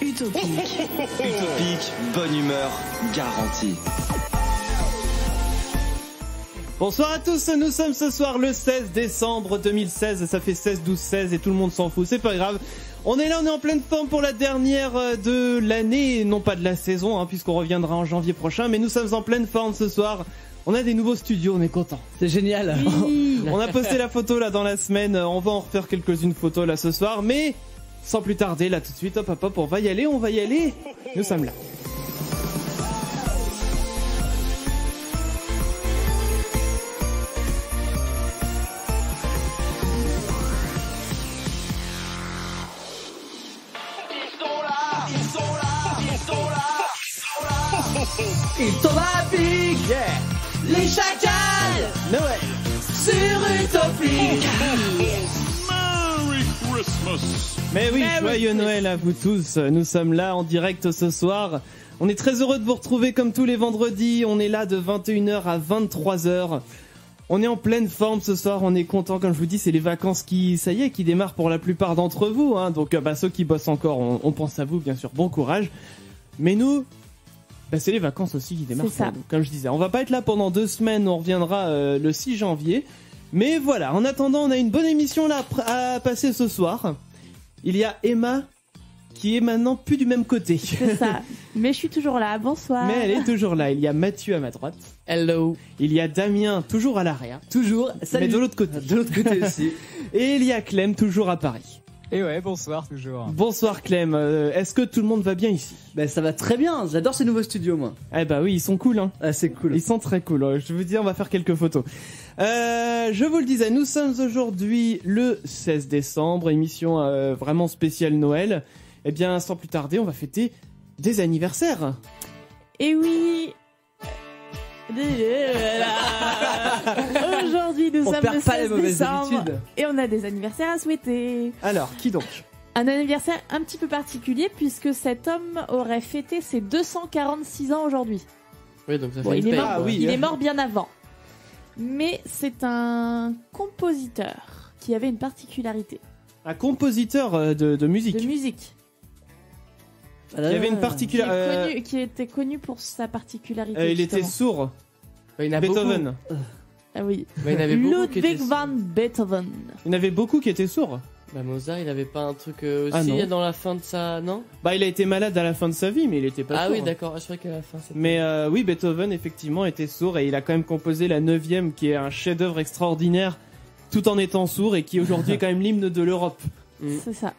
Utopique. Utopique, bonne humeur garantie. Bonsoir à tous, nous sommes ce soir le 16 décembre 2016, ça fait 16, 12, 16 et tout le monde s'en fout, c'est pas grave. On est là, on est en pleine forme pour la dernière de l'année, non pas de la saison, puisqu'on reviendra en janvier prochain, mais nous sommes en pleine forme ce soir. On a des nouveaux studios, on est content. C'est génial. Oui. On a posté la photo là dans la semaine, on va en refaire quelques-unes photos là ce soir, mais sans plus tarder, là tout de suite, hop hop hop, on va y aller, nous sommes là. Utopique, Yeah. les chacals, Noël sur Utopique. Merry Christmas! Mais oui, joyeux Noël à vous tous. Nous sommes là en direct ce soir. On est très heureux de vous retrouver comme tous les vendredis. On est là de 21h à 23h. On est en pleine forme ce soir. On est content, comme je vous dis, c'est les vacances qui démarrent pour la plupart d'entre vous. Donc ceux qui bossent encore, on pense à vous, bien sûr. Bon courage. Mais nous, c'est les vacances aussi qui démarrent pour nous. Comme je disais, on va pas être là pendant 2 semaines. On reviendra le 6 janvier. Mais voilà, en attendant, on a une bonne émission là à passer ce soir. Il y a Emma qui est maintenant plus du même côté. C'est ça. Mais je suis toujours là. Bonsoir. Mais elle est toujours là. Il y a Mathieu à ma droite. Hello. Il y a Damien toujours à l'arrière. Toujours. Salut. Mais de l'autre côté. De l'autre côté aussi. Et il y a Clem toujours à Paris. Et ouais, bonsoir toujours. Bonsoir Clem. Est-ce que tout le monde va bien ici? Ça va très bien. J'adore ces nouveaux studios, moi. Eh bah oui, ils sont cool. Ah, c'est cool. Ils sont très cool. Je vous dis, on va faire quelques photos. Je vous le disais, nous sommes aujourd'hui le 16 décembre, émission vraiment spéciale Noël. Eh bien, sans plus tarder, on va fêter des anniversaires. Et oui. Aujourd'hui, nous sommes le 16 décembre et on a des anniversaires à souhaiter. Alors, qui donc? Un anniversaire un petit peu particulier puisque cet homme aurait fêté ses 246 ans aujourd'hui. Oui, donc ça fait il est mort. oui, il est mort bien avant. Mais c'est un compositeur qui avait une particularité. Un compositeur de musique. De musique. Il y avait une particularité. Qui était connu pour sa particularité. Il était sourd. Il y en a Beethoven. Ah oui. Il y en avait beaucoup qui étaient Ludwig van Beethoven. Il y en avait beaucoup qui étaient sourds. Mozart, il avait pas un truc aussi dans la fin de sa... Non? Il a été malade à la fin de sa vie, mais il était pas sourd. Ah oui, d'accord. Je crois qu'à la fin... Mais oui, Beethoven, effectivement, était sourd et il a quand même composé la 9e, qui est un chef-d'œuvre extraordinaire, tout en étant sourd et qui aujourd'hui est quand même l'hymne de l'Europe. C'est ça.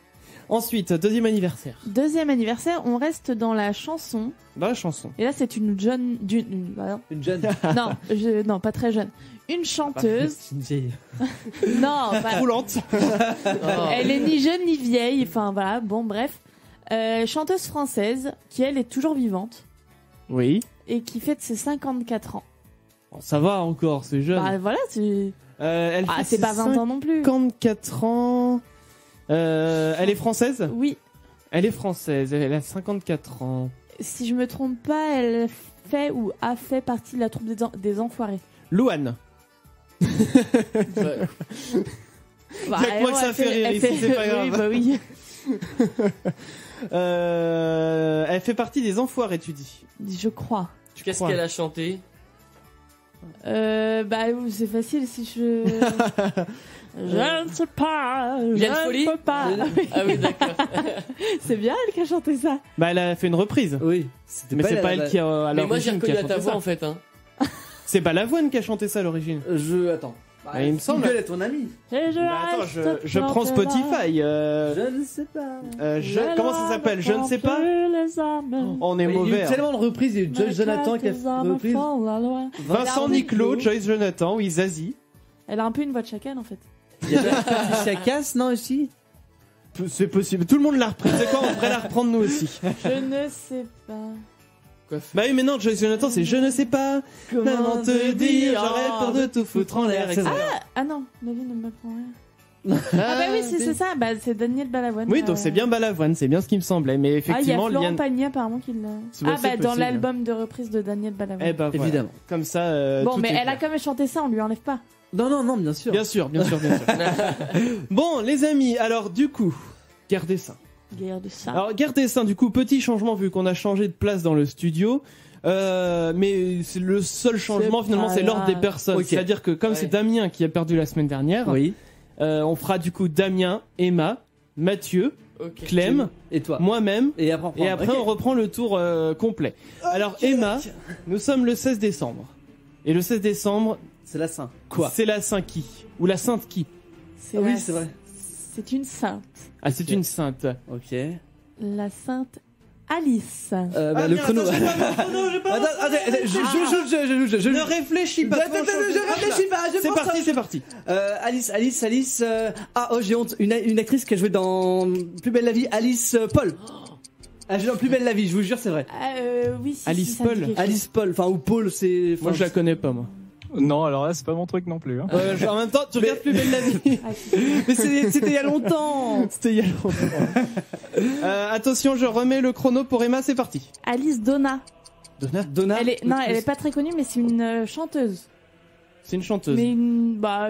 Ensuite, deuxième anniversaire. Deuxième anniversaire, on reste dans la chanson. Dans la chanson. Et là, c'est une jeune... Une jeune. non, pas très jeune. Une chanteuse. C'est une vieille. Non, pas... Roulante. Elle est ni jeune ni vieille. Enfin, voilà. Bon, bref. Chanteuse française qui, elle, est toujours vivante. Oui. Et qui fête ses 54 ans. Bon, ça va encore, c'est jeune. Voilà, c'est... c'est pas 20 ans non plus. 54 ans... elle est française? Oui. Elle est française, elle a 54 ans. Si je me trompe pas, elle fait ou a fait partie de la troupe des Enfoirés. Louane. Ouais. Il y a que moi que ça fait rire ici, c'est pas grave. Oui. Elle fait partie des Enfoirés, tu dis? Je crois. Qu'est-ce qu'elle a chanté? C'est facile si je... Je ne sais pas. Je ne peux pas. Ah oui, d'accord. C'est bien elle qui a chanté ça. Elle a fait une reprise. Oui. Mais c'est pas elle qui a... Mais moi j'ai reconnu à ta voix en fait. C'est Balavoine qui a chanté ça à l'origine. Attends. Il me semble. Google est ton ami. Attends, je prends Spotify. Je ne sais pas. Comment ça s'appelle? Je ne sais pas. On est mauvais. Il y a eu tellement de reprises. Il y a eu Joyce Jonathan qui a fait une reprise. Vincent Niclot, Joyce Jonathan, oui, Zazie. Elle a un peu une voix de chacal en fait. Il y a Patricia Cass, non, aussi? C'est possible. Tout le monde l'a reprise. C'est quoi? On devrait la reprendre nous aussi. Je ne sais pas. Bah oui, mais non, Joyce Jonathan, c'est je ne sais pas comment te dire, j'aurais peur de tout foutre en l'air. Ah non, ma vie ne m'apprend rien. Oui, c'est ça, c'est Daniel Balavoine. Oui, donc c'est bien Balavoine, c'est bien ce qui me semblait, mais effectivement... il y a Florent Pagny apparemment qui l'a... dans l'album de reprise de Daniel Balavoine. Voilà. Évidemment. Comme ça... Bon, mais elle a quand même chanté ça, on lui enlève pas. Non, bien sûr. Bien sûr. Bon, les amis, alors du coup, guerre des seins. Guerre des Saints. Alors, Guerre des Saints, du coup, petit changement vu qu'on a changé de place dans le studio. Mais c'est le seul changement finalement, c'est l'ordre des personnes. Okay. C'est-à-dire que comme c'est Damien qui a perdu la semaine dernière, Oui. on fera du coup Damien, Emma, Mathieu, Clem, Et toi. moi-même. Et après, On reprend le tour complet. Alors Emma, nous sommes le 16 décembre. Et le 16 décembre, c'est la Saint. Quoi? c'est la Saint qui? Ou la Sainte qui? C'est Oui, la- c'est vrai. C'est une sainte. Ah, c'est une sainte. Ok. La sainte Alice. Le chrono. Attends, Je ne réfléchis pas. je réfléchis pas. C'est parti, c'est parti. Alice. J'ai honte. Une actrice qui a joué dans Plus belle la vie, Alice Paul. Elle joue dans Plus belle la vie, je vous jure, c'est vrai. Oui, si, Alice si, ça me dit Paul. quelque chose. Alice Paul, enfin, ou Paul, c'est. Moi, je la connais pas, moi. Non, alors là, c'est pas mon truc non plus. Hein. En même temps, tu regardes Plus belle la vie. Ah, si. Mais c'était il y a longtemps. C'était il y a longtemps. Attention, je remets le chrono pour Emma, c'est parti. Alice Donna. Donna. Elle est pas très connue, mais c'est une chanteuse. C'est une chanteuse. Mais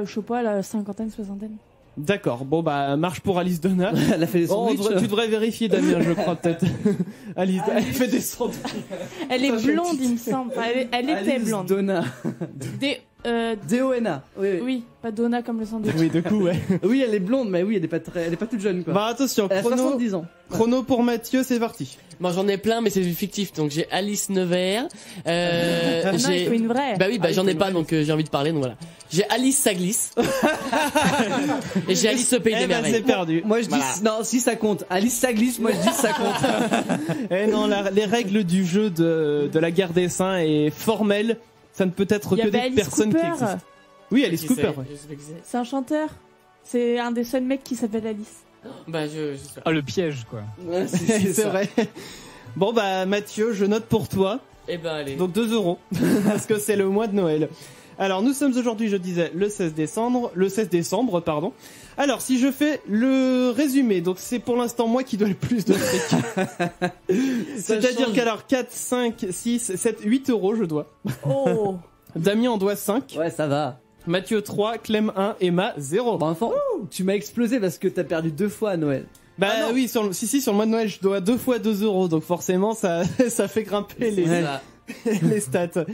je sais pas, la cinquantaine, soixantaine. D'accord, bon bah marche pour Alice Donna. Elle a fait des Oh, sandwichs. tu devrais vérifier Damien, je crois peut-être. Alice, elle fait des sandwichs. Elle est blonde, il me semble. Enfin, elle était Alice blonde. Donna. D-O-N-A. Oui. Oui, pas Donna comme le sandwich. Oui, de coup, ouais. Oui, elle est blonde, mais oui, elle est pas toute jeune, quoi. Bah attention, Elle a 70 ans. chrono pour Mathieu, c'est parti. Bon, j'en ai plein, mais c'est fictif. Donc j'ai Alice Nevers. Non, il faut une vraie. Bah oui, j'en ai pas, donc j'ai envie de parler, donc voilà. J'ai Alice Saglis. Et j'ai Alice au Pays des Eh ben, c'est Merveilles. perdu. Moi, je dis, non, si ça compte. Alice, ça glisse, moi, je dis, ça compte. Eh non, les règles du jeu de la guerre des saints est formelle. Ça ne peut être Il y que avait des Alice personnes Cooper. qui existent. Oui, Alice Qui Cooper. c'est Ouais. Je sais pas qui c'est. C'est un chanteur. C'est un des seuls mecs qui s'appelle Alice. Bah je sais pas. Ah, le piège, quoi. Ouais, C'est ça. vrai. Bon bah Mathieu, je note pour toi. Eh ben allez. Donc 2 €. Parce que c'est le mois de Noël. Alors nous sommes aujourd'hui, je disais, le 16 décembre, pardon. Alors si je fais le résumé, donc c'est pour l'instant moi qui dois le plus de fric. C'est-à-dire qu'alors 4, 5, 6, 7, 8 € je dois. Oh. Damien en doit 5. Ouais, ça va. Mathieu 3, Clem 1, Emma 0. Bon, enfant, tu m'as explosé parce que t'as perdu 2 fois à Noël. Bah oui, sur le mois de Noël, je dois 2 fois 2 €, donc forcément ça fait grimper les, C'est ça. les stats.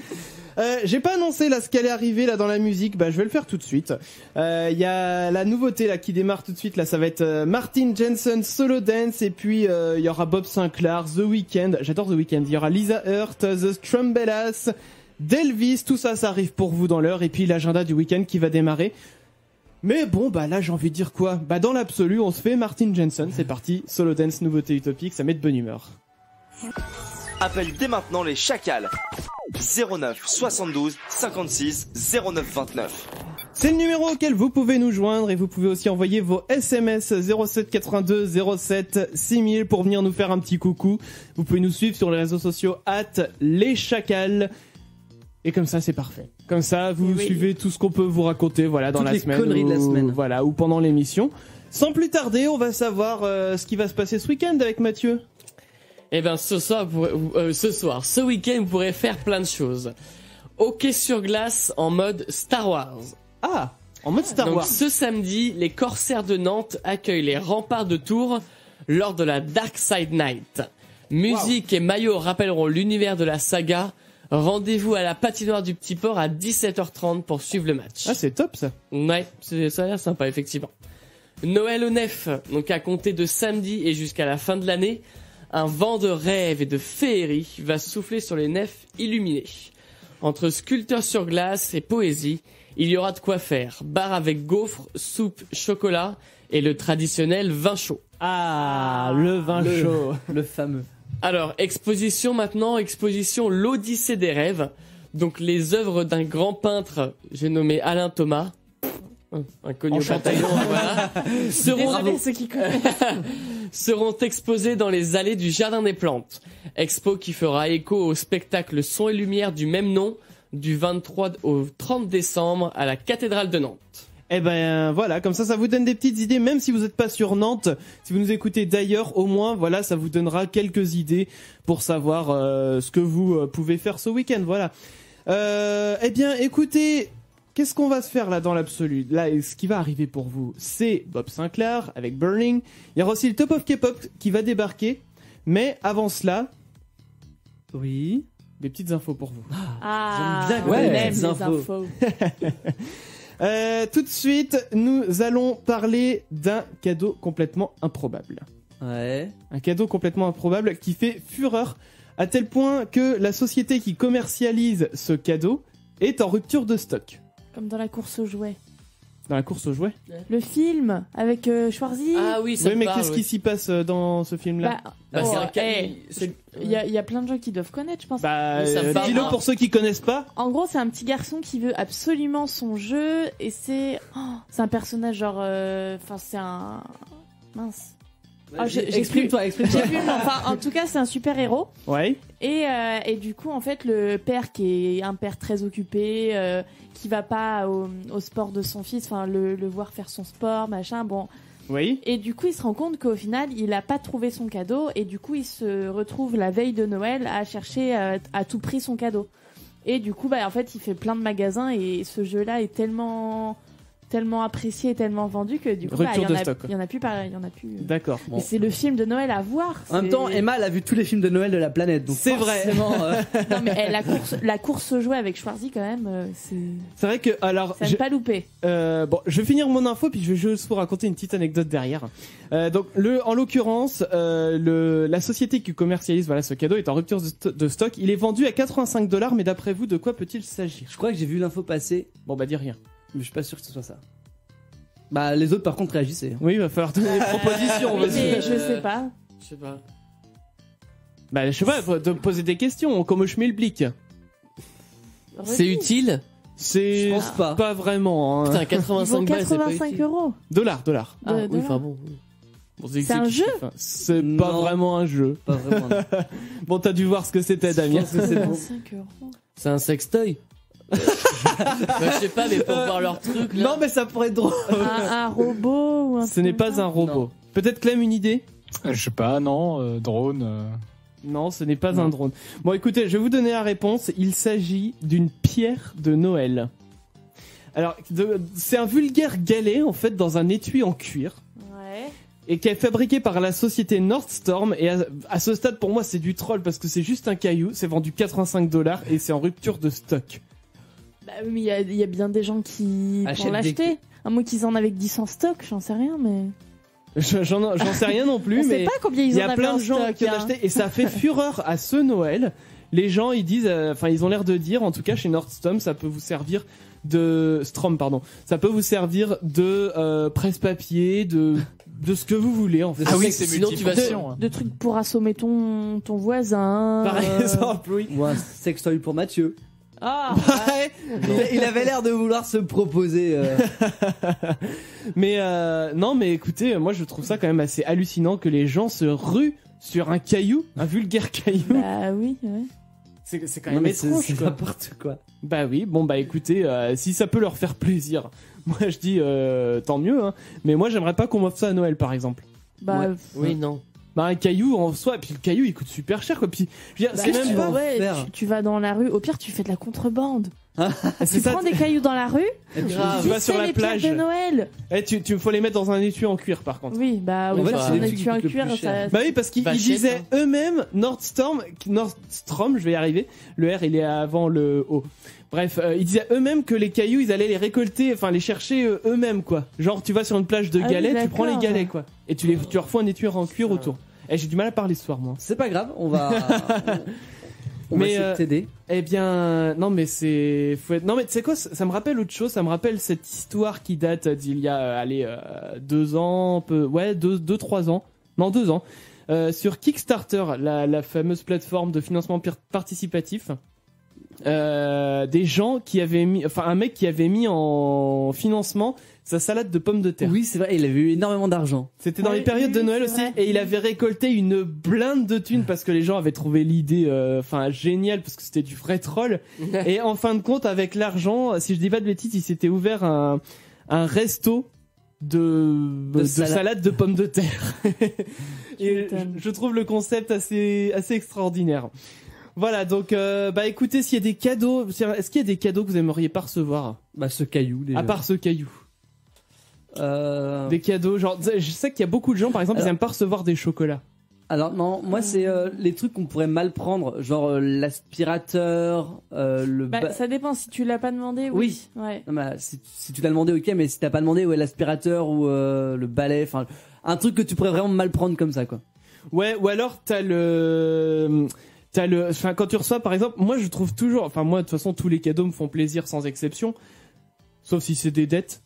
J'ai pas annoncé là ce qui allait arriver là dans la musique, bah je vais le faire tout de suite. Il y a la nouveauté là qui démarre tout de suite là, ça va être Martin Jensen Solo Dance et puis il y aura Bob Sinclair, The Weeknd, j'adore The Weeknd, il y aura Lisa Hurt, The Strumbellas, Delvis, tout ça arrive pour vous dans l'heure et puis l'agenda du week-end qui va démarrer. Mais bon, bah là j'ai envie de dire quoi? Bah dans l'absolu, on se fait Martin Jensen, c'est parti, Solo Dance, nouveauté utopique, ça met de bonne humeur. Appelle dès maintenant les chacals. 09 72 56 09 29. C'est le numéro auquel vous pouvez nous joindre et vous pouvez aussi envoyer vos SMS 07 82 07 6000 pour venir nous faire un petit coucou. Vous pouvez nous suivre sur les réseaux sociaux @leschacals. Et comme ça, c'est parfait. Comme ça, vous Oui. suivez tout ce qu'on peut vous raconter, voilà, dans Toutes la les semaine. conneries de la semaine. Voilà, ou pendant l'émission. Sans plus tarder, on va savoir ce qui va se passer ce week-end avec Mathieu. Eh ben ce week-end, vous pourrez faire plein de choses. Hockey sur glace en mode Star Wars. Ah, en mode Star Donc Wars. ce samedi, les Corsaires de Nantes accueillent les Remparts de Tours lors de la Dark Side Night. Musique et maillots rappelleront l'univers de la saga. Rendez-vous à la patinoire du Petit Port à 17h30 pour suivre le match. Ah, c'est top ça. Ouais, ça a l'air sympa, effectivement. Noël au Nef, donc à compter de samedi et jusqu'à la fin de l'année, un vent de rêve et de féerie va souffler sur les nefs illuminées. Entre sculpteurs sur glace et poésie, il y aura de quoi faire. Bar avec gaufres, soupe, chocolat et le traditionnel vin chaud. Ah, le vin chaud. Le fameux. Alors, exposition l'Odyssée des rêves. Donc les œuvres d'un grand peintre, j'ai nommé Alain Thomas, inconnu au Enchanté. bataillon, voilà, Désolé ceux qui connaissent. seront exposés dans les allées du Jardin des Plantes. Expo qui fera écho au spectacle Son et Lumière du même nom du 23 au 30 décembre à la cathédrale de Nantes. Eh ben voilà, comme ça vous donne des petites idées, même si vous n'êtes pas sur Nantes, si vous nous écoutez d'ailleurs, au moins voilà, ça vous donnera quelques idées pour savoir ce que vous pouvez faire ce week-end, voilà. Eh bien écoutez, qu'est-ce qu'on va se faire là dans l'absolu? Là, ce qui va arriver pour vous, c'est Bob Sinclair avec Burning. Il y aura aussi le Top of K-pop qui va débarquer. Mais avant cela, Oui. des petites infos pour vous. Ah, J'aime bien on les aime petites les infos. Tout de suite, nous allons parler d'un cadeau complètement improbable. Ouais. Un cadeau complètement improbable qui fait fureur à tel point que la société qui commercialise ce cadeau est en rupture de stock. Comme dans la course aux jouets. Dans la course aux jouets. Le film avec Schwarzy. Ah oui, ça Oui, me mais parle, qu'est-ce qui s'y passe dans ce film-là? Bah, c'est un cas- il y a plein de gens qui doivent connaître, je pense. Bah, ça me parle. dis-le pour ceux qui connaissent pas. En gros, c'est un petit garçon qui veut absolument son jeu et c'est un personnage genre enfin c'est un mince. Ah, Exprime-toi. J'ai plus le nom. Enfin, en tout cas, c'est un super héros. Ouais. Et du coup, en fait, le père qui est un père très occupé, qui va pas au sport de son fils, enfin le voir faire son sport, machin, bon. Oui. Et du coup, il se rend compte qu'au final, il a pas trouvé son cadeau et du coup, il se retrouve la veille de Noël à chercher à tout prix son cadeau. Et du coup, bah en fait, il fait plein de magasins et ce jeu-là est tellement apprécié et tellement vendu que du coup, bah, Rupture de stock, quoi. il y en a plus pareil, il y en a plus. D'accord. Bon. Et c'est le film de Noël à voir. En même temps, Emma, elle a vu tous les films de Noël de la planète. Donc C'est vrai. forcément, Non mais la course aux jouets avec Schwarzy quand même, C'est vrai que, alors, ça ne pas louper. bon, je vais finir mon info puis je vais juste vous raconter une petite anecdote derrière. Donc, en l'occurrence, la société qui commercialise voilà ce cadeau est en rupture de stock. Il est vendu à $85, mais d'après vous, de quoi peut-il s'agir? je crois que j'ai vu l'info passer, Bon, bah dis rien. mais je suis pas sûr que ce soit ça. Bah, les autres, par contre, réagissaient. Oui, il va falloir donner des propositions. Oui, parce mais que- je sais pas. Je sais pas. Bah, je sais pas, faut te poser des questions, comme schmilblick. C'est utile? C'est Je pense pas. pas vraiment. Hein. Putain, Ils vaut 85 balles, c'est pas 85 utile. euros. Dollars. Ah De oui, dollars. enfin bon. Bon, C'est un exécutif, jeu hein. C'est Non. pas vraiment un jeu. Pas vraiment. Bon, t'as dû voir ce que c'était, Damien. Je pense que c'est bon. 85 euros. C'est un sextoy. Bah, je sais pas, mais pour voir leur truc là. Non, mais ça pourrait être drôle. Un robot ou un Ce truc n'est comme pas ça un robot. Non. Peut-être Clem une idée? Je sais pas, non, drone. Non, ce n'est pas Non. un drone. Bon, écoutez, je vais vous donner la réponse. Il s'agit d'une pierre de Noël. Alors, c'est un vulgaire galet, en fait, dans un étui en cuir. Ouais. Et qui est fabriqué par la société Nordstorm. Et à ce stade, pour moi, c'est du troll parce que c'est juste un caillou. C'est vendu $85 et c'est en rupture de stock. Bah oui, mais il y a bien des gens qui Achètent vont l'acheter. À moins qu'ils en avaient que 10 en stock, j'en sais rien, mais. J'en sais rien non plus, On mais sait pas combien ils il y en a avaient plein en de gens stock, qui ont hein. acheté et ça fait fureur à ce Noël. Les gens, ils disent, enfin, ils ont l'air de dire, en tout cas chez Nordstrom, ça peut vous servir ça peut vous servir de presse-papier, de ce que vous voulez en fait. Ah oui, c'est c'est sinon tu vas multifonction. hein. De trucs pour assommer ton voisin. Par exemple, oui. Ou un sextoy pour Mathieu. Ah, Ouais. Il avait l'air de vouloir se proposer. Mais non, mais écoutez, moi je trouve ça quand même assez hallucinant que les gens se ruent sur un caillou, un vulgaire caillou. bah oui, ouais. C'est quand Non, même mais étrange, c'est quoi. n'importe quoi. Bah oui, bon bah écoutez, si ça peut leur faire plaisir, moi je dis tant mieux, hein. Mais moi j'aimerais pas qu'on m'offre ça à Noël par exemple. Bah, Ouais. Oui, non. Bah un caillou en soi, et puis le caillou il coûte super cher quoi. Puis je veux dire, bah, c'est qu'est-ce que même tu pas. vas ouais, faire tu vas dans la rue. Au pire, tu fais de la contrebande. C'est Tu ça. prends des cailloux dans la rue. Grave. Tu vas sur fais la les pierres plage. de Noël. Eh, tu faut les mettre dans un étui en cuir par contre. Oui, bah Oui, oui, bah, si c'est on les est trucs tué en qui coûtent le cuir, plus cher. ça. Bah oui, parce qu'ils Vachette, disaient hein. eux-mêmes, Nordstrom, je vais y arriver, le R il est avant le O. Bref, ils disaient eux-mêmes que les cailloux, ils allaient les récolter, enfin les chercher eux-mêmes quoi. Genre tu vas sur une plage de Ah oui, galets, tu prends les d'accord. galets quoi. Et tu leur fous un étui en cuir autour. Eh, j'ai du mal à parler ce soir moi. C'est pas grave, on va. On va Mais, essayer de t'aider. Eh bien, non mais c'est... Non mais tu sais quoi, ça me rappelle autre chose, ça me rappelle cette histoire qui date d'il y a, 2 ans, 2-3 ans, non 2 ans, sur Kickstarter, la fameuse plateforme de financement participatif, des gens qui avaient mis, enfin un mec qui avait mis en financement sa salade de pommes de terre. Oui, c'est vrai, il avait eu énormément d'argent. C'était dans Ouais, les périodes oui, de Noël c'est aussi, vrai. et il avait récolté une blinde de thunes parce que les gens avaient trouvé l'idée, géniale parce que c'était du vrai troll. Et en fin de compte, avec l'argent, si je dis pas de bêtises, il s'était ouvert un resto de salade de pommes de terre. Et m'étonnes. je trouve le concept assez extraordinaire. Voilà, donc écoutez, s'il y a des cadeaux, est-ce qu'il y a des cadeaux que vous aimeriez pas recevoir? Bah ce caillou déjà. À part ce caillou. Des cadeaux, genre, je sais qu'il y a beaucoup de gens, par exemple, ils aiment pas recevoir des chocolats. Alors non, moi c'est les trucs qu'on pourrait mal prendre, genre l'aspirateur, ça dépend, si tu l'as pas demandé, oui. Ouais. Non, mais si tu l'as demandé, ok, mais si t'as pas demandé, ouais, l'aspirateur ou le balai, enfin un truc que tu pourrais vraiment mal prendre comme ça, quoi. Ouais, ou alors enfin quand tu reçois, par exemple, moi je trouve toujours, enfin moi de toute façon tous les cadeaux me font plaisir sans exception, sauf si c'est des dettes.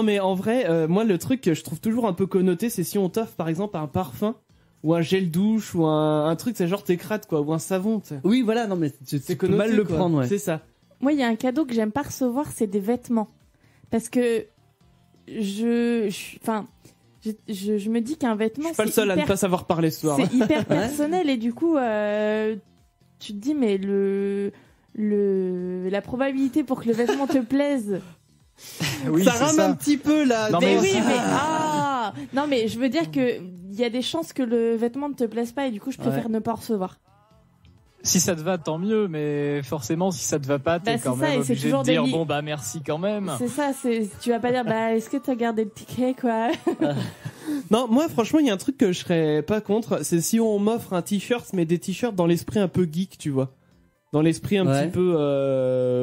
mais en vrai, moi le truc que je trouve toujours un peu connoté, c'est si on t'offre par exemple un parfum ou un gel douche ou un truc, c'est genre t'écrates quoi, ou un savon, tu sais. Oui, voilà, non mais tu peux connoté, mal le quoi. prendre, ouais. C'est ça. Moi, il y a un cadeau que j'aime pas recevoir, c'est des vêtements, parce que je me dis qu'un vêtement, je suis pas le seul à ne pas savoir parler ce soir. C'est hyper personnel et du coup, tu te dis mais la probabilité pour que le vêtement te plaise. Oui, ça rame un petit peu là. Non, mais non mais je veux dire que il y a des chances que le vêtement ne te plaise pas et du coup je préfère ne pas recevoir. Si ça te va, tant mieux, mais forcément, si ça te va pas, t'es quand même obligé de dire bon bah merci quand même. C'est ça, tu vas pas dire est-ce que t'as gardé le ticket quoi. Non, moi franchement, il y a un truc que je serais pas contre, c'est si on m'offre un t-shirt, mais des t-shirts dans l'esprit un peu geek, tu vois. Dans l'esprit un petit peu,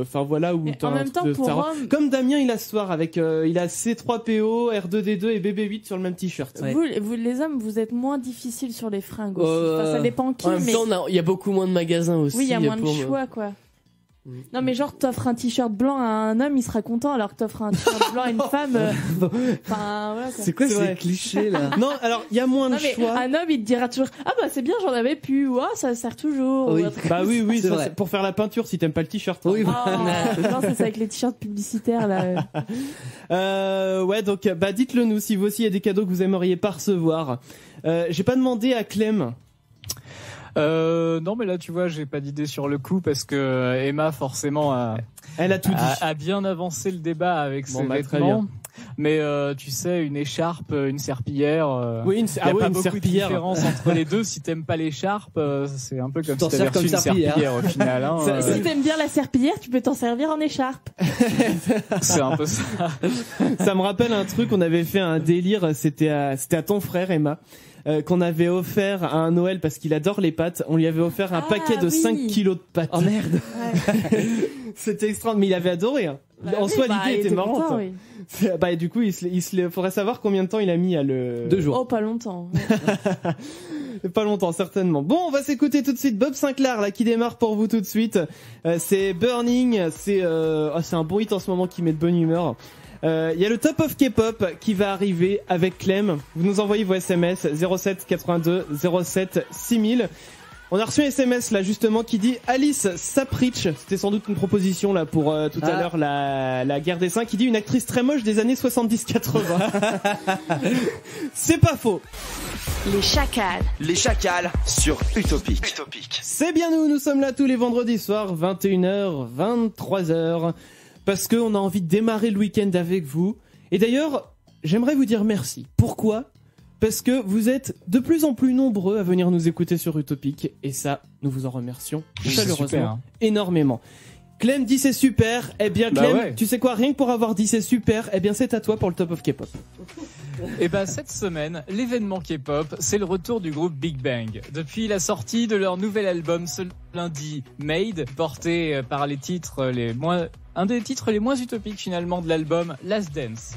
enfin voilà, où en même temps pour Rome, comme Damien il a ce soir avec, il a C3PO, R2D2 et BB8 sur le même t-shirt. Ouais. Vous les hommes, vous êtes moins difficiles sur les fringues aussi. Enfin, ça dépend qui. En même temps, il y a beaucoup moins de magasins aussi. Oui, il y a moins de choix quoi. Non mais genre t'offres un t-shirt blanc à un homme, il sera content, alors que t'offres un t-shirt blanc à une femme. Enfin voilà. C'est quoi ces clichés là? Non, alors il y a moins de choix. Un homme il te dira toujours c'est bien, j'en avais plus, ou ça sert toujours. Oui. Oui, ça, c'est pour faire la peinture si t'aimes pas le t-shirt. Oui. Non, c'est ça avec les t-shirts publicitaires là. Ouais, donc dites-le nous si vous aussi il y a des cadeaux que vous aimeriez pas recevoir. J'ai pas demandé à Clem. Non mais là tu vois j'ai pas d'idée sur le coup parce que Emma forcément elle a tout dit, a bien avancé le débat avec ses vêtements. Mais tu sais, une écharpe, une serpillière, oui, une beaucoup serpillière. de différence entre les deux. Si t'aimes pas l'écharpe, c'est un peu comme si t'avais reçu une serpillière au final. Hein, si t'aimes bien la serpillière, tu peux t'en servir en écharpe. C'est un peu ça. Ça me rappelle un truc, on avait fait un délire, c'était à ton frère Emma. Qu'on avait offert à un Noël parce qu'il adore les pâtes. On lui avait offert un paquet de 5 kilos de pâtes. Oh merde. C'était extraordinaire, mais il avait adoré. Hein. En soi, l'idée était marrante. Content, oui. Du coup, il faudrait savoir combien de temps il a mis à le... 2 jours. Oh, pas longtemps. Pas longtemps, certainement. Bon, on va s'écouter tout de suite Bob Sinclair, là, qui démarre pour vous tout de suite. C'est Burning, c'est un bon hit en ce moment qui met de bonne humeur. Il y a le Top of K-pop qui va arriver avec Clem. Vous nous envoyez vos SMS 07 82 07 6000. On a reçu un SMS là justement qui dit Alice Sapritch. C'était sans doute une proposition là pour tout à l'heure la guerre des seins, qui dit une actrice très moche des années 70-80. C'est pas faux. Les chacals. Les chacals sur Utopique. C'est bien nous sommes là tous les vendredis soirs 21h 23h. Parce qu'on a envie de démarrer le week-end avec vous. Et d'ailleurs, j'aimerais vous dire merci. Pourquoi ? Parce que vous êtes de plus en plus nombreux à venir nous écouter sur Utopique. Et ça, nous vous en remercions chaleureusement énormément. Clem dit c'est super. Eh bien Clem, tu sais quoi ? Rien que pour avoir dit c'est super, eh bien c'est à toi pour le Top of K-pop. Et cette semaine, l'événement K-pop, c'est le retour du groupe Big Bang. Depuis la sortie de leur nouvel album ce lundi, Made, porté par un des titres les moins utopiques finalement de l'album, Last Dance.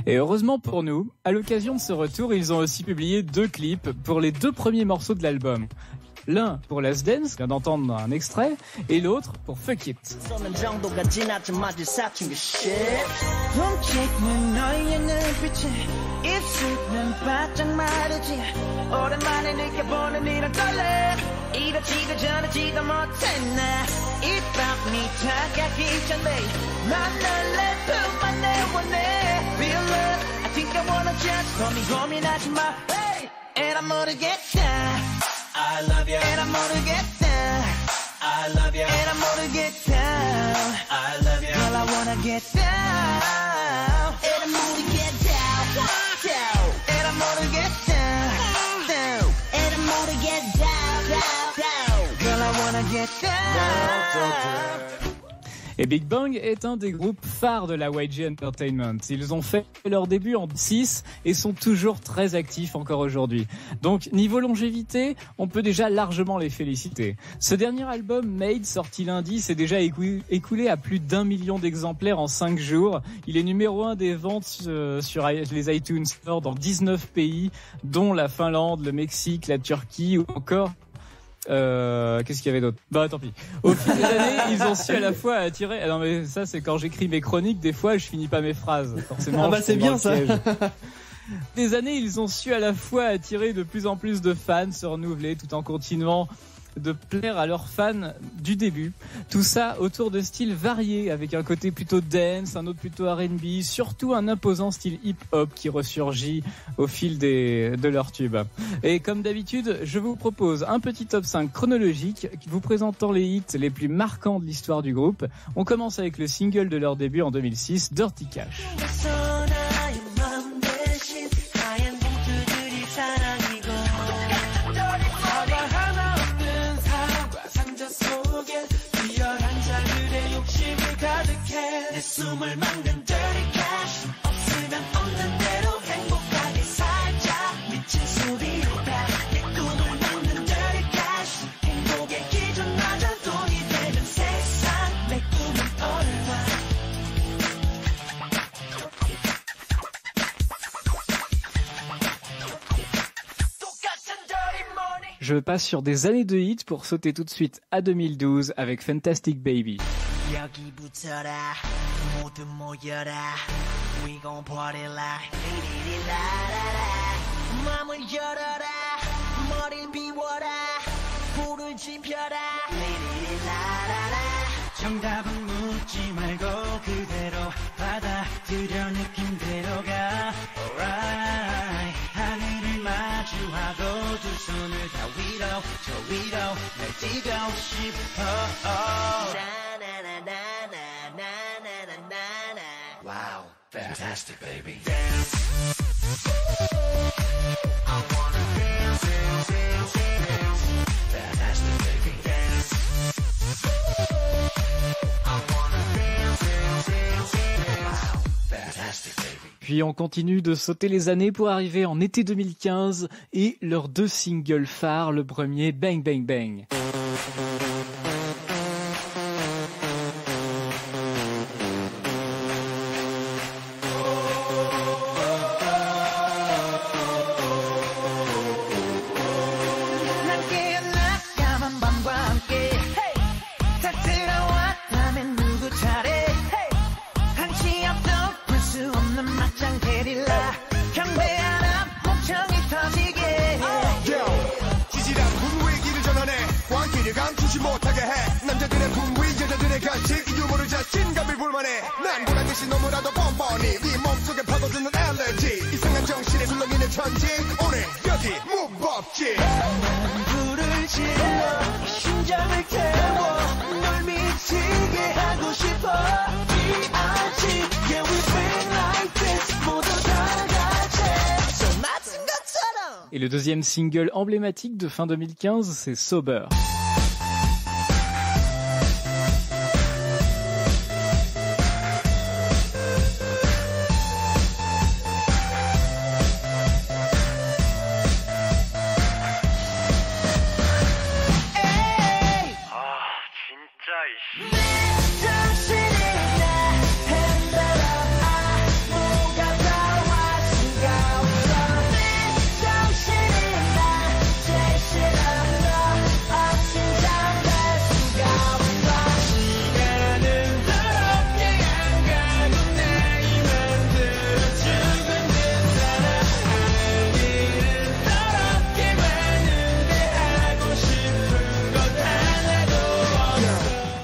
Et heureusement pour nous, à l'occasion de ce retour, ils ont aussi publié 2 clips pour les 2 premiers morceaux de l'album. L'un pour Last Dance, vient d'entendre un extrait, et l'autre pour Fuck It. 지도 못했나 입 밖이 차갑기 전에 난 널 품만 내원해 Real love I think I wanna just 고민하지 마 hey. And I'm 모르겠다 I love you And I'm 모르겠다 I love you And I'm 모르겠다 I love you Girl I wanna get down And I'm 모르겠다 down And I'm 모르겠다 down And I'm 모르겠다 down Girl I wanna get down Et Big Bang est un des groupes phares de la YG Entertainment. Ils ont fait leur début en 2006 et sont toujours très actifs encore aujourd'hui. Donc, niveau longévité, on peut déjà largement les féliciter. Ce dernier album, Made, sorti lundi, s'est déjà écoulé à plus d'1 million d'exemplaires en 5 jours. Il est numéro 1 des ventes sur les iTunes Store dans 19 pays, dont la Finlande, le Mexique, la Turquie ou encore... qu'est-ce qu'il y avait d'autre? Bah tant pis. Au fil des années, ils ont su à la fois attirer. Ah non mais ça c'est quand j'écris mes chroniques, des fois je finis pas mes phrases. Forcément. Ah bah c'est bien ça. Des années, ils ont su à la fois attirer de plus en plus de fans, se renouveler tout en continuant de plaire à leurs fans du début. Tout ça autour de styles variés, avec un côté plutôt dance, un autre plutôt R&B, surtout un imposant style hip-hop qui ressurgit au fil de leurs tubes. Et comme d'habitude, je vous propose un petit top 5 chronologique vous présentant les hits les plus marquants de l'histoire du groupe. On commence avec le single de leur début en 2006, Dirty Cash. 내 숨을 막는 dirty cash 없으면 없는 대로 행복하게 살자 미친 소리로다 내 꿈을 막는 dirty cash 행복의 기준 낮아 돈이 되는 세상 내 꿈은 얼마 똑같은 dirty money. Je passe sur des années de hits pour sauter tout de suite à 2012 avec Fantastic Baby. 여기 붙어라 모두 모여라 We gon' party like 리리리라라라 맘을 열어라 머리를 비워라 불을 지펴라 리리리라라라 정답은 묻지 말고 그대로 받아들여 느낌대로 가 Alright 하늘을 마주하고 두 손을 다 위로 저 위로 날 뛰고 싶어 Wow, fantastic, baby. Dance. I wanna dance, dance, dance, dance. Fantastic, baby. Dance. I wanna dance, dance, dance, dance. Wow, fantastic, baby. Puis on continue de sauter les années pour arriver en été 2015 et leurs deux singles phares, le premier Bang Bang Bang. Et le deuxième single emblématique de fin 2015, c'est Sober.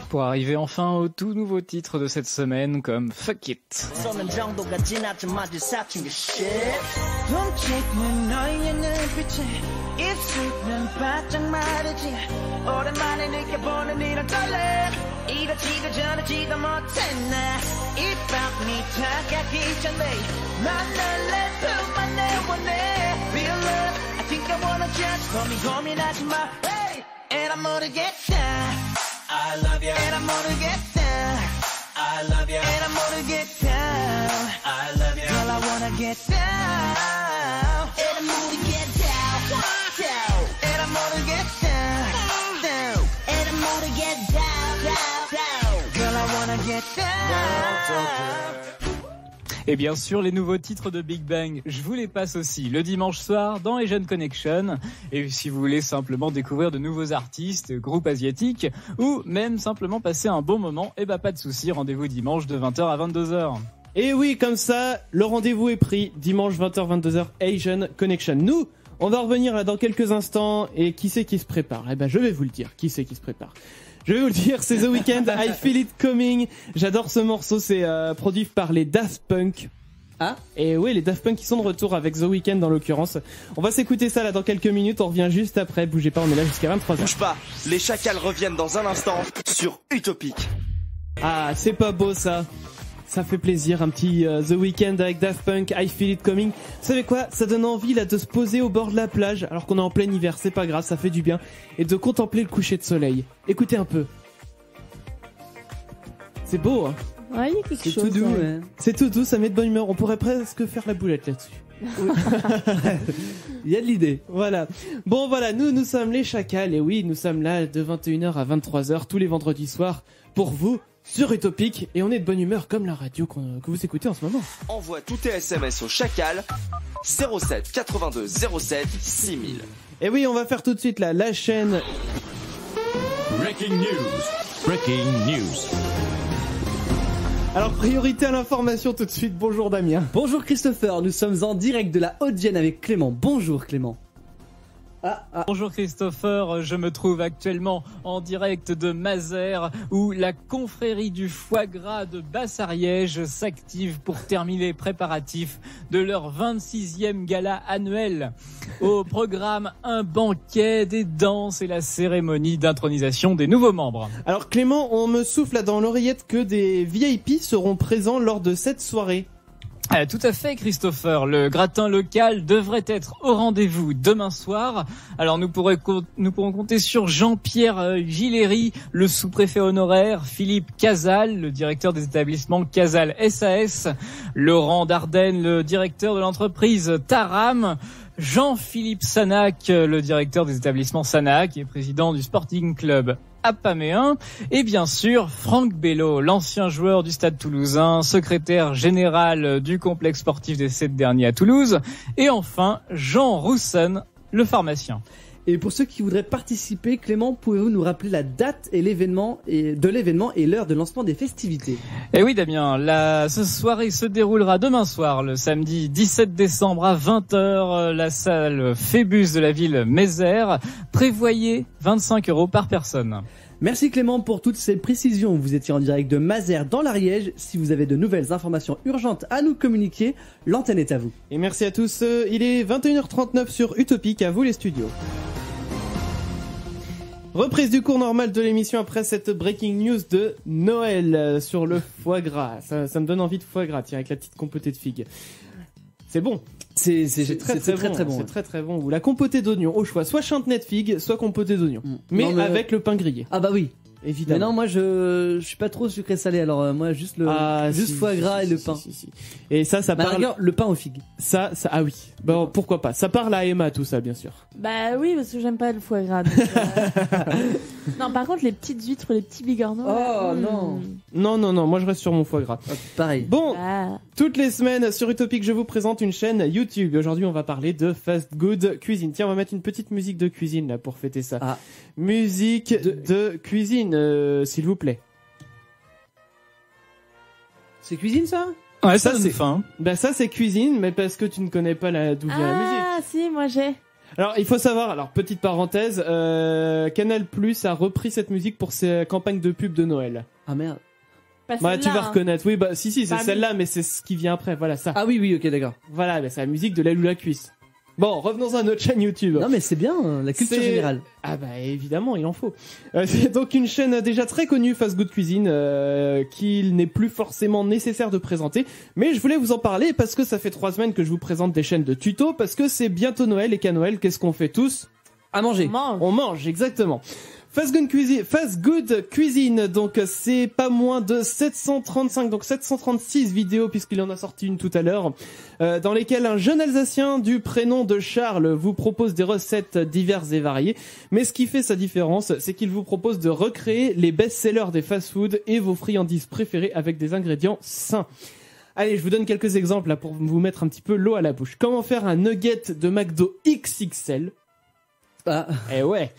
pour arriver enfin au tout nouveau titre de cette semaine comme Fuck It. 서는 정도가 지나자마자 사춘 게 shit 훔치는 너의 눈빛에 입술은 바짝 마르지 오랜만에 느껴보는 이런 떨림 이렇지도 저렇지도 못해 나 입방이 다가기 전에 난 널 품 안에 원해 Real love I think I wanna just 고민하지 마 hey. And I'm 모르겠다 I love you And I'm 모르겠다 I love you And I'm gonna get down I love you Girl I wanna get down And I'm gonna get down Down And I'm gonna get down Down And I'm gonna get down Down Girl I wanna get down Et bien sûr, les nouveaux titres de Big Bang, je vous les passe aussi le dimanche soir dans Asian Connection. Et si vous voulez simplement découvrir de nouveaux artistes, groupes asiatiques, ou même simplement passer un bon moment, eh ben pas de souci, rendez-vous dimanche de 20h à 22h. Et oui, comme ça, le rendez-vous est pris. Dimanche 20h-22h, Asian Connection. Nous, on va revenir là dans quelques instants. Et qui c'est qui se prépare? Eh ben, je vais vous le dire. Qui c'est qui se prépare? Je vais vous le dire, c'est The Weeknd, I Feel It Coming. J'adore ce morceau, c'est produit par les Daft Punk. Ah. Et oui, les Daft Punk qui sont de retour avec The Weeknd dans l'occurrence. On va s'écouter ça là dans quelques minutes, on revient juste après. Bougez pas, on est là jusqu'à 23h. Bouge pas, les chacals reviennent dans un instant sur Utopique. Ah, c'est pas beau ça. Ça fait plaisir, un petit The Weeknd avec Daft Punk, I Feel It Coming. Vous savez quoi? Ça donne envie là de se poser au bord de la plage, alors qu'on est en plein hiver, c'est pas grave, ça fait du bien. Et de contempler le coucher de soleil. Écoutez un peu. C'est beau, hein? Ouais, il y a quelque C'est chose. tout doux, ouais. ouais. C'est tout doux, ça met de bonne humeur. On pourrait presque faire la boulette là-dessus. Il y a de l'idée. Voilà. Bon, voilà, nous sommes les chacals. Et oui, nous sommes là de 21h à 23h tous les vendredis soirs pour vous sur Utopique. Et on est de bonne humeur comme la radio que vous écoutez en ce moment. Envoie tous tes SMS au chacal 07 82 07 6000. Et oui, on va faire tout de suite là la chaîne. Breaking news. Breaking news. Alors, priorité à l'information tout de suite. Bonjour Damien. Bonjour Christopher, nous sommes en direct de la Haute-Vienne avec Clément. Bonjour Clément. Bonjour Christopher, je me trouve actuellement en direct de Mazères où la confrérie du foie gras de Basse-Ariège s'active pour terminer les préparatifs de leur 26e gala annuel. Au programme, un banquet, des danses et la cérémonie d'intronisation des nouveaux membres. Alors Clément, on me souffle là dans l'oreillette que des VIP seront présents lors de cette soirée. Tout à fait Christopher, le gratin local devrait être au rendez-vous demain soir. Alors nous pourrons compter sur Jean-Pierre Gilleri, le sous-préfet honoraire, Philippe Casal, le directeur des établissements Casal SAS, Laurent Dardenne, le directeur de l'entreprise Taram, Jean-Philippe Sanac, le directeur des établissements Sanac et président du Sporting Club Apaméen, et bien sûr Franck Bello, l'ancien joueur du Stade Toulousain, secrétaire général du complexe sportif des 7 derniers à Toulouse, et enfin Jean Roussen, le pharmacien. Et pour ceux qui voudraient participer, Clément, pouvez-vous nous rappeler la date et l'événement et l'heure de lancement des festivités? Eh oui Damien, cette soirée se déroulera demain soir, le samedi 17 décembre à 20h, la salle Phébus de la ville Mézère. Prévoyez 25 € par personne. Merci Clément pour toutes ces précisions. Vous étiez en direct de Mazères dans l'Ariège. Si vous avez de nouvelles informations urgentes à nous communiquer, l'antenne est à vous. Et merci à tous. Il est 21h39 sur Utopique, à vous les studios. Reprise du cours normal de l'émission après cette breaking news de Noël sur le foie gras. Ça me donne envie de foie gras, tiens, avec la petite compotée de figues. C'est bon. C'est très bon. C'est très très bon. Ou la compotée d'oignons au choix, soit chantenette figue, soit compotée d'oignons. Mais Non, mais avec le pain grillé. Ah bah oui. Évidemment. Mais non, moi je suis pas trop sucré salé, alors moi juste foie gras et le pain. Si. Et ça parle. Regarde, le pain aux figues. Ça, ah oui. Bon, pourquoi pas. Ça parle à Emma, tout ça, bien sûr. Bah oui, parce que j'aime pas le foie gras. Donc, non, par contre, les petites huîtres, les petits bigorneaux. Oh non. Non, moi je reste sur mon foie gras. Pareil. Bon, Ah. toutes les semaines sur Utopique, je vous présente une chaîne YouTube. Aujourd'hui, on va parler de fast good cuisine. Tiens, on va mettre une petite musique de cuisine là pour fêter ça. Ah. Musique de cuisine, s'il vous plaît. C'est cuisine ça? Ouais, Ça, ça c'est c'est fin. Bah ça c'est cuisine, mais parce que tu ne connais pas d'où vient la musique. Ah si, moi j'ai. Alors, il faut savoir, alors petite parenthèse, Canal+ a repris cette musique pour ses campagnes de pub de Noël. Ah merde. Pas Bah, tu celle-là, vas hein. reconnaître. Oui, bah si, c'est Bah, celle-là, mais c'est ce qui vient après. Voilà ça. Ah oui, ok, d'accord. Voilà, bah, c'est la musique de l'aile ou la cuisse. Bon, revenons à notre chaîne YouTube. Non mais c'est bien, la culture C'est- générale. Ah bah évidemment, il en faut. C'est donc une chaîne déjà très connue, Fast Good Cuisine, qu'il n'est plus forcément nécessaire de présenter. Mais je voulais vous en parler parce que ça fait 3 semaines que je vous présente des chaînes de tutos, parce que c'est bientôt Noël et qu'à Noël, qu'est-ce qu'on fait tous? À manger. Mange. On mange, exactement. Fast Good Cuisine, donc c'est pas moins de 735, donc 736 vidéos puisqu'il en a sorti une tout à l'heure, dans lesquelles un jeune Alsacien du prénom de Charles vous propose des recettes diverses et variées. Mais ce qui fait sa différence, c'est qu'il vous propose de recréer les best-sellers des fast-food et vos friandises préférées avec des ingrédients sains. Allez, je vous donne quelques exemples là pour vous mettre un petit peu l'eau à la bouche. Comment faire un nugget de McDo XXL? Ah. Eh ouais.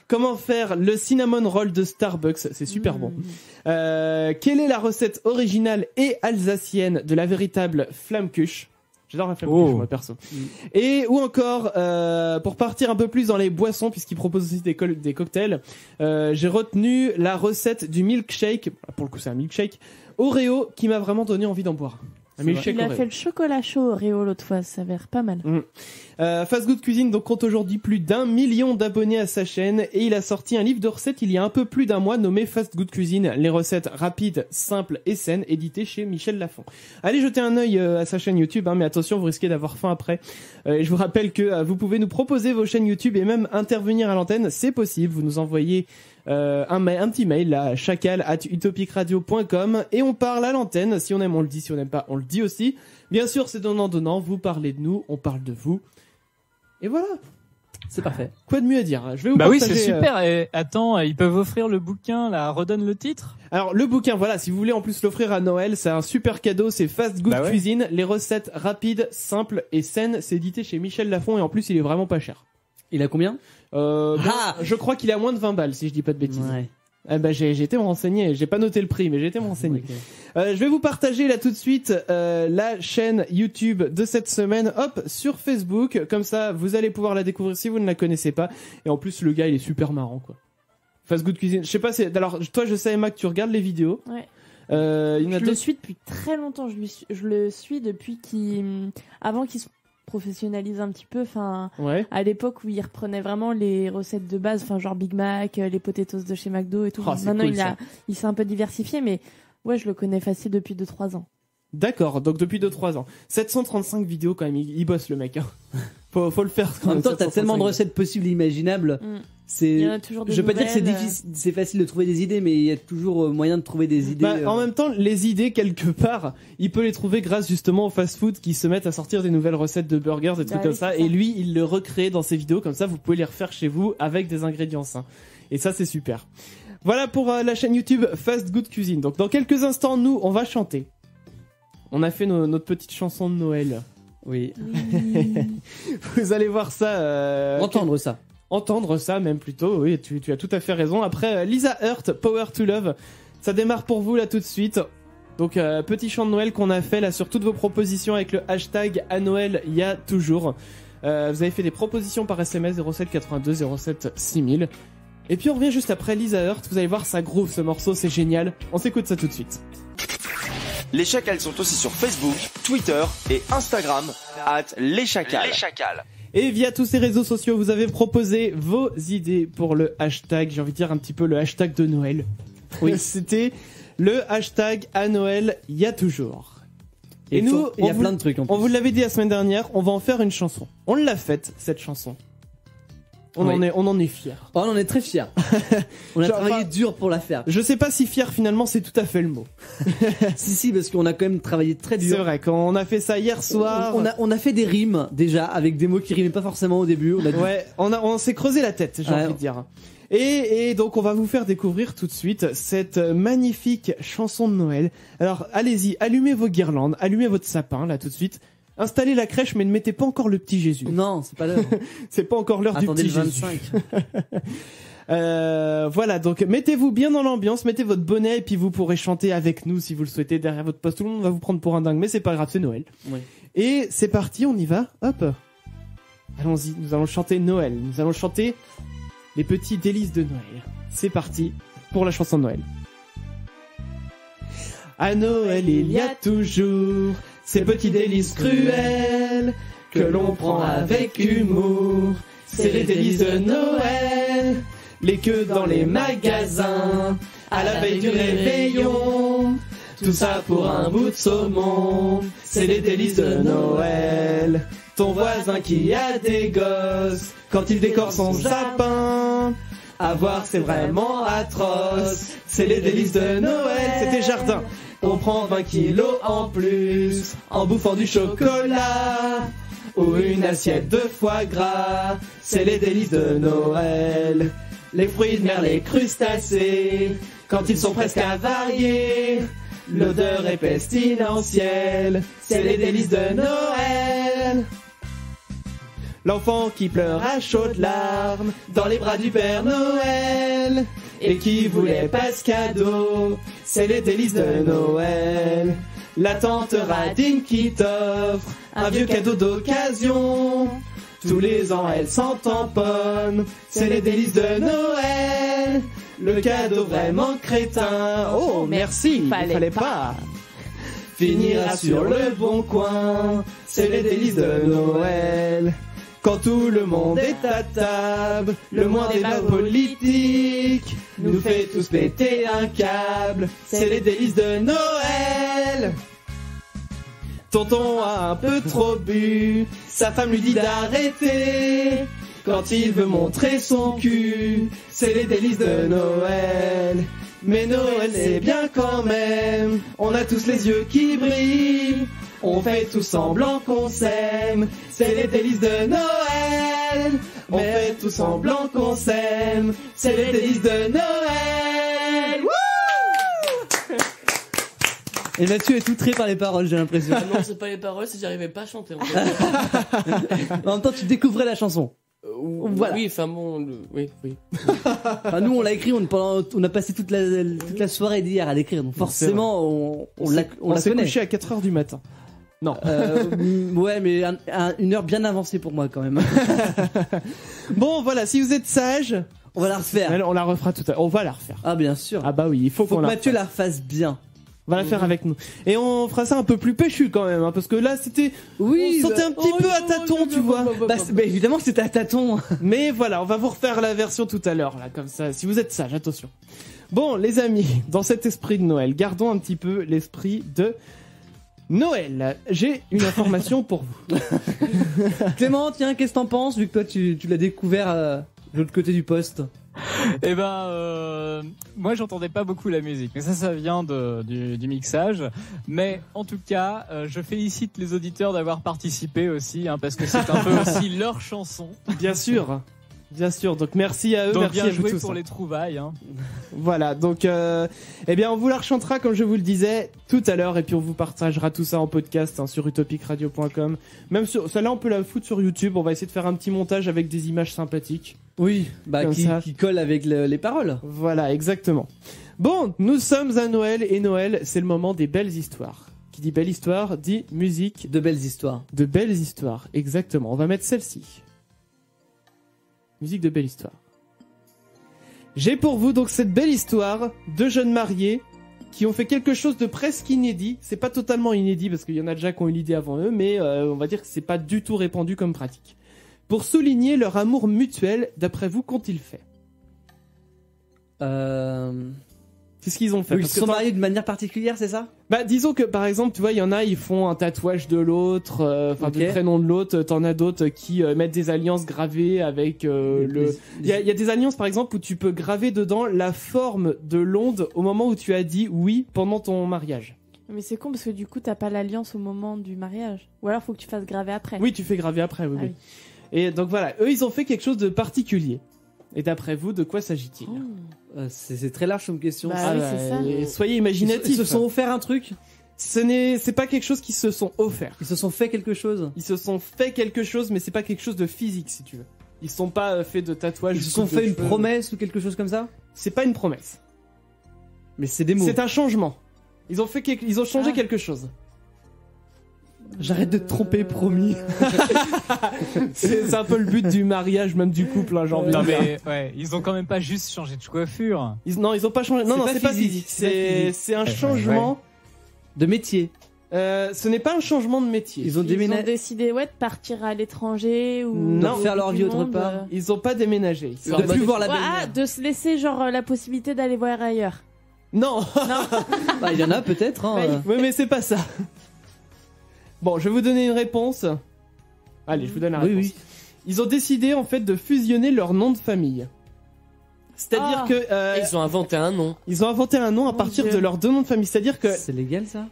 Comment faire le cinnamon roll de Starbucks? C'est super bon. Quelle est la recette originale et alsacienne de la véritable flammkuche? J'adore la flammkuche, moi, perso. Et, ou encore, pour partir un peu plus dans les boissons, puisqu'il propose aussi des cocktails, j'ai retenu la recette du milkshake. Pour le coup, c'est un milkshake Oreo qui m'a vraiment donné envie d'en boire. Un milkshake Il a Oreo. fait le chocolat chaud Oreo l'autre fois, ça avait l'air pas mal. Fast Good Cuisine donc compte aujourd'hui plus d'1 million d'abonnés à sa chaîne et il a sorti un livre de recettes il y a un peu plus d'un mois nommé Fast Good Cuisine, les recettes rapides, simples et saines, édité chez Michel Lafon. Allez jeter un œil à sa chaîne YouTube, hein, mais attention, vous risquez d'avoir faim après. Et je vous rappelle que vous pouvez nous proposer vos chaînes YouTube et même intervenir à l'antenne, c'est possible. Vous nous envoyez un petit mail à chacal@utopicradio.com et on parle à l'antenne. Si on aime, on le dit. Si on n'aime pas, on le dit aussi. Bien sûr, c'est donnant-donnant. Vous parlez de nous, on parle de vous. Et voilà. C'est parfait. Quoi de mieux à dire? Je vais vous Bah oui, partager, c'est super. Et attends, ils peuvent offrir le bouquin, là, redonne le titre. Alors, le bouquin, voilà, si vous voulez en plus l'offrir à Noël, c'est un super cadeau. C'est Fast Good Bah ouais. Cuisine, les recettes rapides, simples et saines. C'est édité chez Michel Lafon et en plus, il est vraiment pas cher. Il a combien? Je crois qu'il est à moins de 20 balles, si je dis pas de bêtises. Ouais. Eh ben, j'ai été me renseigner, j'ai pas noté le prix, mais j'ai été me renseigner. Je vais vous partager là tout de suite la chaîne YouTube de cette semaine, hop, sur Facebook, comme ça vous allez pouvoir la découvrir si vous ne la connaissez pas. Et en plus le gars il est super marrant quoi. Fast Good Cuisine, je sais pas, alors toi je sais Emma que tu regardes les vidéos. Ouais. Il y en a Je le d'autres. suis depuis très longtemps. Je le suis depuis avant qu'il se professionnalise un petit peu. Enfin, Ouais. à l'époque où il reprenait vraiment les recettes de base, enfin genre Big Mac, les potatoes de chez McDo et tout. Oh, c'est Maintenant cool, il s'est un peu diversifié, mais ouais, je le connais facile depuis 2-3 ans. D'accord, donc depuis 2-3 ans. 735 vidéos quand même, il bosse le mec. Hein. Faut le faire quand En même temps, t'as 735 tellement de vidéos. recettes possibles et imaginables. Il C'est. y en a toujours de Je veux pas dire que c'est nouvelles, difficile, c'est facile de trouver des idées, mais il y a toujours moyen de trouver des idées. Bah, en même temps, les idées, quelque part, il peut les trouver grâce justement aux fast-food qui se mettent à sortir des nouvelles recettes de burgers, des trucs oui, comme ça. c'est Et ça. lui, il le recrée dans ses vidéos, comme ça, vous pouvez les refaire chez vous avec des ingrédients sains. Et ça, c'est super. Voilà pour la chaîne YouTube Fast Good Cuisine. Donc, dans quelques instants, nous, on va chanter. On a fait notre petite chanson de Noël. Oui. Vous allez voir ça. Entendre ça. Entendre ça même plutôt, oui, tu as tout à fait raison. Après Lisa Hurt, Power to Love, ça démarre pour vous là tout de suite. Donc petit chant de Noël qu'on a fait là sur toutes vos propositions avec le hashtag à Noël il y a toujours. Vous avez fait des propositions par SMS 07 82 07 6000. Et puis on revient juste après Lisa Hurt, vous allez voir ça groove ce morceau, c'est génial. On s'écoute ça tout de suite. Les Chacals sont aussi sur Facebook, Twitter et Instagram @leschacals. Et via tous ces réseaux sociaux, vous avez proposé vos idées pour le hashtag, j'ai envie de dire un petit peu le hashtag de Noël. Oui, c'était le hashtag à Noël, il y a toujours. Et nous, il y a on plein de trucs en plus. On vous l'avait dit la semaine dernière, on va en faire une chanson. On l'a faite, cette chanson. On Oui. en est fiers. Oh, on en est très fiers. On a Genre, travaillé enfin, dur pour la faire. Je sais pas si fier finalement c'est tout à fait le mot. Si, parce qu'on a quand même travaillé très dur. C'est vrai, quand on a fait ça hier soir. On a fait des rimes déjà avec des mots qui rimaient pas forcément au début. On a dû- Ouais, on s'est creusé la tête, j'ai Ouais. envie de dire. Et donc on va vous faire découvrir tout de suite cette magnifique chanson de Noël. Alors allez-y, allumez vos guirlandes, allumez votre sapin là tout de suite. Installez la crèche mais ne mettez pas encore le petit Jésus. Non, c'est pas l'heure. C'est pas encore l'heure du Attendez petit le Jésus. 25. Voilà, donc mettez-vous bien dans l'ambiance, mettez votre bonnet et puis vous pourrez chanter avec nous si vous le souhaitez derrière votre poste. Tout le monde va vous prendre pour un dingue mais c'est pas grave, c'est Noël. Oui. Et c'est parti, on y va. Hop. Allons-y, nous allons chanter Noël. Nous allons chanter les petits délices de Noël. C'est parti pour la chanson de Noël. À Noël, il y a toujours ces petits délices cruels que l'on prend avec humour. C'est les délices de Noël, les queues dans les magasins, à la veille du réveillon. Tout ça pour un bout de saumon. C'est les délices de Noël. Ton voisin qui a des gosses, quand il décore son sapin, à voir c'est vraiment atroce. C'est les délices de Noël. C'était Jardin. On prend 20 kilos en plus en bouffant du chocolat ou une assiette de foie gras. C'est les délices de Noël. Les fruits de mer, les crustacés, quand ils sont presque avariés, l'odeur est pestilentielle. C'est les délices de Noël. L'enfant qui pleure à chaudes larmes dans les bras du Père Noël et qui voulait pas ce cadeau. C'est les délices de Noël. La tante Radine qui t'offre un vieux cadeau d'occasion. Tous les ans elle s'en tamponne. C'est les délices de Noël. Le cadeau vraiment crétin. Oh merci, fallait pas. Finira sur le bon coin. C'est les délices de Noël. Quand tout le monde est à table, le moins débat politique nous fait tous péter un câble. C'est les délices de Noël. Tonton a un peu trop bu, sa femme lui dit d'arrêter. Quand il veut montrer son cul, c'est les délices de Noël. Mais Noël c'est bien quand même, on a tous les yeux qui brillent. On fait tout semblant qu'on s'aime, c'est les délices de Noël. On fait tout semblant qu'on s'aime, c'est les délices de Noël. Wouh! Et Mathieu est outré par les paroles, j'ai l'impression. Ah non, c'est pas les paroles, c'est que j'arrivais pas à chanter. En fait. En même temps, tu découvrais la chanson. Voilà. Oui, enfin bon, oui. Enfin, nous, on l'a écrit, on a passé toute la soirée d'hier à l'écrire, donc forcément, on la s'est connaît. couché à 4h du matin. Non. Ouais, mais une heure bien avancée pour moi quand même. Bon, voilà, si vous êtes sage, On va la refaire. on la refera tout à l'heure. On va la refaire. Ah, bien sûr. Ah bah oui, il faut Faut qu'on que la Mathieu refasse. la refasse bien. On va la faire avec nous. Et on fera ça un peu plus péchu quand même, hein, parce que là c'était... Oui, on sentait bah, un petit peu à tâtons, tu vois. Bah, évidemment que c'était à tâtons. Mais voilà, on va vous refaire la version tout à l'heure, là, comme ça, si vous êtes sage, attention. Bon, les amis, dans cet esprit de Noël, gardons un petit peu l'esprit de Noël. J'ai une information pour vous. Clément, tiens, qu'est-ce que t'en penses, vu que toi tu l'as découvert de l'autre côté du poste? Eh ben, moi j'entendais pas beaucoup la musique, mais ça vient du mixage. Mais en tout cas, je félicite les auditeurs d'avoir participé aussi, hein, parce que c'est un peu aussi leur chanson. Bien sûr. Bien sûr, donc merci à eux, Donc merci bien à vous joué tous. pour les trouvailles. Hein. Voilà, donc eh bien on vous la rechantera comme je vous le disais tout à l'heure et puis on vous partagera tout ça en podcast hein, sur utopicradio.com. Même sur celle-là on peut la foutre sur YouTube, on va essayer de faire un petit montage avec des images sympathiques. Oui, bah Comme ça. qui colle avec les paroles. Voilà, exactement. Bon, nous sommes à Noël et Noël c'est le moment des belles histoires. Qui dit belle histoire dit musique. De belles histoires. De belles histoires, exactement. On va mettre celle-ci. Musique de belle histoire. J'ai pour vous donc cette belle histoire de jeunes mariés qui ont fait quelque chose de presque inédit. C'est pas totalement inédit parce qu'il y en a déjà qui ont eu l'idée avant eux, mais on va dire que c'est pas du tout répandu comme pratique. Pour souligner leur amour mutuel, d'après vous, qu'ont-ils fait? Qu'est-ce qu'ils ont fait? Ils Parce se que sont mariés d'une manière particulière, c'est ça? Bah, disons que par exemple, tu vois, il y en a, ils font un tatouage de l'autre, enfin Ok. du prénom de l'autre. T'en as d'autres qui mettent des alliances gravées avec le. Il y a des alliances par exemple où tu peux graver dedans la forme de l'onde au moment où tu as dit oui pendant ton mariage. Mais c'est con parce que du coup, t'as pas l'alliance au moment du mariage. Ou alors, faut que tu fasses graver après. Oui, tu fais graver après, oui, Ah oui. oui. Et donc voilà, eux, ils ont fait quelque chose de particulier. Et d'après vous, de quoi s'agit-il? C'est très large comme question. Bah oui, c'est ça. et soyez Ils imaginatifs. se sont offert un truc. C'est pas quelque chose qu'ils se sont offerts. Ils se sont fait quelque chose. Ils se sont fait quelque chose, mais c'est pas quelque chose de physique, si tu veux. Ils se sont pas fait de tatouages. Ils se sont fait une promesse ou quelque chose comme ça. C'est pas une promesse. Mais c'est des mots. C'est un changement. Ils ont changé Ah. quelque chose. J'arrête de te tromper, promis. C'est un peu le but du mariage, même du couple, hein, j'ai envie de Non dire. mais ouais, ils ont quand même pas juste changé de coiffure. Non, ils ont pas changé. Non, non, c'est pas physique. C'est un changement. De métier. Ce n'est pas un changement de métier. Ils ont Ils ont déménagé. décidé de partir à l'étranger ou Non, faire leur vie du autre monde, part. Ils ont pas déménagé. De plus voir la Ouais, belle-mère. de se laisser genre la possibilité d'aller voir ailleurs. Non. Bah, il y en a peut-être. Hein. Bah, Oui, mais c'est pas ça. Bon, je vais vous donner une réponse. Allez, je vous donne la Oui, réponse. oui. Ils ont décidé en fait de fusionner leurs noms de famille. C'est-à-dire Ah. que Ils ont inventé un nom. ils ont inventé un nom à Mon partir Dieu. de leurs deux noms de famille. C'est-à-dire que C'est légal ça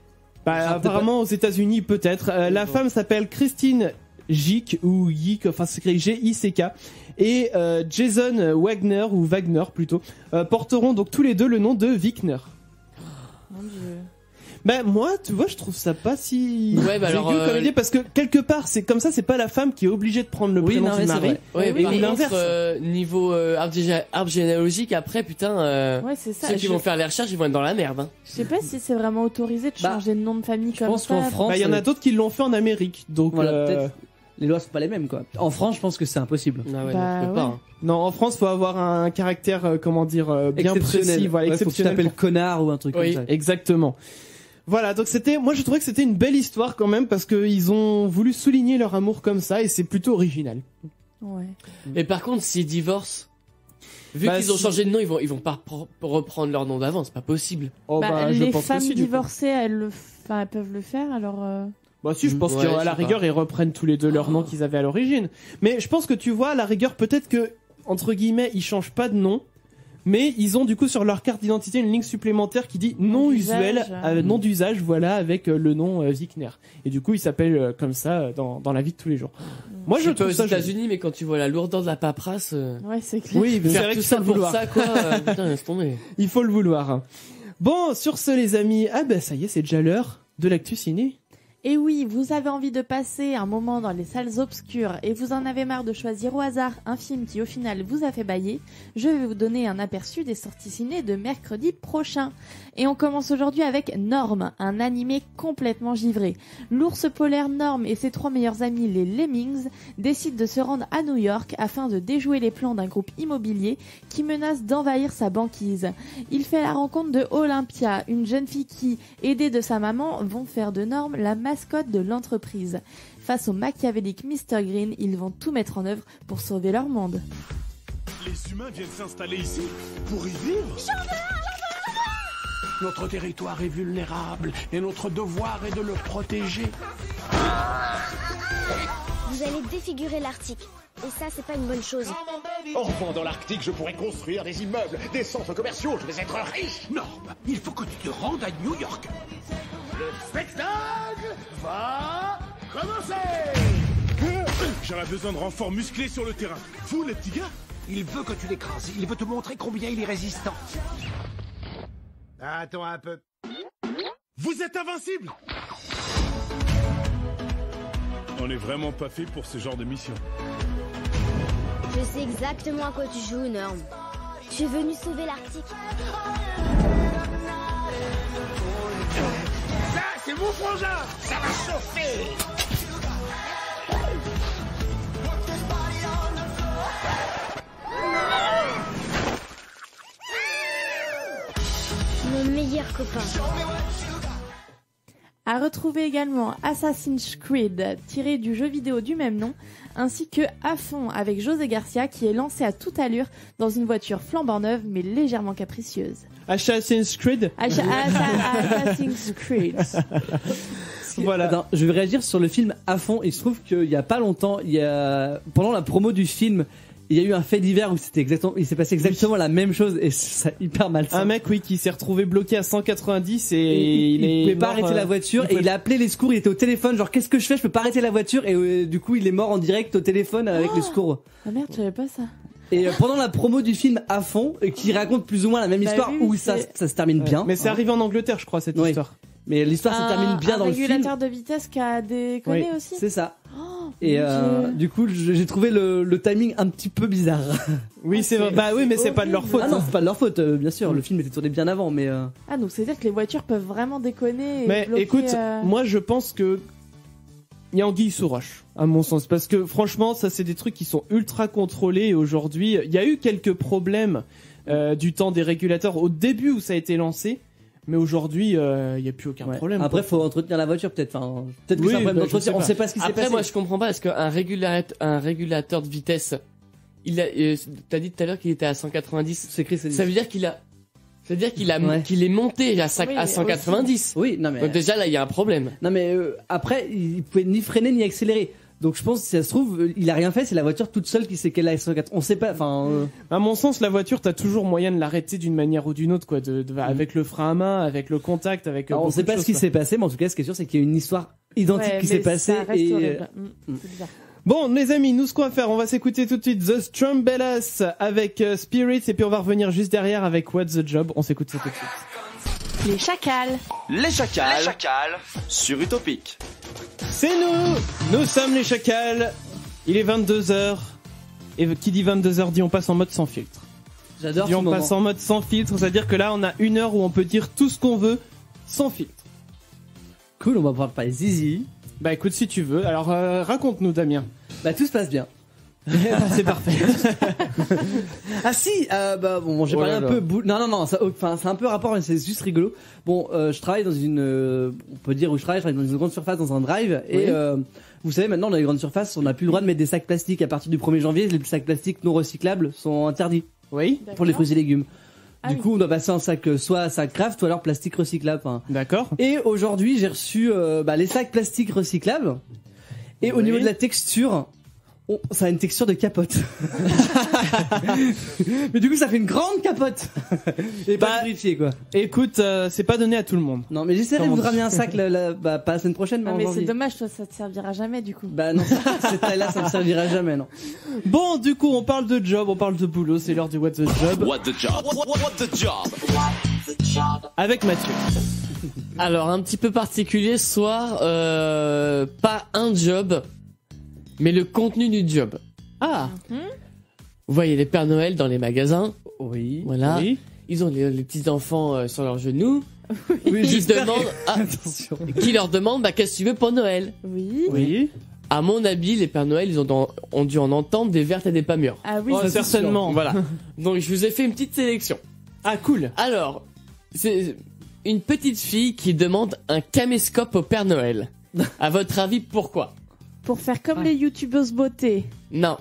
apparemment aux États-Unis peut-être. La femme s'appelle Christine Gick ou Yick, enfin c'est écrit G-I-C-K, et Jason Wagner ou Wagner plutôt porteront donc tous les deux le nom de Vickner. Mon Dieu. Ben moi, tu vois, je trouve ça pas si Ouais, bah alors, dégueu comme idée parce que quelque part, c'est comme ça, c'est pas la femme qui est obligée de prendre le Oui, prénom non, du mais c'est mari. vrai. Ouais, oui, par mais contre, l'inverse. niveau arbre généalogique, après, putain, Ouais, c'est ça. ceux qui Je- vont faire les recherches, ils vont être dans la merde. Hein. Je sais pas si c'est vraiment autorisé de Bah, changer de nom de famille comme pense ça. qu'en France, Bah, il y en a d'autres qui l'ont fait en Amérique, donc Voilà, peut-être. Les lois sont pas les mêmes quoi. En France, je pense que c'est impossible. Ah ouais, Bah, non, je peux pas. ouais. hein. non, en France, faut avoir un caractère, comment dire, bien Exceptionnel. précis, voilà, Ouais, faut que tu exceptionnel. t'appelles connard ou un truc Oui. comme ça. Exactement. Voilà, donc moi je trouvais que c'était une belle histoire quand même parce que ils ont voulu souligner leur amour comme ça et c'est plutôt original. Ouais. Mais par contre, s'ils divorcent, vu Bah, qu'ils ont si- changé de nom, ils vont pas reprendre leur nom d'avant, c'est pas possible. Oh, Bah, je les pense que femmes si, du coup. divorcées, elles peuvent le faire alors. Bah si, je pense Ouais, qu'à je la sais rigueur ils reprennent tous les deux leurs noms qu'ils avaient à l'origine. Mais je pense que tu vois, à la rigueur peut-être que entre guillemets ils changent pas de nom. Mais ils ont du coup sur leur carte d'identité une ligne supplémentaire qui dit nom usuel, d'usage. nom d'usage, voilà, avec le nom Vickner. Et du coup, ils s'appellent comme ça dans la vie de tous les jours. Moi, je sais pas trouve aux ça joli. États-Unis, mais quand tu vois la lourdeur de la paperasse, Ouais, c'est clair. Oui, mais c'est faire vrai tout qu'il faut ça le pour vouloir. ça, quoi. Putain, laisse tomber. Il faut le vouloir. Bon, sur ce, les amis, ah ben ça y est, c'est déjà l'heure de l'actu ciné. Et oui, vous avez envie de passer un moment dans les salles obscures et vous en avez marre de choisir au hasard un film qui au final vous a fait bailler, je vais vous donner un aperçu des sorties ciné de mercredi prochain. Et on commence aujourd'hui avec Norm, un animé complètement givré. L'ours polaire Norm et ses trois meilleurs amis les Lemmings décident de se rendre à New York afin de déjouer les plans d'un groupe immobilier qui menace d'envahir sa banquise. Il fait la rencontre de Olympia, une jeune fille qui, aidée de sa maman, vont faire de Norm la mascotte de l'entreprise. Face au machiavélique Mr. Green, ils vont tout mettre en œuvre pour sauver leur monde. Les humains viennent s'installer ici pour y vivre. Notre territoire est vulnérable et notre devoir est de le protéger. Vous allez défigurer l'Arctique. Et ça, c'est pas une bonne chose. Enfant, dans l'Arctique, je pourrais construire des immeubles, des centres commerciaux, je vais être riche. Norm, il faut que tu te rendes à New York. Le spectacle va commencer. J'aurais besoin de renforts musclés sur le terrain. Vous, les petits gars? Il veut que tu l'écrases, il veut te montrer combien il est résistant. Attends un peu. Vous êtes invincible. On n'est vraiment pas fait pour ce genre de mission. Je sais exactement à quoi tu joues, Norm. Tu es venu sauver l'Arctique. Ça, c'est mon frangin. Ça va chauffer. Mon meilleur copain. À retrouver également Assassin's Creed, tiré du jeu vidéo du même nom, ainsi que À fond avec José Garcia qui est lancé à toute allure dans une voiture flambant neuve mais légèrement capricieuse. Assassin's Creed. Assassin's Creed. Voilà. Attends, je vais réagir sur le film à fond. Il se trouve qu'il y a pas longtemps, pendant la promo du film, il y a eu un fait divers où il s'est passé exactement la même chose et c'est hyper malsain. Un mec, oui, qui s'est retrouvé bloqué à 190 et il pouvait pas mort, arrêter la voiture et il a appelé les secours. Il était au téléphone, genre qu'est-ce que je fais? Je peux pas arrêter la voiture et du coup il est mort en direct au téléphone avec les secours. Ah merde, je savais pas ça. Et pendant la promo du film à fond, qui raconte plus ou moins la même Bah histoire oui, où c'est- ça se termine bien. Mais c'est arrivé en Angleterre, je crois, cette Oui. histoire. Mais l'histoire se termine bien dans le film. Un régulateur de vitesse qui a déconné Oui, aussi. C'est ça. Oh, Et mon Dieu. du coup, j'ai trouvé le timing un petit peu bizarre. Oui, c'est vrai. Bah oui, mais c'est pas de leur faute. Ah non, c'est pas de leur faute, bien sûr. Le film était tourné bien avant, mais Ah donc c'est-à-dire que les voitures peuvent vraiment déconner et Mais bloquer, écoute, moi je pense que il y a anguille sous roche, à mon sens, parce que franchement, ça c'est des trucs qui sont ultra contrôlés. Et aujourd'hui, il y a eu quelques problèmes du temps des régulateurs au début où ça a été lancé, mais aujourd'hui, il y a plus aucun problème. Après, faut entretenir la voiture peut-être. Enfin, peut-être que Oui, c'est un problème bah, d'entretien. On sait pas ce qui s'est Après, passé. moi, je comprends pas, est-ce qu'un régulateur de vitesse, t'as dit tout à l'heure qu'il était à 190. C'est écrit, c'est Ça veut dire qu'il a, Ouais. qu'il est monté à 190. Oui, non mais. Donc déjà, là, il y a un problème. Non mais après, il pouvait ni freiner ni accélérer. Donc je pense que si ça se trouve, il a rien fait, c'est la voiture toute seule qui sait qu'elle a 104. On sait pas, enfin. À mon sens, la voiture, t'as toujours moyen de l'arrêter d'une manière ou d'une autre, quoi, avec le frein à main, avec le contact, avec. Alors, on sait pas ce qui s'est passé, mais en tout cas, ce qui est sûr, c'est qu'il y a une histoire identique qui s'est passée. Et C'est bizarre. Bon, les amis, nous, ce qu'on va faire, on va s'écouter tout de suite The Strumbellas avec Spirits, et puis on va revenir juste derrière avec What's the Job. On s'écoute ça tout de suite. Les chacals. Les chacals sur Utopique. C'est nous sommes les chacals, il est 22h, et qui dit 22h dit on passe en mode sans filtre. J'adore Dit ce on moment. passe en mode sans filtre, c'est-à-dire que là on a 1 heure où on peut dire tout ce qu'on veut sans filtre. Cool, on va pouvoir parler zizi. Bah écoute, si tu veux, alors raconte-nous Damien. Bah tout se passe bien. C'est parfait. Ah si, bah bon, j'ai Oh parlé là un là. peu. Non, enfin c'est un peu rapport, mais c'est juste rigolo. Bon, je travaille dans une, on peut dire où je travaille dans une grande surface, dans un drive, et vous savez maintenant dans les grandes surfaces, on n'a plus le droit de mettre des sacs plastiques à partir du 1er janvier. Les sacs plastiques non recyclables sont interdits Oui. pour les fruits et légumes. Ah Du oui. coup, on doit passer en sac, soit sac craft, ou alors plastique recyclable. Enfin, D'accord. et aujourd'hui, j'ai reçu les sacs plastiques recyclables. Et au Oui. niveau de la texture, ça a une texture de capote. Mais du coup, ça fait une grande capote. Et pas vérifié, quoi. Écoute, c'est pas donné à tout le monde. Non, mais j'essaierai de Comment vous tu- ramener un sac, pas la semaine prochaine, mais Ah, en mais janvier. c'est dommage, toi, ça te servira jamais du coup. Bah non, cette taille-là, ça me servira jamais, non. Bon, du coup, on parle de job, on parle de boulot, c'est l'heure du What's the Job What the job? What the job? avec Mathieu. Alors, un petit peu particulier ce soir, pas un job, mais le contenu du job. Ah, Vous voyez les Pères Noël dans les magasins, Oui. voilà. oui. Ils ont les petits enfants sur leurs genoux. Oui, Qui j'espère demandent, Attention. qui leur demandent, bah, qu'est-ce que tu veux pour Noël? Oui. Oui. À mon avis, les Pères Noël, ils ont dû en entendre des vertes et des pas mûres. Ah oui, Oh, ça, c'est certainement. sûr. Voilà. Donc, je vous ai fait une petite sélection. Ah, cool. Alors, c'est une petite fille qui demande un caméscope au Père Noël. À votre avis, pourquoi? Pour faire comme les youtubeuses beauté. Non.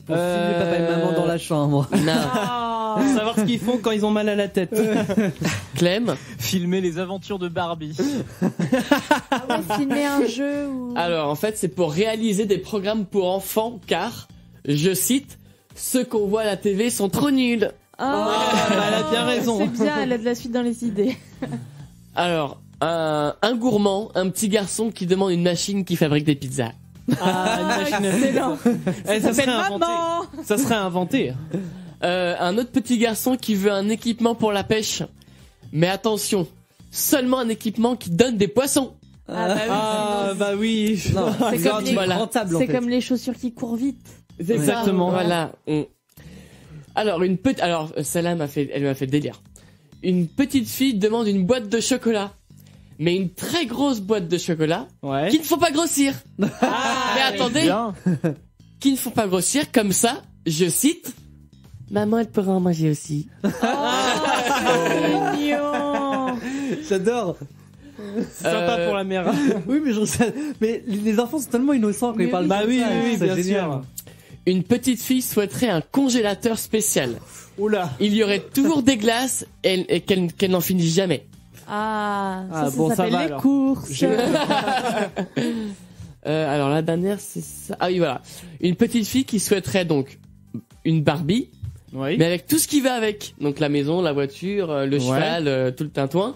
Pour filmer papa et maman dans la chambre. Non. Pour savoir ce qu'ils font quand ils ont mal à la tête. Clem. Filmer les aventures de Barbie. Ah ouais, filmer un jeu ou. Alors, en fait, c'est pour réaliser des programmes pour enfants, car, je cite, ceux qu'on voit à la TV sont trop nuls. Ah, bah, elle a bien raison. C'est bien, elle a de la suite dans les idées. Alors, un gourmand, un petit garçon qui demande une machine qui fabrique des pizzas. Ah, une machine à excellent. Eh, ça serait inventé. Maman. Ça serait inventé. Un autre petit garçon qui veut un équipement pour la pêche. Mais attention, seulement un équipement qui donne des poissons. Ah bah oui. Ah, bah oui. Non, C'est c'est comme les- rentable, en C'est fait. comme les chaussures qui courent vite. Exactement. Voilà. Alors, celle-là elle m'a fait délire. Une petite fille demande une boîte de chocolat. Mais une très grosse boîte de chocolat Ouais. qu'il ne faut pas grossir. Mais attendez, Bien. qu'il ne faut pas grossir, comme ça, je cite, maman elle pourra en manger aussi. Mignon. J'adore. C'est sympa pour la mère. Oui, mais je trouve ça. Mais les enfants sont tellement innocents quand ils parlent. Bah comme oui, ça, oui, c'est bien génial. sûr. Une petite fille souhaiterait un congélateur spécial. Oula. Il y aurait toujours des glaces et qu'elle n'en finisse jamais. Ah, Ah, ça bon, ça s'appelle va, les alors. courses. Alors la dernière c'est ça. Ah oui voilà. Une petite fille qui souhaiterait donc une Barbie, Oui. mais avec tout ce qui va avec. Donc la maison, la voiture, le cheval, tout le tintouin.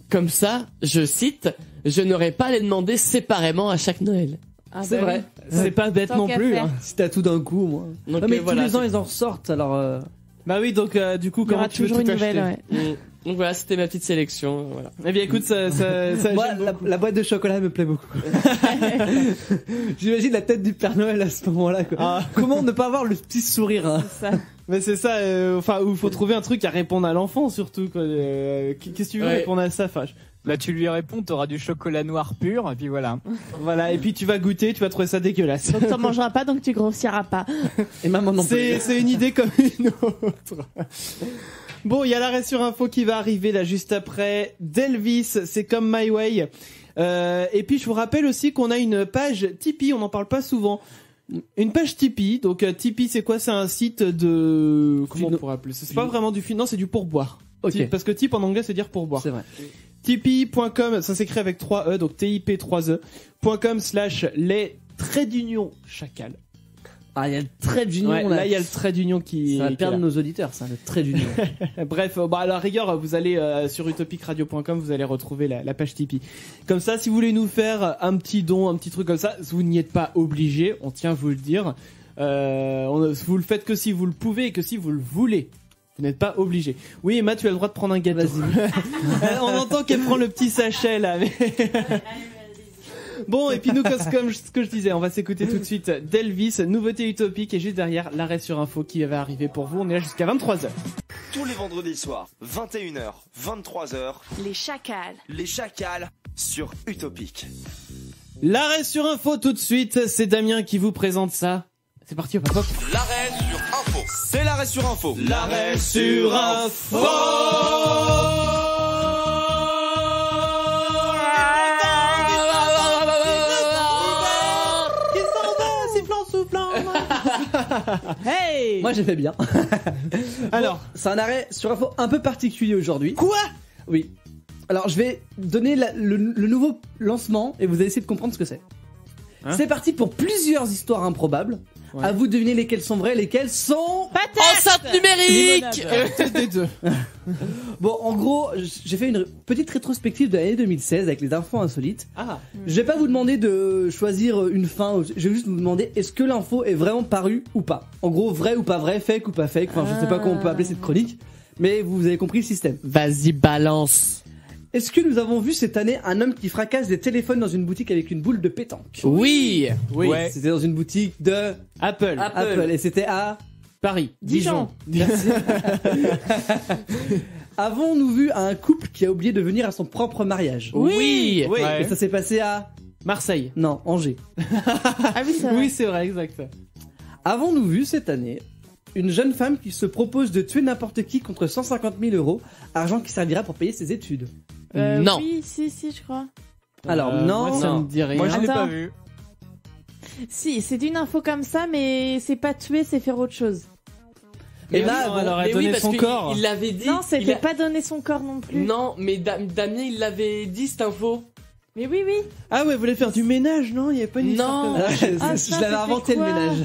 Comme ça, je cite, je n'aurais pas à les demander séparément à chaque Noël. Ah, C'est bah vrai. C'est pas bête Tant non qu'à plus. faire. Hein. Si t'as tout d'un coup, moi. Donc, Ouais, mais voilà, tous les ans, c'est- ils en ressortent, alors. Bah oui, donc du coup, Il y comment aura tu veux toujours tout une nouvelle, acheter ouais. Donc voilà, c'était ma petite sélection. Voilà. Eh bien, écoute, ça Moi, j'aime beaucoup. la boîte de chocolat me plaît beaucoup. J'imagine la tête du Père Noël à ce moment-là. Quoi. Ah. Comment ne pas avoir le petit sourire hein. C'est ça. Mais c'est ça, enfin, où il faut trouver un truc à répondre à l'enfant surtout. Quoi. Qu'est-ce que tu veux Ouais. répondre à ça, Fâche? Là, tu lui réponds, t'auras du chocolat noir pur, et puis voilà. Voilà, et puis tu vas goûter, tu vas trouver ça dégueulasse. Donc t'en mangeras pas, donc tu grossiras pas. Et maman non plus. C'est une idée comme une autre. Bon, il y a l'arrêt sur info qui va arriver là juste après. Delvis, c'est comme My Way. Et puis je vous rappelle aussi qu'on a une page Tipeee, on n'en parle pas souvent. Une page Tipeee, donc Tipeee c'est quoi? C'est un site de... Comment on pourrait appeler ça? C'est pas vraiment du non, c'est du pourboire. Ok. Parce que tip en anglais c'est dire pourboire. C'est vrai. Tipeee.com, ça s'écrit avec 3 E, donc TIP3E.com/les-traits-d'union chacal. Ah, il y a le trait d'union Ouais, là. là il y a le trait d'union qui... Ça va qui est perdre là. nos auditeurs, ça, le trait d'union. Bref, bah à la rigueur, vous allez sur utopicradio.com, vous allez retrouver la page Tipeee. Comme ça, si vous voulez nous faire un petit don, un petit truc comme ça, vous n'y êtes pas obligé, on tient à vous le dire. Vous le faites que si vous le pouvez et que si vous le voulez. Vous n'êtes pas obligé. Oui, Emma, tu as le droit de prendre un gâteau. On entend qu'elle prend le petit sachet là. Mais... Bon, et puis nous, comme ce que je disais, on va s'écouter tout de suite Delvis, nouveauté utopique, et juste derrière l'arrêt sur info qui va arriver pour vous. On est là jusqu'à 23h. Tous les vendredis soirs, 21h, 23h, Les chacals. les chacals sur Utopique. L'arrêt sur info tout de suite, c'est Damien qui vous présente ça. C'est parti, hop hop. L'arrêt sur info. C'est l'arrêt sur info. L'arrêt sur info. Hey! Moi j'ai fait bien. Alors, C'est un arrêt sur info un peu particulier aujourd'hui. quoi? Oui. Alors je vais donner le nouveau lancement et vous allez essayer de comprendre ce que c'est. Hein? C'est parti pour plusieurs histoires improbables. Ouais. À vous de deviner lesquelles sont vraies, lesquelles sont... Enceinte numérique. Peut-être des deux. Bon, en gros, j'ai fait une petite rétrospective de l'année 2016 avec les infos insolites. Ah. Je vais pas vous demander de choisir une fin, je vais juste vous demander est-ce que l'info est vraiment parue ou pas. En gros, vrai ou pas vrai, fake ou pas fake, enfin je sais pas comment on peut appeler cette chronique, mais vous avez compris le système. Vas-y, balance. Est-ce que nous avons vu cette année un homme qui fracasse des téléphones dans une boutique avec une boule de pétanque? Oui. Oui. Ouais. C'était dans une boutique de Apple. Apple et c'était à Paris. Dijon. Merci. Avons-nous vu un couple qui a oublié de venir à son propre mariage? Oui. Oui. Et ça s'est passé à... Marseille. Non, Angers. Ah oui, c'est vrai. Oui, c'est vrai, exact. Avons-nous vu cette année une jeune femme qui se propose de tuer n'importe qui contre 150 000 euros, argent qui servira pour payer ses études? Non. Oui, si, je crois. Alors non, moi, ça non. me dit rien. Moi, je l'ai pas Attends. vu. Si, c'est une info comme ça, mais c'est pas tuer, c'est faire autre chose. Et Mais là, oui, bon, elle aurait Mais donné oui, parce son que corps. il l'avait dit. Non, il c'était a- pas donner son corps non plus. Non, mais Damien, il l'avait dit cette info. Mais oui, oui. Ah ouais, vous voulez faire du ménage, non? Il y a pas une histoire Non. comme ça. Ah, je ça, l'avais c'était inventé le quoi ménage.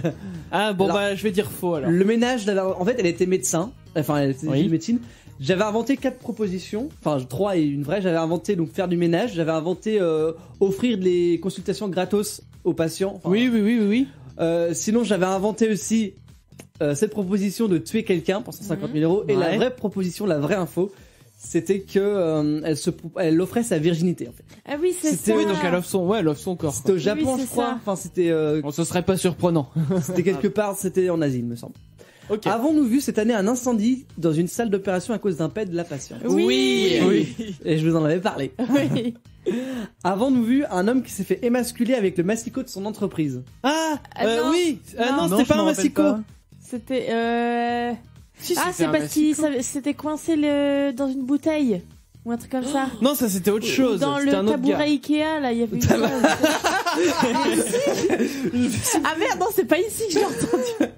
Ah bon, Alors- bah je vais dire faux alors. Le ménage, en fait, elle était médecin. Enfin, elle était Oui. de médecine. J'avais inventé 4 propositions, enfin 3 et une vraie. J'avais inventé donc faire du ménage. J'avais inventé offrir des consultations gratos aux patients. Enfin, Oui. sinon, j'avais inventé aussi cette proposition de tuer quelqu'un pour 150 000 euros. Et la Ouais. vraie proposition, la vraie info, c'était que elle offrait sa virginité en fait. Ah oui, c'est C'était- ça. Oui, donc elle offre son corps. C'était au Oui, Japon, c'est je crois. ça. Enfin, c'était Bon, ce serait pas surprenant. c'était quelque part, c'était en Asie, il me semble. Ok. Avons-nous vu cette année un incendie dans une salle d'opération à cause d'un pet de la patiente? Oui. Et je vous en avais parlé. Oui. Avons-nous vu un homme qui s'est fait émasculer avec le masticot de son entreprise? Ah, non. oui. Non. Non, c'était pas un massicot. C'était Si, Ah, c'était c'est un parce qu'il massicot. s'était coincé dans une bouteille ou un truc comme ça. Non, ça c'était autre chose. Dans C'était le un autre tabouret gars. Ikea, là, il y avait une Ah merde, non, c'est pas ici que je l'ai entendu.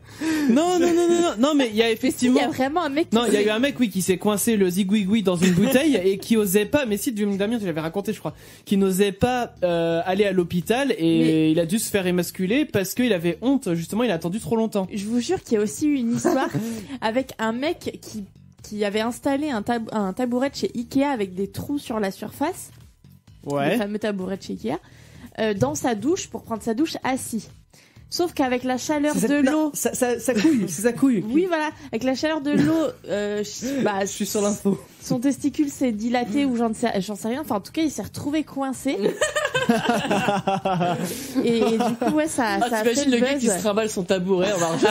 Non, mais il y a Il effectivement. y a vraiment un mec qui Non, il y a eu un mec, oui, qui s'est coincé le zigouigoui dans une bouteille et qui osait pas, mais si, Damien, tu l'avais raconté, je crois, qui n'osait pas aller à l'hôpital et Mais- il a dû se faire émasculer parce qu'il avait honte, justement, il a attendu trop longtemps. Je vous jure qu'il y a aussi eu une histoire avec un mec qui avait installé un tabouret de chez Ikea avec des trous sur la surface, le fameux tabouret de chez Ikea, dans sa douche pour prendre sa douche assis. Sauf qu'avec la chaleur de l'eau, Ça couille, c'est sa couille. oui voilà, avec la chaleur de l'eau, Je suis sur l'info. son testicule s'est dilaté ou j'en sais rien. Enfin en tout cas il s'est retrouvé coincé. et du coup ouais ça a fait T'imagines le le gars buzz. qui se trimballe son tabouret en marche.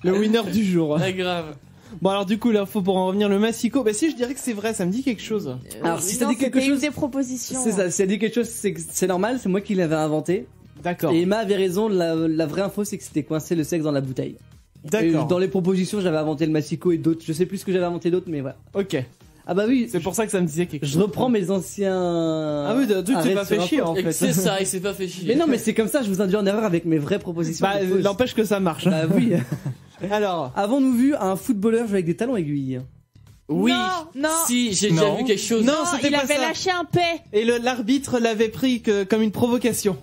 Le winner du jour. Très grave. Bon alors du coup l'info pour en revenir, le massicot, bah si je dirais que c'est vrai, ça me dit quelque chose. Alors si ça Non, dit quelque c'était une chose, des propositions. c'est ça. Si ça dit quelque chose, c'est que c'est normal. C'est moi qui l'avais inventé. D'accord. Et Emma avait raison. La vraie info, c'est que c'était coincé le sexe dans la bouteille. D'accord. Et dans les propositions, j'avais inventé le massicot et d'autres. Je sais plus ce que j'avais inventé d'autres, mais voilà. Ok. Ah bah oui. C'est pour ça que ça me disait quelque chose. Je reprends mes anciens. Ah oui, tu t'es arrêts pas fait sur chier info. en fait. C'est ça, il s'est pas fait chier. Mais non, mais c'est comme ça. Je vous induis en erreur avec mes vraies propositions. Bah de fausses. n'empêche que ça marche. Bah oui. Alors. Avons-nous vu un footballeur jouer avec des talons aiguilles? Oui. Non. Si, j'ai déjà Non. vu quelque chose. Non, Non, c'était il pas avait ça. lâché un paix. Et l'arbitre l'avait pris comme une provocation.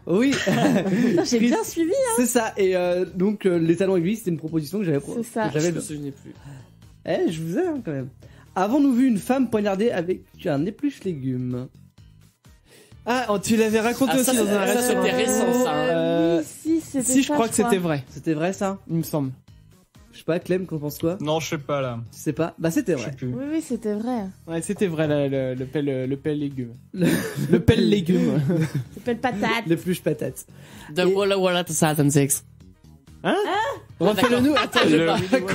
Oui. Putain, j'ai bien suivi. C'est ça. Et donc les talons aiguilles, c'était une proposition que j'avais. C'est ça. que j'avais- Je me souvenais plus. Eh, je vous ai quand même. Avons-nous vu une femme poignardée avec un épluche légumes? Ah, tu l'avais raconté Ah, aussi ça, dans un ça, restaurant. c'était récent, ça. Oui, si, c'était Si, je ça, crois que c'était vrai, C'était vrai ça? il me semble. Je sais pas, Clem, qu'en penses toi? Non, je sais pas là. Tu sais pas? Bah c'était Je sais vrai. plus. Oui, oui, c'était vrai. Ouais, c'était vrai le pelle légumes. Le- Le pelle légumes. C'était le patate. L'épluche patate. The Walla Walla 2006. Hein Refais-le nous. Attends,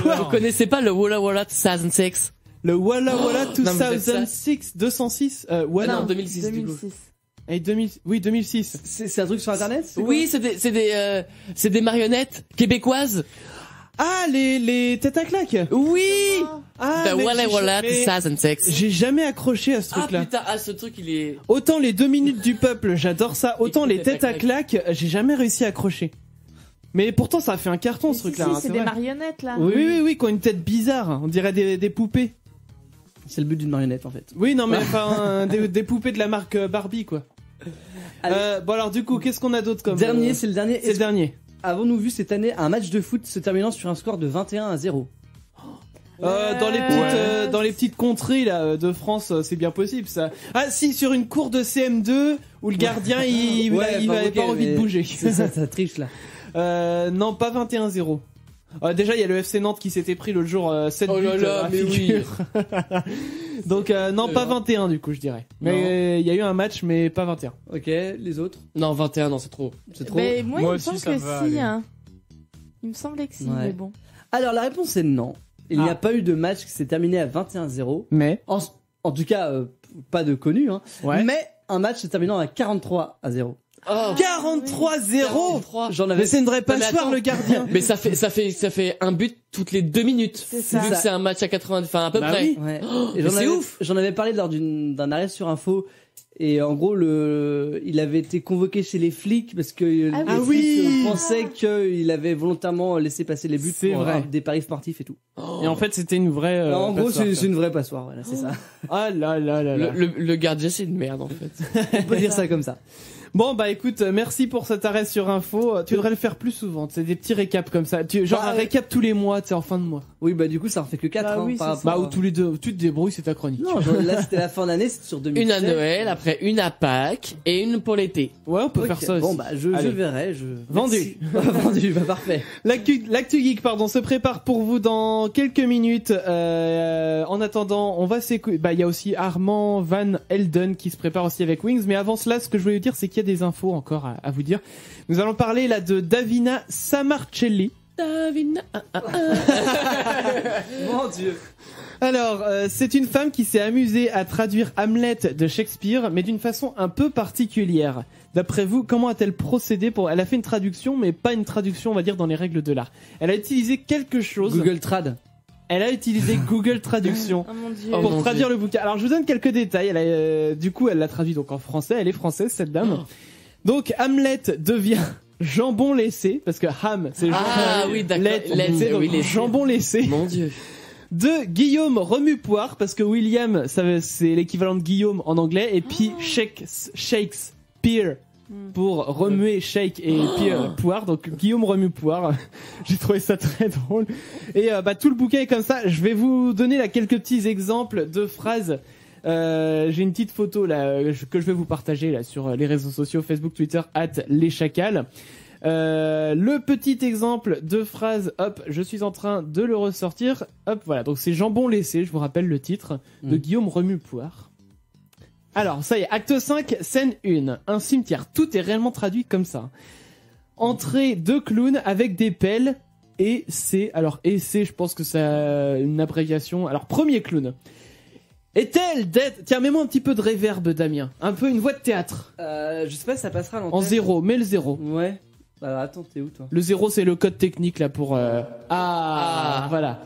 Quoi Vous connaissez pas le Walla Walla 2006? Le Walla Walla non, mais faites ça. 2006, 206, Non, 2006 du coup. 2006. Et 2000, oui, 2006. C'est un truc sur internet? c'est quoi? Oui, c'est des marionnettes québécoises. Ah, les têtes à claques. Oui. Ah, The mais Walla Walla mais 2006. j'ai jamais accroché à ce Ah truc-là. putain, ce truc il est. Autant les 2 minutes du peuple, j'adore ça. Autant les têtes à claques, j'ai jamais réussi à accrocher. Mais pourtant, ça a fait un carton, ce Si, truc-là. si, hein, c'est c'est des vrai. marionnettes là. Oui, qui ont une tête bizarre. On dirait des poupées. C'est le but d'une marionnette en fait. Oui, non, mais enfin, des poupées de la marque Barbie, quoi. Allez. Bon, alors, du coup, qu'est-ce qu'on a d'autre comme. Dernier, c'est le dernier. C'est le dernier. Avons-nous vu cette année un match de foot se terminant sur un score de 21-0? Dans les petites contrées là de France, c'est bien possible ça. Ah si, sur une cour de CM2 où le gardien il avait pas envie de bouger. C'est ça, ça triche là. Non, pas 21-0. Déjà il y a le FC Nantes qui s'était pris l'autre jour 7 Oh buts là là, à la mais oui. figure. Donc non, pas 21 du coup je dirais. Mais il y a eu un match mais pas 21. Ok, les autres? Non, 21, non, c'est trop. C'est trop. Mais moi, il Moi me aussi, semble ça que va si. aller. Hein. Il me semblait que si, Ouais. mais bon. Alors la réponse est non. Il n'y a pas eu de match qui s'est terminé à 21-0. Mais En tout cas, pas de connu. Hein. ouais. Mais un match se terminant à 43-0. Oh. 43-0. J'en avais. Mais c'est une vraie Non, mais passoire attends. le gardien. Mais ça fait un but toutes les 2 minutes. C'est ça. Vu que c'est un match à 80, enfin à peu Bah près. oui. Ouais. Oh, Et mais c'est ouf. J'en avais parlé lors d'un arrêt sur info. Et en gros, il avait été convoqué chez les flics parce que les Ah flics oui. pensaient qu'il avait volontairement laissé passer les buts C'est pour vrai. des paris sportifs et tout. Et en fait c'était une vraie. Alors, en gros, passoire, c'est une vraie passoire. Voilà, c'est ça. Ah là là là là. Le gardien, c'est une merde en fait. On peut dire ça comme ça. Bon bah écoute, merci pour cet arrêt sur info. Tu devrais le faire plus souvent. C'est des petits récaps comme ça. Genre Bah, un récap tous les mois, tu sais, en fin de mois. Oui, bah du coup, ça en fait que 4 Bah ans oui, par c'est rapport Bah ou tous les deux, tu te débrouilles, c'est ta chronique. Non, là c'était la fin d'année, c'était sur 2017. Une à Noël, après une à Pâques et une pour l'été. Ouais, on peut Ok, faire ça aussi. Bon bah je Allez. verrai. Vendu. Merci. Vendu, bah parfait. L'actu geek, pardon, se prépare pour vous dans quelques minutes. En attendant, on va s'écouter. Bah, il y a aussi Armand Van Helden qui se prépare aussi avec Wings. Mais avant cela, ce que je voulais vous dire, c'est qu'il y a des infos encore à vous dire. Nous allons parler là de Davina Samarcelli. Davina. Mon Dieu. Alors, c'est une femme qui s'est amusée à traduire Hamlet de Shakespeare, mais d'une façon un peu particulière. D'après vous, comment a-t-elle procédé pour... Elle a fait une traduction, mais pas une traduction, on va dire, dans les règles de l'art. Elle a utilisé quelque chose... Google Trad. Elle a utilisé Google Traduction Oh mon dieu. pour mon traduire le bouquin. Alors, je vous donne quelques détails. Du coup, elle l'a traduit donc en français. Elle est française, cette dame. Donc, Hamlet devient jambon laissé, parce que ham, c'est jambon. Ah oui, d'accord. C'est donc Oui, les jambon laissé. Mon dieu. De Guillaume Remue-Poire, parce que William, c'est l'équivalent de Guillaume en anglais, et puis Shakespeare pour remuer shake et puis poire, donc Guillaume Remue-Poire. J'ai trouvé ça très drôle. Et bah tout le bouquin est comme ça. Je vais vous donner là quelques petits exemples de phrases. J'ai une petite photo là que je vais vous partager là sur les réseaux sociaux Facebook, Twitter @leschacals. Le petit exemple de phrase, hop, je suis en train de le ressortir. Hop, voilà. Donc c'est Jambon laissé, je vous rappelle le titre, de Guillaume Remue-Poire. Alors, ça y est, acte 5, scène 1. Un cimetière. Tout est réellement traduit comme ça. Entrée de clowns avec des pelles et c'est, alors EC, je pense que c'est une abréviation. Alors premier clown. Est-elle d'être... Tiens, mets-moi un petit peu de réverb, Damien. Un peu une voix de théâtre. Je sais pas si ça passera à l'antenne. En 0, mets le 0. Ouais. Alors attends, t'es où toi? Le 0, c'est le code technique là pour... Voilà.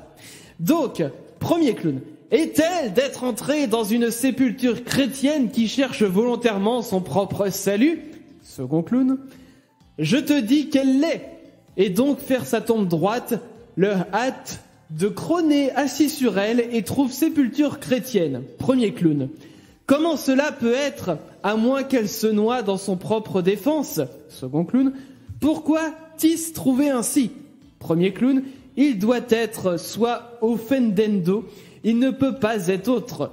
Donc, premier clown. Est-elle d'être entrée dans une sépulture chrétienne qui cherche volontairement son propre salut? Second clown. Je te dis qu'elle l'est. Et donc faire sa tombe droite, le hâte de crôner assis sur elle et trouve sépulture chrétienne. Premier clown. Comment cela peut être, à moins qu'elle se noie dans son propre défense? Second clown. Pourquoi t'y trouver ainsi? Premier clown. Il doit être soit offendendo, il ne peut pas être autre.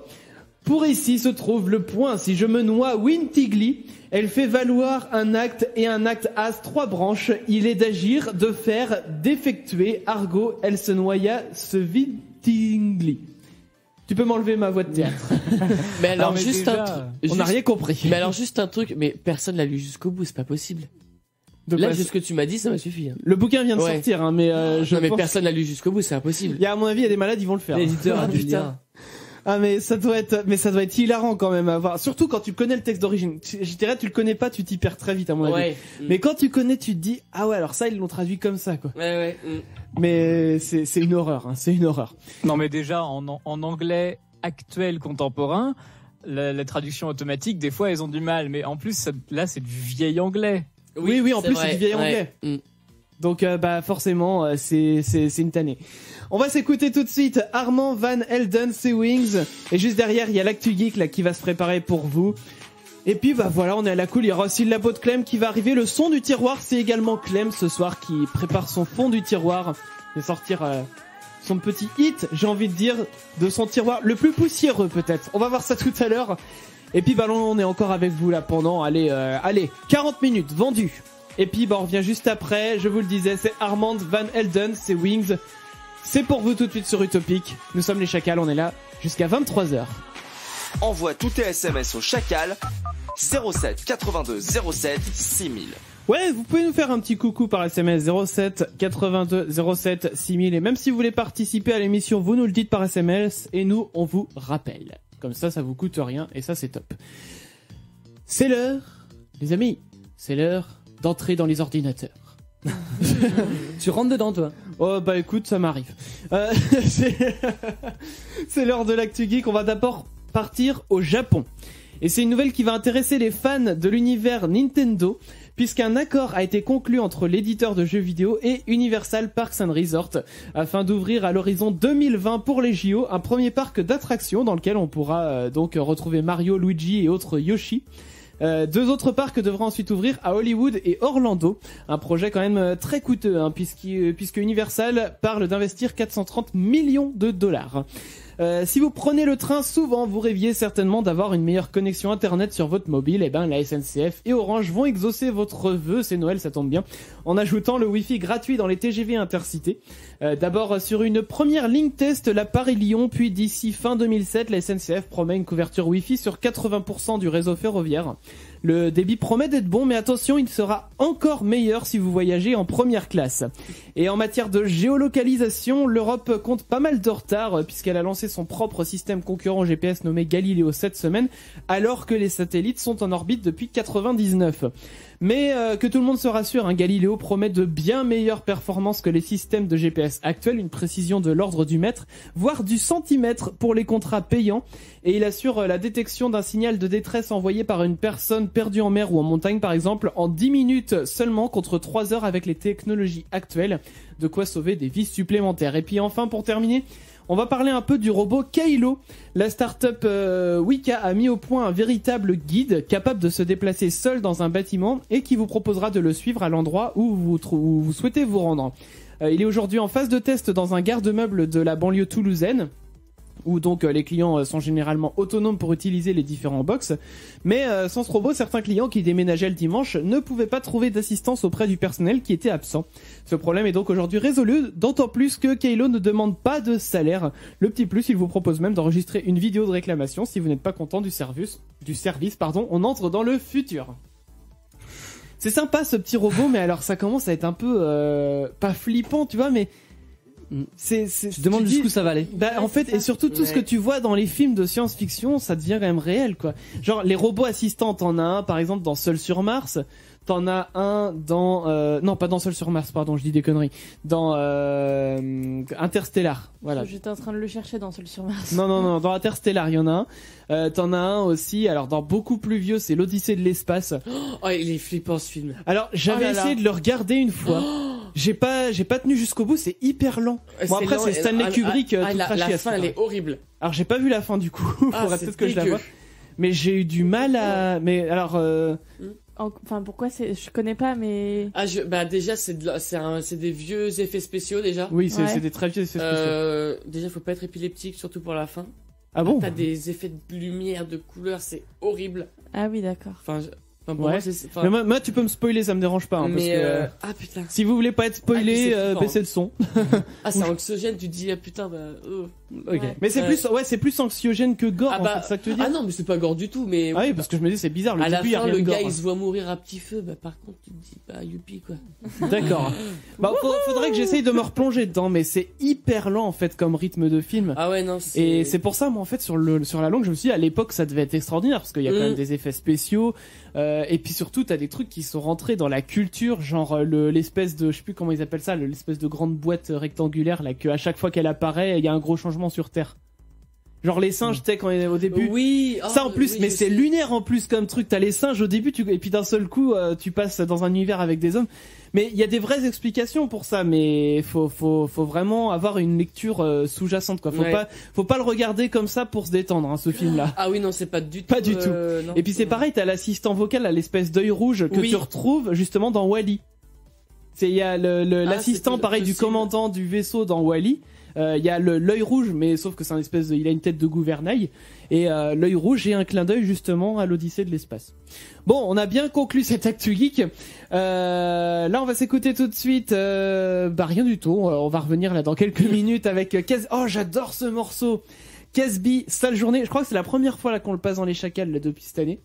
Pour ici se trouve le point. Si je me noie Wintigly, elle fait valoir un acte et un acte as 3 branches. Il est d'agir, de faire, d'effectuer. Argot, elle se noya, se Wintigly. Tu peux m'enlever ma voix de théâtre. Mais alors, mais juste déjà, un truc. On n'a rien compris. Mais alors, juste un truc. Mais personne l'a lu jusqu'au bout, c'est pas possible. Là, juste ce que tu m'as dit, ça m'a suffi. Hein. Le bouquin vient de sortir, hein, mais mais personne l'a lu jusqu'au bout, c'est impossible. Il y a, à mon avis, il y a des malades, ils vont le faire. L'éditeur, putain. Ah, mais ça doit être hilarant quand même à voir. Surtout quand tu connais le texte d'origine. Je dirais, tu le connais pas, tu t'y perds très vite, à mon avis. Ouais. Mais quand tu connais, tu te dis, ah ouais, alors ça, ils l'ont traduit comme ça, quoi. Ouais. Mais c'est une horreur, hein, c'est une horreur. Non, mais déjà, en anglais actuel contemporain, la traduction automatique, des fois, elles ont du mal. Mais en plus, là, c'est du vieil anglais. Oui, en plus, c'est du vieil anglais. Donc, forcément, c'est une tannée. On va s'écouter tout de suite Armand Van Helden, c'est Wings. Et juste derrière, il y a l'actu geek, là, qui va se préparer pour vous. Et puis, voilà, on est à la cool. Il y aura aussi le labo de Clem qui va arriver. Le son du tiroir, c'est également Clem ce soir qui prépare son fond du tiroir. Il va sortir son petit hit, j'ai envie de dire, de son tiroir le plus poussiéreux, peut-être. On va voir ça tout à l'heure. Et puis on est encore avec vous là pendant 40 minutes vendu. Et puis on revient juste après, je vous le disais, c'est Armand Van Helden, c'est Wings. C'est pour vous tout de suite sur Utopic. Nous sommes les Chacals, on est là jusqu'à 23h. Envoie tous tes SMS au Chacal 07 82 07 6000. Ouais, vous pouvez nous faire un petit coucou par SMS 07 82 07 6000. Et même si vous voulez participer à l'émission, vous nous le dites par SMS et nous on vous rappelle. Comme ça vous coûte rien et ça c'est top. C'est l'heure, les amis, c'est l'heure d'entrer dans les ordinateurs. Tu rentres dedans, toi? Oh bah écoute, ça m'arrive. C'est l'heure de l'actu geek. On va d'abord partir au Japon. Et c'est une nouvelle qui va intéresser les fans de l'univers Nintendo, puisqu'un accord a été conclu entre l'éditeur de jeux vidéo et Universal Parks and Resort afin d'ouvrir à l'horizon 2020 pour les JO un premier parc d'attractions dans lequel on pourra donc retrouver Mario, Luigi et autres Yoshi. 2 autres parcs devraient ensuite ouvrir à Hollywood et Orlando. Un projet quand même très coûteux, hein, puisque Universal parle d'investir 430 millions de dollars. Si vous prenez le train souvent, vous rêviez certainement d'avoir une meilleure connexion internet sur votre mobile. Et ben la SNCF et Orange vont exaucer votre vœu, c'est Noël, ça tombe bien, en ajoutant le Wi-Fi gratuit dans les TGV intercités. D'abord sur une première ligne test, la Paris-Lyon, puis d'ici fin 2007, la SNCF promet une couverture Wi-Fi sur 80% du réseau ferroviaire. Le débit promet d'être bon, mais attention, il sera encore meilleur si vous voyagez en première classe. Et en matière de géolocalisation, l'Europe compte pas mal de retard, puisqu'elle a lancé son propre système concurrent GPS nommé Galileo cette semaine, alors que les satellites sont en orbite depuis 99. Mais que tout le monde se rassure, hein, Galileo promet de bien meilleures performances que les systèmes de GPS actuels, une précision de l'ordre du mètre, voire du centimètre pour les contrats payants, et il assure la détection d'un signal de détresse envoyé par une personne perdue en mer ou en montagne par exemple en 10 minutes seulement contre 3 heures avec les technologies actuelles, de quoi sauver des vies supplémentaires. Et puis enfin pour terminer, on va parler un peu du robot Kailo. La start-up Wika a mis au point un véritable guide capable de se déplacer seul dans un bâtiment et qui vous proposera de le suivre à l'endroit où vous souhaitez vous rendre. Il est aujourd'hui en phase de test dans un garde-meuble de la banlieue toulousaine, où donc les clients sont généralement autonomes pour utiliser les différents box. Mais sans ce robot, certains clients qui déménageaient le dimanche ne pouvaient pas trouver d'assistance auprès du personnel qui était absent. Ce problème est donc aujourd'hui résolu, d'autant plus que Kailo ne demande pas de salaire. Le petit plus, il vous propose même d'enregistrer une vidéo de réclamation si vous n'êtes pas content du service. On entre dans le futur. C'est sympa ce petit robot, mais alors ça commence à être un peu pas flippant, tu vois, mais je te demande jusqu'où ça va aller. Bah, en fait, et surtout tout ce que tu vois dans les films de science-fiction, ça devient quand même réel, quoi. Genre les robots assistants, t'en as un par exemple dans Seul sur Mars. T'en as un dans non, pas dans Seul sur Mars, pardon, je dis des conneries. Dans Interstellar, voilà. J'étais en train de le chercher dans Seul sur Mars. Non, dans Interstellar, il y en a un. T'en as un aussi, alors dans beaucoup plus vieux, c'est l'Odyssée de l'espace. Oh, il est flippant ce film. Alors, j'avais essayé de le regarder une fois. J'ai pas tenu jusqu'au bout, c'est hyper lent. Bon, après, c'est Stanley Kubrick, tout craché à la fin, elle est horrible. Alors, j'ai pas vu la fin du coup. Faudrait peut-être que je la voie. Mais j'ai eu du mal à, mais alors, Enfin, pourquoi je connais pas, mais. Bah, déjà, c'est des vieux effets spéciaux, déjà. Oui, c'est des très vieux effets spéciaux. Déjà, faut pas être épileptique, surtout pour la fin. Ah bon? T'as des effets de lumière, de couleur, c'est horrible. Ah oui, d'accord. Enfin, ouais. Mais moi, tu peux me spoiler, ça me dérange pas. Hein, mais parce que, putain. Si vous voulez pas être spoilé, baissez le son. C'est anxiogène, tu te dis, putain, bah. Ok. Ouais. Mais c'est plus anxiogène que gore, en fait, ça que tu dis. Ah non, mais c'est pas gore du tout, mais. Ah oui, parce que je me dis, c'est bizarre, le début, y a rien le de gore. gars, il se voit mourir à petit feu, bah, par contre, tu te dis, bah, youpi, quoi. D'accord. Bah, faudrait que j'essaye de me replonger dedans, mais c'est hyper lent, en fait, comme rythme de film. Ah ouais, non, Et c'est pour ça, moi, en fait, sur la longue, je me suis dit, à l'époque, ça devait être extraordinaire, parce qu'il y a quand même des effets spéciaux, et puis surtout, t'as des trucs qui sont rentrés dans la culture, genre, l'espèce de, je sais plus comment ils appellent ça, l'espèce de grande boîte rectangulaire, là, que à chaque fois qu'elle apparaît, il y a un gros changement sur Terre. Genre les singes, tu sais, quand au début. Oui. Ça en plus, mais c'est lunaire en plus comme truc. T'as les singes au début, et puis d'un seul coup, tu passes dans un univers avec des hommes. Mais il y a des vraies explications pour ça, mais faut vraiment avoir une lecture sous-jacente, quoi. Faut pas le regarder comme ça pour se détendre, hein, ce film-là. Ah oui, non, c'est pas du tout. Pas du tout. Non, et puis c'est pareil, t'as l'assistant vocal, à l'espèce d'œil rouge que tu retrouves justement dans Wall-E. Il y a l'assistant pareil du commandant du vaisseau dans Wall-E. Il y a l'œil rouge, mais sauf que c'est un espèce il a une tête de gouvernail, et l'œil rouge est un clin d'œil justement à l'Odyssée de l'espace. Bon, on a bien conclu cette actu geek. Là, on va s'écouter tout de suite. Rien du tout. On va revenir là dans quelques minutes avec Oh, j'adore ce morceau. Casby, Sale Journée. Je crois que c'est la première fois là qu'on le passe dans les chacals là, depuis cette année.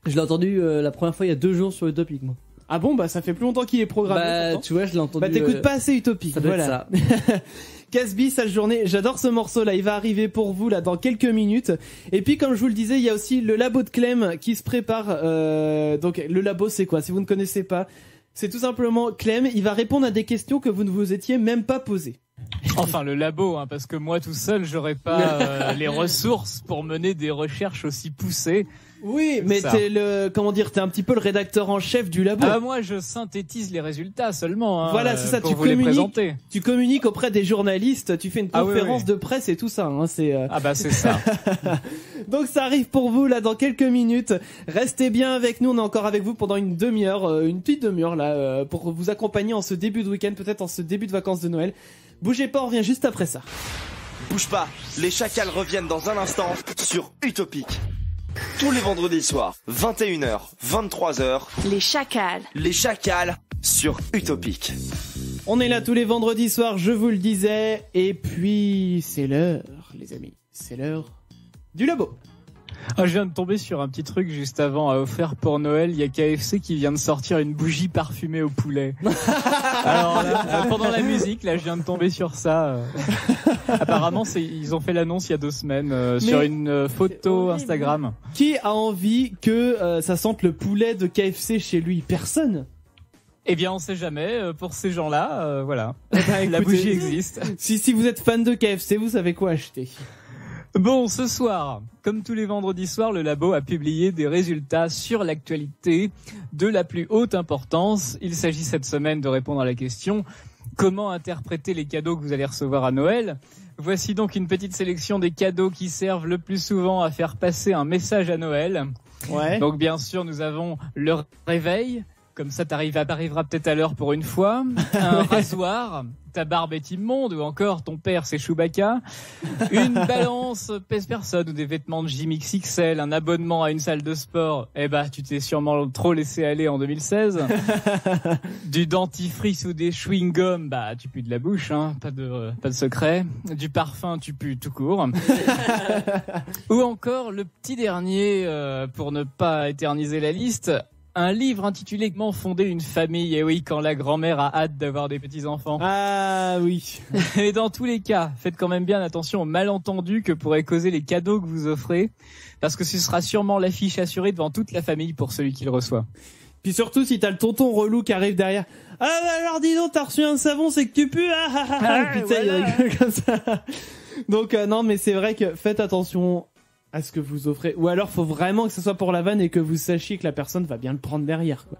Je l'ai entendu la première fois il y a 2 jours sur Utopic, moi. Ah bon, bah ça fait plus longtemps qu'il est programmé. Bah, tu vois, je l'ai entendu. Bah, t'écoutes pas assez Utopic. Ça doit voilà. être ça. Casby, Sale Journée, j'adore ce morceau là, il va arriver pour vous là dans quelques minutes. Et puis comme je vous le disais, il y a aussi le labo de Clem qui se prépare. Donc le labo c'est quoi? Si vous ne connaissez pas, c'est tout simplement Clem, il va répondre à des questions que vous ne vous étiez même pas posées. Enfin le labo, hein, parce que moi tout seul j'aurais pas les ressources pour mener des recherches aussi poussées. Oui, mais t'es t'es un petit peu le rédacteur en chef du labo. Ah, moi, je synthétise les résultats seulement. Hein, voilà, c'est ça. Tu communiques auprès des journalistes. Tu fais une conférence de presse et tout ça. Hein, c'est. Ah bah c'est ça. Donc ça arrive pour vous là dans quelques minutes. Restez bien avec nous. On est encore avec vous pendant une demi-heure, une petite demi-heure là, pour vous accompagner en ce début de week-end, peut-être en ce début de vacances de Noël. Bougez pas, on revient juste après ça. Bouge pas, les chacals reviennent dans un instant sur Utopic. Tous les vendredis soirs, 21h, 23h. Les chacals. Les chacals sur Utopic. On est là tous les vendredis soirs, je vous le disais. Et puis, c'est l'heure, les amis. C'est l'heure du labo. Ah, je viens de tomber sur un petit truc juste avant à offrir pour Noël. Il y a KFC qui vient de sortir une bougie parfumée au poulet. Alors là, pendant la musique, là, je viens de tomber sur ça. Apparemment, ils ont fait l'annonce il y a 2 semaines sur une photo Instagram. Qui a envie que ça sente le poulet de KFC chez lui? Personne. Eh bien, on sait jamais. Pour ces gens-là, voilà. Écoutez, la bougie existe. Si vous êtes fan de KFC, vous savez quoi acheter. Bon, ce soir, comme tous les vendredis soirs, le labo a publié des résultats sur l'actualité de la plus haute importance. Il s'agit cette semaine de répondre à la question « Comment interpréter les cadeaux que vous allez recevoir à Noël ?» Voici donc une petite sélection des cadeaux qui servent le plus souvent à faire passer un message à Noël. Ouais. Donc bien sûr, nous avons le réveil. Comme ça, t'arriveras peut-être à l'heure pour une fois. Un rasoir, ta barbe est immonde, ou encore ton père c'est Chewbacca. Une balance pèse-personne ou des vêtements de gym XXL, un abonnement à une salle de sport. Eh bah, tu t'es sûrement trop laissé aller en 2016. Du dentifrice ou des chewing-gums, bah, tu pues de la bouche, hein. Pas de secret. Du parfum, tu pues tout court. Ou encore le petit dernier, pour ne pas éterniser la liste, un livre intitulé Comment fonder une famille. Et oui, quand la grand-mère a hâte d'avoir des petits-enfants. Ah oui. Et dans tous les cas, faites quand même bien attention aux malentendus que pourraient causer les cadeaux que vous offrez, parce que ce sera sûrement l'affiche assurée devant toute la famille pour celui qui le reçoit. Puis surtout, si t'as le tonton relou qui arrive derrière. Ah bah alors dis donc, t'as reçu un savon, c'est que tu pues. Puis tu sais, il rigole comme ça. Donc non, mais c'est vrai que faites attention à ce que vous offrez. Ou alors, faut vraiment que ce soit pour la vanne et que vous sachiez que la personne va bien le prendre derrière, quoi.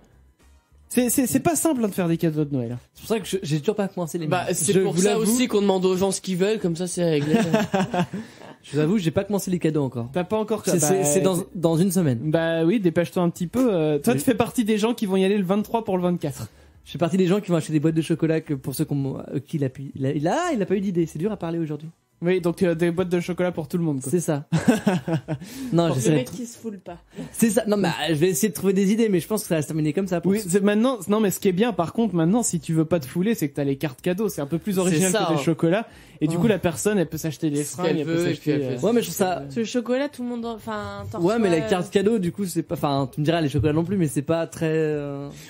C'est pas simple de faire des cadeaux de Noël. C'est pour ça que j'ai toujours pas commencé les Bah, c'est pour ça aussi qu'on demande aux gens ce qu'ils veulent, comme ça c'est réglé. Je vous avoue, j'ai pas commencé les cadeaux encore. T'as pas encore. C'est dans une semaine. Bah oui, dépêche-toi un petit peu. Toi, tu fais partie des gens qui vont y aller le 23 pour le 24. Je fais partie des gens qui vont acheter des boîtes de chocolat que pour ceux qui il a pas eu d'idée. C'est dur à parler aujourd'hui. Oui, donc des boîtes de chocolat pour tout le monde, quoi. C'est ça. Non, Le mec qui se foule pas. C'est ça. Non, mais je vais essayer de trouver des idées, mais je pense que ça va se terminer comme ça. Oui, c'est maintenant. Non, mais ce qui est bien, par contre, maintenant, si tu veux pas te fouler, c'est que t'as les cartes cadeaux. C'est un peu plus original que des chocolats. Et du coup, la personne, elle peut s'acheter des fringues, elle peut s'acheter. Ouais, mais je trouve ça. Le chocolat, tout le monde, enfin. Ouais, mais les cartes cadeaux, du coup, c'est pas. Enfin, tu me diras les chocolats non plus, mais c'est pas très.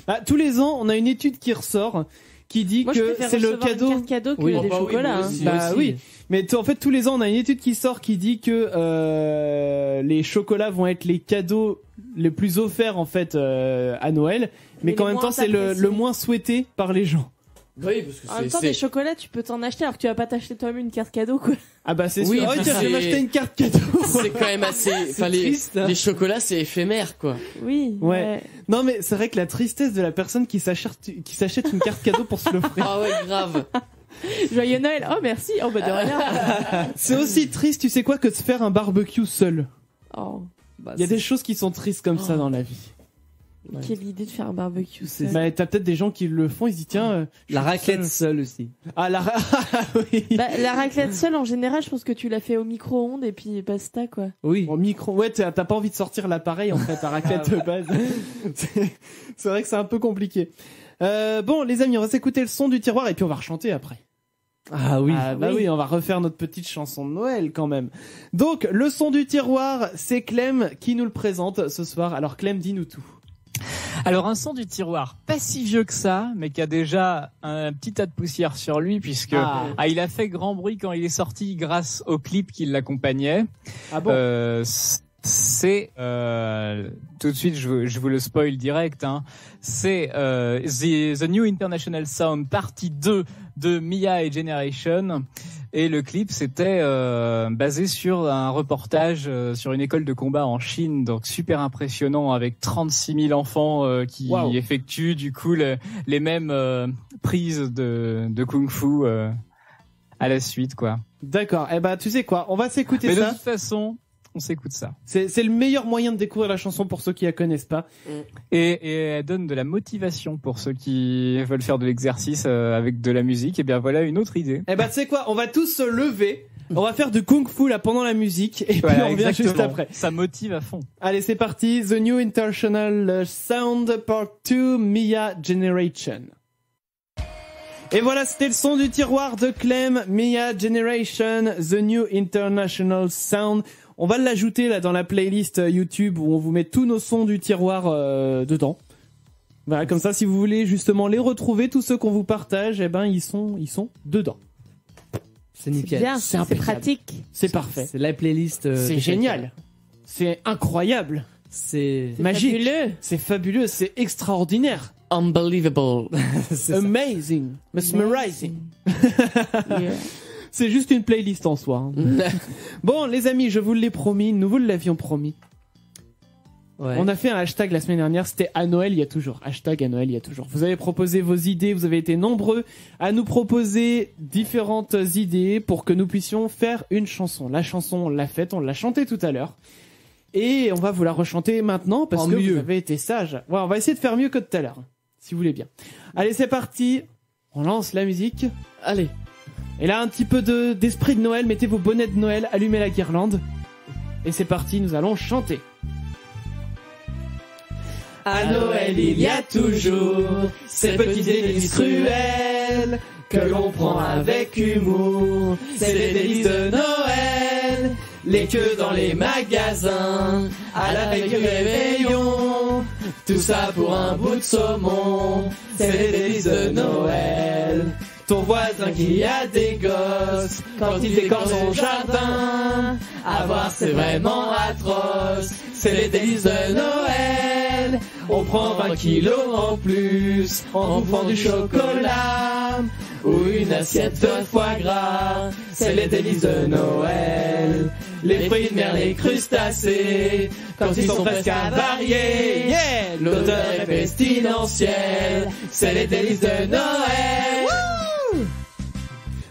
Bah, tous les ans, on a une étude qui ressort. Qui dit que c'est le cadeau. Une carte cadeau que des chocolats. Oui, bah oui. Mais en fait, tous les ans, on a une étude qui sort qui dit que les chocolats vont être les cadeaux les plus offerts en fait à Noël, mais qu'en même temps, c'est le moins souhaité par les gens. Oui, parce que en même temps, des chocolats, tu peux t'en acheter alors que tu vas pas t'acheter toi-même une carte cadeau, quoi. Ah bah c'est oui, sûr. Oh, tiens, je vais m'acheter une carte cadeau. C'est quand même assez. Enfin, les chocolats, c'est éphémère, quoi. Oui. Ouais. Non, mais c'est vrai que la tristesse de la personne qui s'achète une carte cadeau pour se l'offrir. Ah ouais, grave. Joyeux Noël. Oh merci. Oh bah de rien. C'est aussi triste, tu sais quoi, que de se faire un barbecue seul. Oh. Il y a des choses qui sont tristes comme ça dans la vie. Ouais. Quelle idée de faire un barbecue seul. Bah, t'as peut-être des gens qui le font, ils se disent tiens, la raclette seule aussi. Ah oui. Bah, la raclette seule en général, je pense que tu l'as fait au micro-ondes et puis basta quoi. Oui. Au micro, ouais, t'as pas envie de sortir l'appareil en fait, la raclette de base. C'est vrai que c'est un peu compliqué. Bon, les amis, on va s'écouter le son du tiroir et puis on va rechanter après. Ah oui. Ah bah oui, on va refaire notre petite chanson de Noël quand même. Donc, le son du tiroir, c'est Clem qui nous le présente ce soir. Alors Clem, dis-nous tout. Alors un son du tiroir pas si vieux que ça, mais qui a déjà un petit tas de poussière sur lui puisque il a fait grand bruit quand il est sorti grâce au clip qui l'accompagnait. Ah bon c'est tout de suite je vous le spoil direct hein. C'est The New International Sound partie 2 de Mia et Generation. Et le clip, c'était basé sur un reportage sur une école de combat en Chine, donc super impressionnant, avec 36 000 enfants qui effectuent du coup les mêmes prises de kung-fu à la suite, quoi. D'accord. Eh ben, tu sais quoi, on va s'écouter ça. Mais de toute façon, on s'écoute ça. C'est le meilleur moyen de découvrir la chanson pour ceux qui la connaissent pas. Et elle donne de la motivation pour ceux qui veulent faire de l'exercice avec de la musique. Et bien voilà une autre idée. Eh ben tu sais quoi, on va tous se lever. On va faire du kung-fu là pendant la musique et voilà, puis on revient juste après. Ça motive à fond. Allez, c'est parti. The New International Sound Part 2 Mia Generation. Et voilà, c'était le son du tiroir de Clem, Mia Generation, The New International Sound. On va l'ajouter là dans la playlist YouTube où on vous met tous nos sons du tiroir dedans. Voilà, comme ça, si vous voulez justement les retrouver, tous ceux qu'on vous partage, eh ben ils sont dedans. C'est nickel. Bien, c'est pratique. C'est parfait. C'est la playlist. C'est génial. C'est incroyable. C'est magique. Fabuleux. C'est fabuleux. C'est extraordinaire. Unbelievable. Amazing. Mesmerizing. Yeah. C'est juste une playlist en soi. Hein. Bon, les amis, je vous l'ai promis, nous vous l'avions promis. Ouais. On a fait un hashtag la semaine dernière, c'était à Noël il y a toujours. Hashtag à Noël il y a toujours. Vous avez proposé vos idées, vous avez été nombreux à nous proposer différentes idées pour que nous puissions faire une chanson. La chanson, on l'a faite, on l'a chantée tout à l'heure. Et on va vous la rechanter maintenant parce que vous avez été sages. Ouais, on va essayer de faire mieux que tout à l'heure, si vous voulez bien. Allez, c'est parti. On lance la musique. Allez. Et là, un petit peu d'esprit de Noël. Mettez vos bonnets de Noël, allumez la guirlande. Et c'est parti, nous allons chanter. À Noël, il y a toujours ces petits délices cruels que l'on prend avec humour. C'est les délices de Noël, les queues dans les magasins, à la veille du réveillon. tout ça pour un bout de saumon. C'est les délices de Noël. Ton voisin qui a des gosses, quand il décore son jardin, à voir c'est vraiment atroce. C'est les délices de Noël. On prend 20 kilos en plus en bouffant du chocolat ou une assiette de foie gras. C'est les délices de Noël. Les fruits de mer, les crustacés, quand ils sont presque avariés, yeah, l'odeur est pestilentielle. C'est les délices de Noël.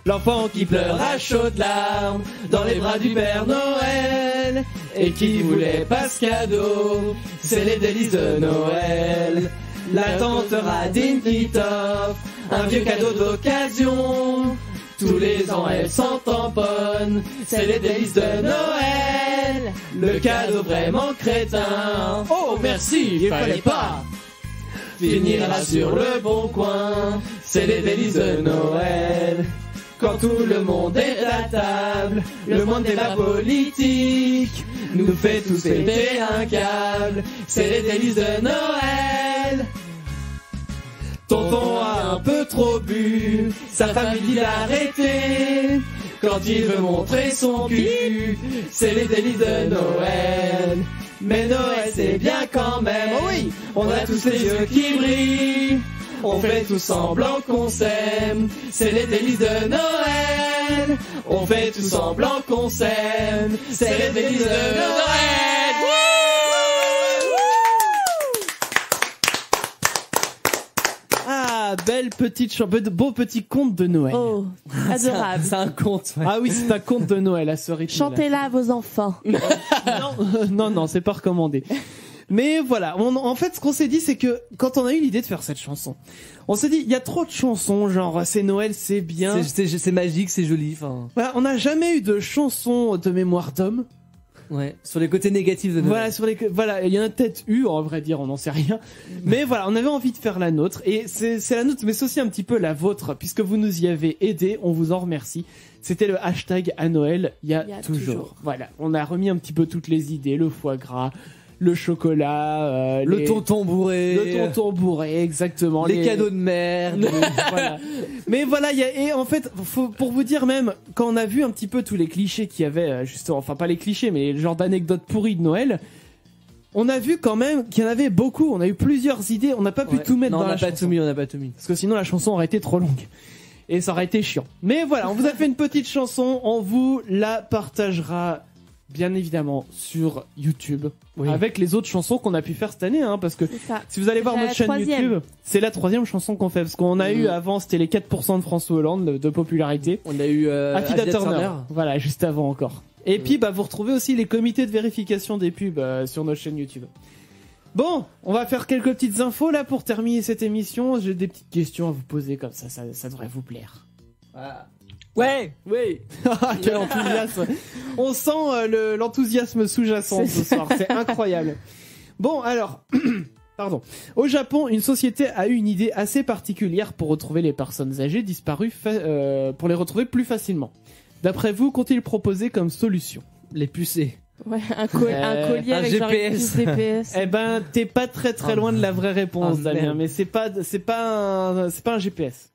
L'enfant qui pleure à chaudes larmes dans les bras du Père Noël et qui voulait pas ce cadeau, c'est les délices de Noël. La tante Radine qui t'offre un vieux cadeau d'occasion. Tous les ans elle s'en tamponne, c'est les délices de Noël. Le cadeau vraiment crétin, oh merci, il fallait pas. Finira sur le bon coin, c'est les délices de Noël. Quand tout le monde est à table, le monde de la politique nous fait tous péter un câble. C'est les délices de Noël. Tonton a un peu trop bu, sa famille dit d'arrêter. Quand il veut montrer son cul, c'est les délices de Noël. Mais Noël c'est bien quand même, oh oui, on a tous les yeux qui brillent. On fait tout semblant qu'on s'aime, c'est les délices de Noël. On fait tout semblant qu'on s'aime, c'est les délices de Noël. Ah, belle petite beau petit conte de Noël. Oh, adorable. C'est un conte. Ouais. Ah oui, c'est un conte de Noël à ce rythme. Chantez-la à vos enfants. Non, c'est pas recommandé. Mais voilà, en fait, ce qu'on s'est dit, c'est que quand on a eu l'idée de faire cette chanson, on s'est dit, il y a trop de chansons, genre c'est Noël, c'est bien, c'est magique, c'est joli. Enfin, voilà, on n'a jamais eu de chanson de mémoire d'homme. Ouais, sur les côtés négatifs de Noël. Voilà, il y en a peut-être eu, en vrai dire, on n'en sait rien. Mais voilà, on avait envie de faire la nôtre, et c'est la nôtre, mais c'est aussi un petit peu la vôtre, puisque vous nous y avez aidé, on vous en remercie. C'était le hashtag à Noël, il y a toujours. Voilà, on a remis un petit peu toutes les idées, le foie gras, le chocolat, le tonton bourré, exactement, les cadeaux de merde. Voilà. Mais voilà, et en fait, pour vous dire même, quand on a vu un petit peu tous les clichés qu'il y avait, justement, enfin pas les clichés, mais le genre d'anecdotes pourries de Noël, on a vu quand même qu'il y en avait beaucoup. On a eu plusieurs idées, on n'a pas pu tout mettre dans la chanson. On n'a pas tout mis. Parce que sinon la chanson aurait été trop longue. Et ça aurait été chiant. Mais voilà, on vous a fait une petite chanson, on vous la partagera bien évidemment sur YouTube, avec les autres chansons qu'on a pu faire cette année, hein, parce que si vous allez voir notre chaîne YouTube, c'est la 3e chanson qu'on fait, parce qu'on a eu avant, c'était les 4% de François Hollande de popularité. On a eu Afida Turner, voilà, juste avant encore. Et puis vous retrouvez aussi les comités de vérification des pubs sur notre chaîne YouTube. Bon, on va faire quelques petites infos là pour terminer cette émission. J'ai des petites questions à vous poser, comme ça devrait vous plaire. Voilà. Ouais, oui. Quel enthousiasme. On sent l'enthousiasme sous-jacent ce soir. C'est incroyable. Bon, alors, pardon. Au Japon, une société a eu une idée assez particulière pour retrouver les personnes âgées disparues, pour les retrouver plus facilement. D'après vous, qu'ont-ils proposé comme solution? Les pucer. Ouais, un collier avec GPS. Genre GPS. Eh ben, t'es pas très loin de la vraie réponse, Damien. Mais c'est pas un GPS.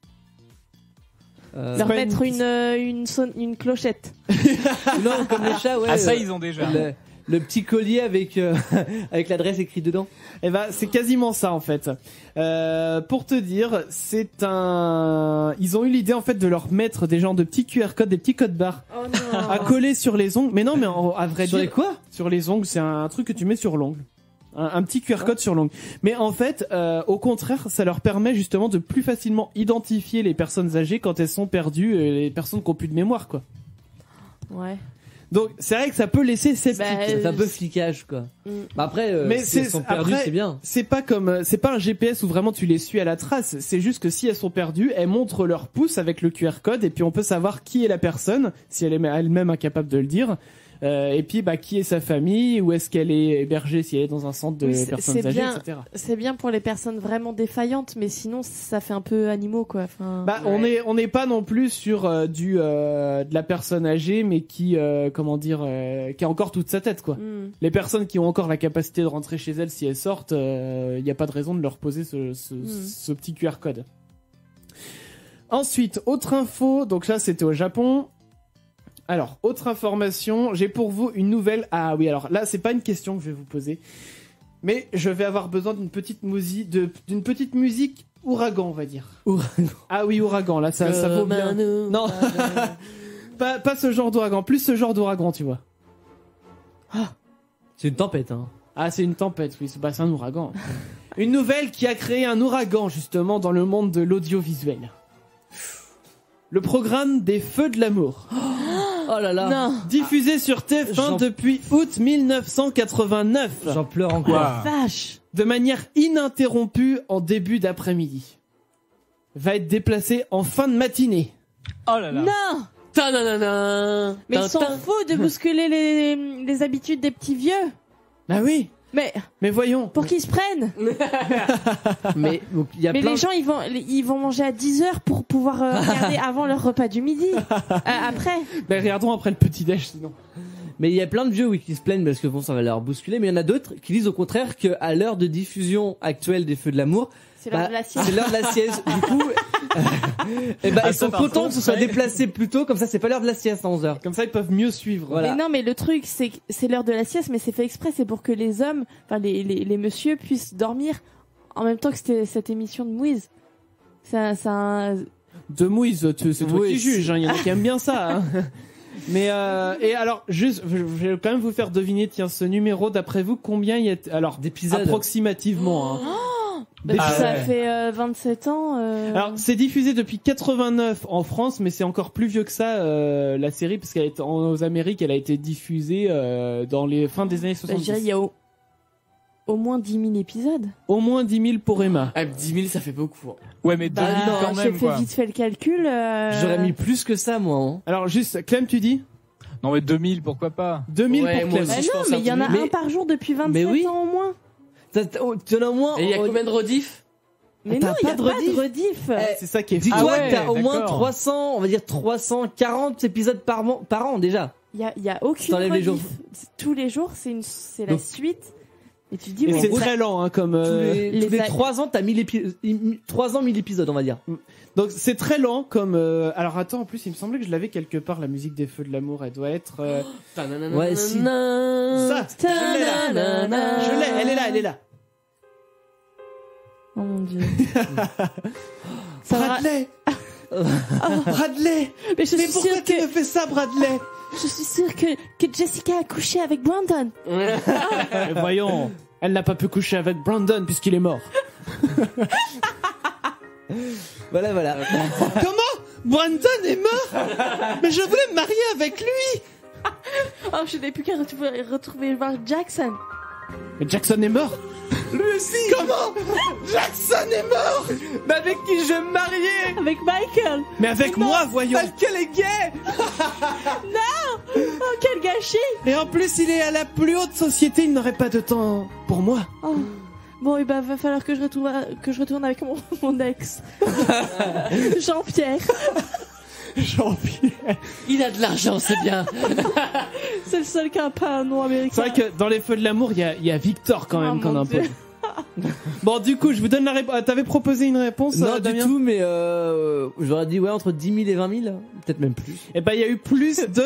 Leur mettre une clochette. Non, comme les chats, ouais. Ah, ça, ils ont déjà. Le petit collier avec avec l'adresse écrite dedans. Eh ben, c'est quasiment ça en fait. Pour te dire, ils ont eu l'idée en fait de leur mettre des genres de petits QR codes, des petits codes barres à coller sur les ongles. Mais non, mais à vrai dire, sur les quoi? Sur les ongles, c'est un truc que tu mets sur l'ongle. Un petit QR code sur l'ongle. Mais en fait, au contraire, ça leur permet justement de plus facilement identifier les personnes âgées quand elles sont perdues, et les personnes qui ont plus de mémoire, quoi. Ouais. Donc c'est vrai que ça peut laisser sceptique. C'est un peu flicage, quoi. Bah après, mais si elles sont perdues, c'est bien. C'est pas un GPS où vraiment tu les suis à la trace. C'est juste que si elles sont perdues, elles montrent leur pouce avec le QR code et puis on peut savoir qui est la personne, si elle est elle-même incapable de le dire. Et puis, qui est sa famille, où est-ce qu'elle est hébergée, si elle est dans un centre de personnes âgées, etc. C'est bien pour les personnes vraiment défaillantes, mais sinon ça fait un peu animaux, quoi. Enfin, on n'est pas non plus sur de la personne âgée, mais qui a encore toute sa tête, quoi. Les personnes qui ont encore la capacité de rentrer chez elles si elles sortent, il n'y a pas de raison de leur poser ce petit QR code. Ensuite, autre info, donc là c'était au Japon. Alors, autre information, j'ai pour vous une nouvelle. Ah oui, alors là, c'est pas une question que je vais vous poser, mais je vais avoir besoin d'une petite musique ouragan, on va dire. Ouragan. Ah oui, ouragan, là, ça vaut bien. Non, pas ce genre d'ouragan, plus ce genre d'ouragan, tu vois. Ah, c'est une tempête, hein. Ah, c'est une tempête, oui, c'est un ouragan. Une nouvelle qui a créé un ouragan, justement, dans le monde de l'audiovisuel. Le programme des Feux de l'amour. Oh là là. Non. Diffusé sur TF1 depuis août 1989. J'en pleure encore. Vache. De manière ininterrompue en début d'après-midi. Va être déplacé en fin de matinée. Oh là là. Non. Ta-na-na-na. Mais ils s'en foutent de bousculer les habitudes des petits vieux. Bah oui. Mais voyons. pour qu'ils se prennent. Mais il y a Mais plein les gens ils vont manger à 10h pour pouvoir regarder avant leur repas du midi. Après. Ben regardons après le petit déj sinon. Mais il y a plein de vieux qui se plaignent parce que bon ça va leur bousculer, mais il y en a d'autres qui disent au contraire que à l'heure de diffusion actuelle des Feux de l'amour, c'est l'heure de la sieste. C'est l'heure de la sieste. Du coup, ils sont contents que ce soit déplacé plus tôt, comme ça c'est pas l'heure de la sieste à 11h. Comme ça ils peuvent mieux suivre. Voilà. Mais non, mais le truc c'est que c'est l'heure de la sieste, mais c'est fait exprès, c'est pour que les hommes, enfin les messieurs puissent dormir en même temps que c'était cette émission de Mouise. De Mouise, c'est toi qui juges, il y en a qui aiment bien ça. Hein. Mais et alors juste, je vais quand même vous faire deviner, tiens, ce numéro d'après vous combien il y a d'épisodes approximativement. Hein. Ça fait 27 ans. Alors c'est diffusé depuis 89 en France, mais c'est encore plus vieux que ça la série parce qu'elle est aux Amériques, elle a été diffusée dans les fins des années 70. Je dirais il y a au moins 10 000 épisodes. Au moins 10 000 pour Emma. 10 000 ça fait beaucoup. Ouais, mais 2 000 quand même. J'ai fait vite fait le calcul. J'aurais mis plus que ça moi. Hein. Alors juste, Clem, tu dis? Non mais 2000 pourquoi pas? 2000 ouais, pour moi Clem. aussi, non, mais il y en a un par jour depuis 27 ans au moins. Tu en as au moins. Et il y a combien de rediff? Mais non, il n'y a pas de rediff. C'est ça qui est Dis-toi ouais, que t'as au moins d'accord. 300, on va dire 340 épisodes par an déjà. Il y a aucune T'enlèves les jours. rediff. Tous les jours, c'est la Donc- suite. Et tu te dis, Et mais c'est ça- très lent, hein, comme. Tous les les 3 ans, t'as 1000 épisodes. 3 ans, 1000 épisodes, on va dire. Donc c'est très lent, comme. Alors attends, en plus, il me semblait que je l'avais quelque part, la musique des Feux de l'amour. Elle doit être. Ouais, si. Ça, je l'ai là. Je l'ai, elle est là. Oh mon dieu. Bradley. Bradley. Mais je suis pourquoi sûre tu que me fais ça, Bradley? je suis sûre que Jessica a couché avec Brandon. Mais voyons, elle n'a pas pu coucher avec Brandon puisqu'il est mort. Voilà. Comment? Brandon est mort? Mais je voulais me marier avec lui. Oh, je n'ai plus qu'à retrouver Mark Jackson. Mais Jackson est mort? Lui aussi. Comment? Jackson est mort. Mais avec qui je vais me marier? Avec Michael. Mais avec moi, voyons. Michael est gay. Non. Oh, quel gâchis. Et en plus, il est à la plus haute société, il n'aurait pas de temps pour moi. Oh. Bon, et va falloir que je retourne avec mon ex. Jean-Pierre. Jean-Pierre. Il a de l'argent, c'est bien. C'est le seul qui a pas un nom américain. C'est vrai que dans les Feux de l'amour, il y a Victor quand même qu'on mon impose. Dieu. Bon, du coup, je vous donne la réponse. T'avais proposé une réponse, Non, du Damien? tout, mais j'aurais dit entre 10 000 et 20 000. Peut-être même plus. Eh ben, il y a eu plus de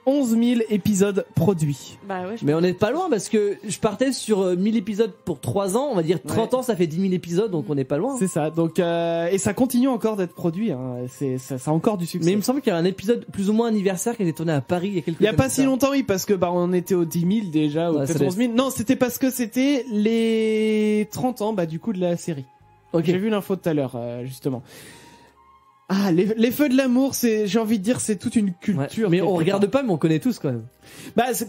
11 000 épisodes produits. Bah ouais, Mais on n'est pas loin parce que je partais sur 1000 épisodes pour 3 ans. On va dire 30 ans, ça fait 10 000 épisodes, donc on n'est pas loin. C'est ça. Donc, et ça continue encore d'être produit. Hein. Ça a encore du succès. Mais il me semble qu'il y a un épisode plus ou moins anniversaire qui a été tourné à Paris il y a quelques Il y a années pas de si ça. longtemps, oui, parce que on était aux 10 000 déjà, ou Ouais, ça peut-être doit 11 000. Non, c'était parce que c'était les 30 ans, du coup, de la série. Ok. J'ai vu l'info tout à l'heure, justement. Ah, les Feux de l'amour, j'ai envie de dire, c'est toute une culture. Mais on quelque regarde pas, mais on connaît tous quand même.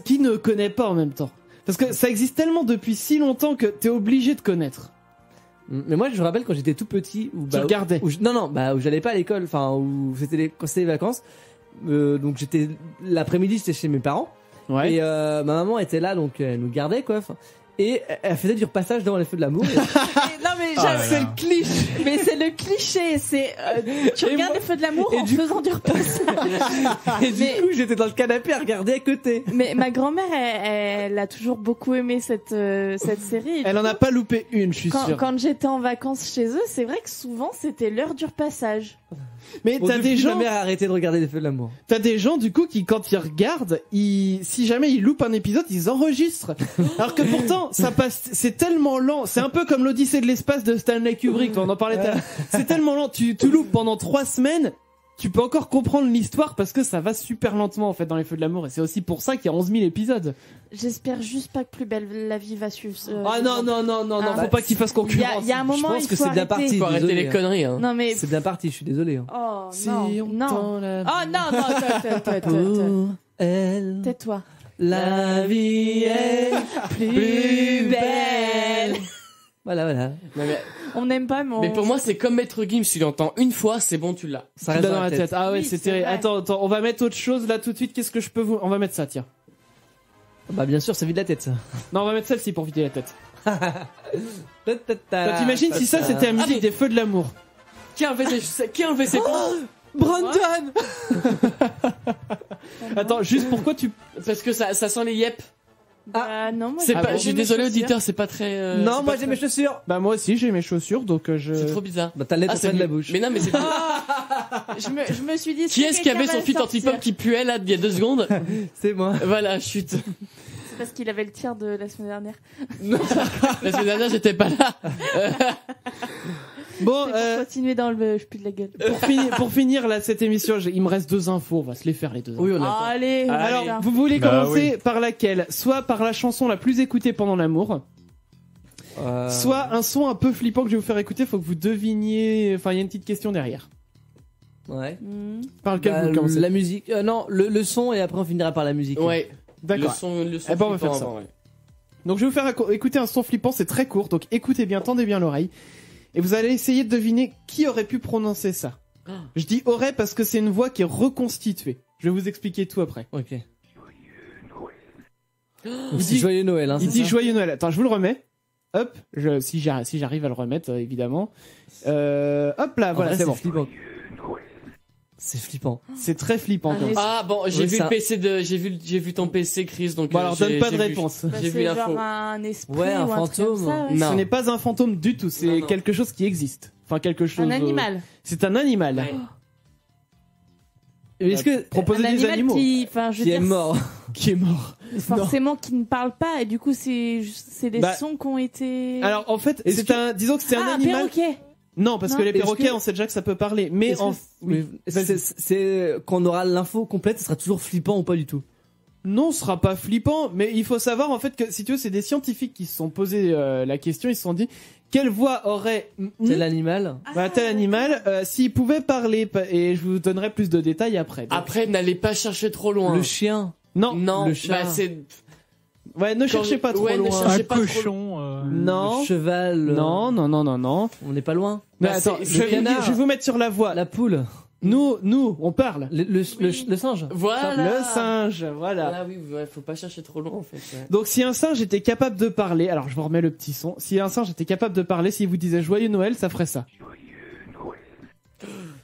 Qui ne connaît pas en même temps? Parce que ça existe tellement depuis si longtemps que t'es obligé de connaître. Mais moi, je me rappelle quand j'étais tout petit, où Tu regardais. où j'allais pas à l'école, enfin, quand c'était les vacances. Donc l'après-midi, j'étais chez mes parents. Ouais. Et ma maman était là, donc elle nous gardait quoi. Et elle faisait du repassage devant les feux de l'amour. Non mais c'est le cliché. Mais c'est le cliché. C'est tu regardes les feux de l'amour en faisant du repassage. Et du coup, j'étais dans le canapé à regarder à côté. Mais ma grand-mère, elle a toujours beaucoup aimé cette série. Elle en a pas loupé une, je suis sûr. Quand j'étais en vacances chez eux, c'est vrai que souvent c'était l'heure du repassage. Mais Bon, t'as des gens, ma mère a arrêté de regarder les feux de l'amour. t'as des gens du coup qui quand ils regardent, si jamais ils loupent un épisode, ils enregistrent. Alors que pourtant, ça passe, c'est tellement lent. C'est un peu comme l'Odyssée de l'espace de Stanley Kubrick. On en parlait. C'est tellement lent. Tu loupes pendant 3 semaines. Tu peux encore comprendre l'histoire parce que ça va super lentement en fait dans les feux de l'amour et c'est aussi pour ça qu'il y a 11 000 épisodes. J'espère juste pas que Plus belle la vie va suivre. Ah non, faut pas qu'il fasse concurrence. Il y a un moment, je pense il que faut c'est bien parti. Faut arrêter les conneries. Hein. Non mais c'est bien parti. Je suis désolé. Hein. oh Si non, on non. tend la vie. Oh non, Pour elle, tais-toi. la vie est plus belle. Voilà. Non, mais, On n'aime pas, mais mais pour moi, c'est comme Maître Gims. Tu l'entends une fois, c'est bon, tu l'as. Ça Tu reste l'as dans la tête. Ah ouais, Oui, c'est c'est terrible. vrai. Attends, on va mettre autre chose là tout de suite. Qu'est-ce que je peux vous... On va mettre ça, tiens. Bah bien sûr, ça vide la tête ça. Non, on va mettre celle-ci pour vider la tête. Bah, T'imagines si ça c'était la musique des feux de l'amour. Qui a enlevé ses Oh Brandon. Attends, juste pourquoi tu... Parce que ça sent les yep. Ah non, moi C'est j'ai pas, pas je suis mes désolé chaussures. auditeur, c'est pas très. Non, c'est moi pas j'ai mes chaussures. Bah moi aussi j'ai mes chaussures donc je... C'est trop bizarre. Bah t'as le lait Ah, tout c'est près de la mieux. bouche. Mais non, mais c'est. Je me suis dit. Qui est-ce qui avait son fit anti-pop qui puait là il y a 2 secondes? C'est moi. Voilà, chut. C'est parce qu'il avait le tir de la semaine dernière. La semaine dernière, j'étais pas là. Bon, C'est pour continuer dans le je pue de la gueule. pour finir là cette émission, il me reste 2 infos, on va se les faire les 2 infos. Oui, on a. Allez. Alors, putain. vous voulez Bah commencer par laquelle? Soit par la chanson la plus écoutée pendant l'amour, soit un son un peu flippant que je vais vous faire écouter, faut que vous deviniez, enfin il y a une petite question derrière. Ouais. Par lequel Bah, vous commencez? la musique. Non, le son et après on finira par la musique. Ouais. D'accord. Le son Eh ben, on va faire flippant ça. avant, ouais. Donc je vais vous faire écouter un son flippant, c'est très court, donc écoutez bien, tendez bien l'oreille. Et vous allez essayer de deviner qui aurait pu prononcer ça. Je dis aurait parce que c'est une voix qui est reconstituée. Je vais vous expliquer tout après. Ok. Il C'est dit, Joyeux Noël, hein. il c'est dit ça Joyeux Noël. Attends, je vous le remets. Hop, si j'arrive à le remettre, évidemment. Hop là, En voilà, vrai, c'est bon. flippant. C'est flippant. C'est très flippant. Comme ça. Ah bon, j'ai Ouais, vu ça- le PC j'ai vu ton PC, Chris, donc. Bon alors donne pas de réponse. Bah, J'ai vu c'est l'info. genre un esprit Ouais, un ou un truc comme fantôme. ça, ouais. Non. Ce n'est pas un fantôme du tout, c'est Non. quelque chose qui existe. Enfin quelque chose. Un animal. C'est un animal. Ouais. Mais est-ce que Proposer Un des animal animaux qui, enfin, je veux qui est dire, mort? qui est mort. forcément qui ne parle pas et du coup c'est des Bah, sons qui ont été. Alors en fait, Est-ce c'est que- un, disons que c'est un un animal. perroquet. Non, parce Non. que les Est-ce perroquets, que- on sait déjà que ça peut parler. Mais Est-ce que- oui, vas-y. c'est quand on aura l'info complète, ce sera toujours flippant ou pas du tout. Non, ce sera pas flippant, mais il faut savoir en fait que si tu veux, c'est des scientifiques qui se sont posé la question, ils se sont dit quelle voix aurait C'est l'animal. tel animal s'il pouvait parler, et je vous donnerai plus de détails après. Donc, Après, n'allez pas chercher trop loin. Le chien. non, Non, le chat. bah c'est. ouais, ne cherchez pas trop ouais, ne loin. cherchez Un pas trop cochon. Non, Le cheval. non, non. On n'est pas loin. Mais Bah, attends, c'est- je vais, canard. je vais vous mettre sur la voie. La poule. Nous, on parle. Le singe. Voilà. Le singe, voilà. Voilà, oui, ouais, faut pas chercher trop loin en fait. Ouais. Donc si un singe était capable de parler, alors je vous remets le petit son, si un singe était capable de parler, s'il vous disait Joyeux Noël, ça ferait ça.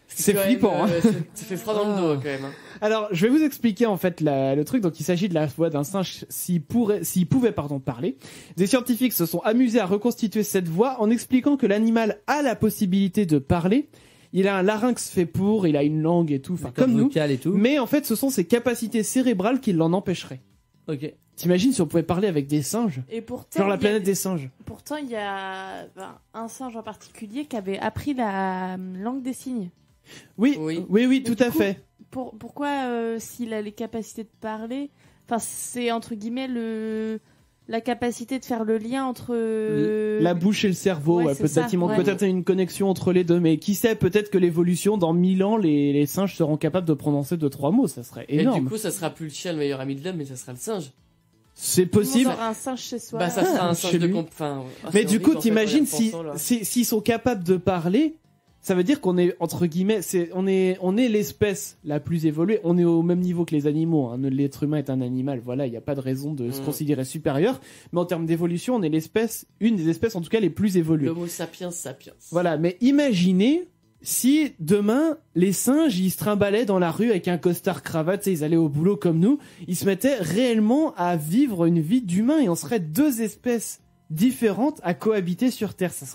C'est quand flippant, même, hein. Ça fait froid dans le dos quand même. Hein. Alors, je vais vous expliquer en fait le truc. Donc, il s'agit de la voix d'un singe s'il pouvait parler. Des scientifiques se sont amusés à reconstituer cette voix en expliquant que l'animal a la possibilité de parler. Il a un larynx fait pour, il a une langue et tout, enfin comme nous. Vocal et tout. Mais en fait, ce sont ses capacités cérébrales qui l'en empêcheraient. Ok. T'imagines si on pouvait parler avec des singes, Et pourtant, genre la il y a- planète des singes. Pourtant, il y a un singe en particulier qui avait appris la langue des signes. Oui, Oui. tout du à coup, fait. Pourquoi, s'il a les capacités de parler, enfin, c'est entre guillemets la capacité de faire le lien entre La bouche et le cerveau, Ouais, ouais, c'est peut-être ça, il manque ouais. peut-être une connexion entre les deux, mais qui sait, peut-être que l'évolution, dans 1000 ans, les singes seront capables de prononcer 2-3 mots, ça serait Et énorme. du coup, ça sera plus le chien, le meilleur ami de l'homme, mais ça sera le singe. C'est Tout le monde possible. aura un singe chez soi. Bah, ça sera un singe chez de lui. enfin, Mais c'est du horrible, coup, en fait, t'imagines en y repensant, là. s'ils sont capables de parler, ça veut dire qu'on est entre guillemets, on est l'espèce la plus évoluée. On est au même niveau que les animaux. Hein. L'être humain est un animal. Voilà, il n'y a pas de raison de se considérer supérieur. Mais en termes d'évolution, on est une des espèces en tout cas les plus évoluées. L'Homo sapiens sapiens. Voilà, mais imaginez si demain les singes ils se trimbalaient dans la rue avec un costard cravate, ils allaient au boulot comme nous, ils se mettaient réellement à vivre une vie d'humain et on serait deux espèces différentes à cohabiter sur Terre. Ça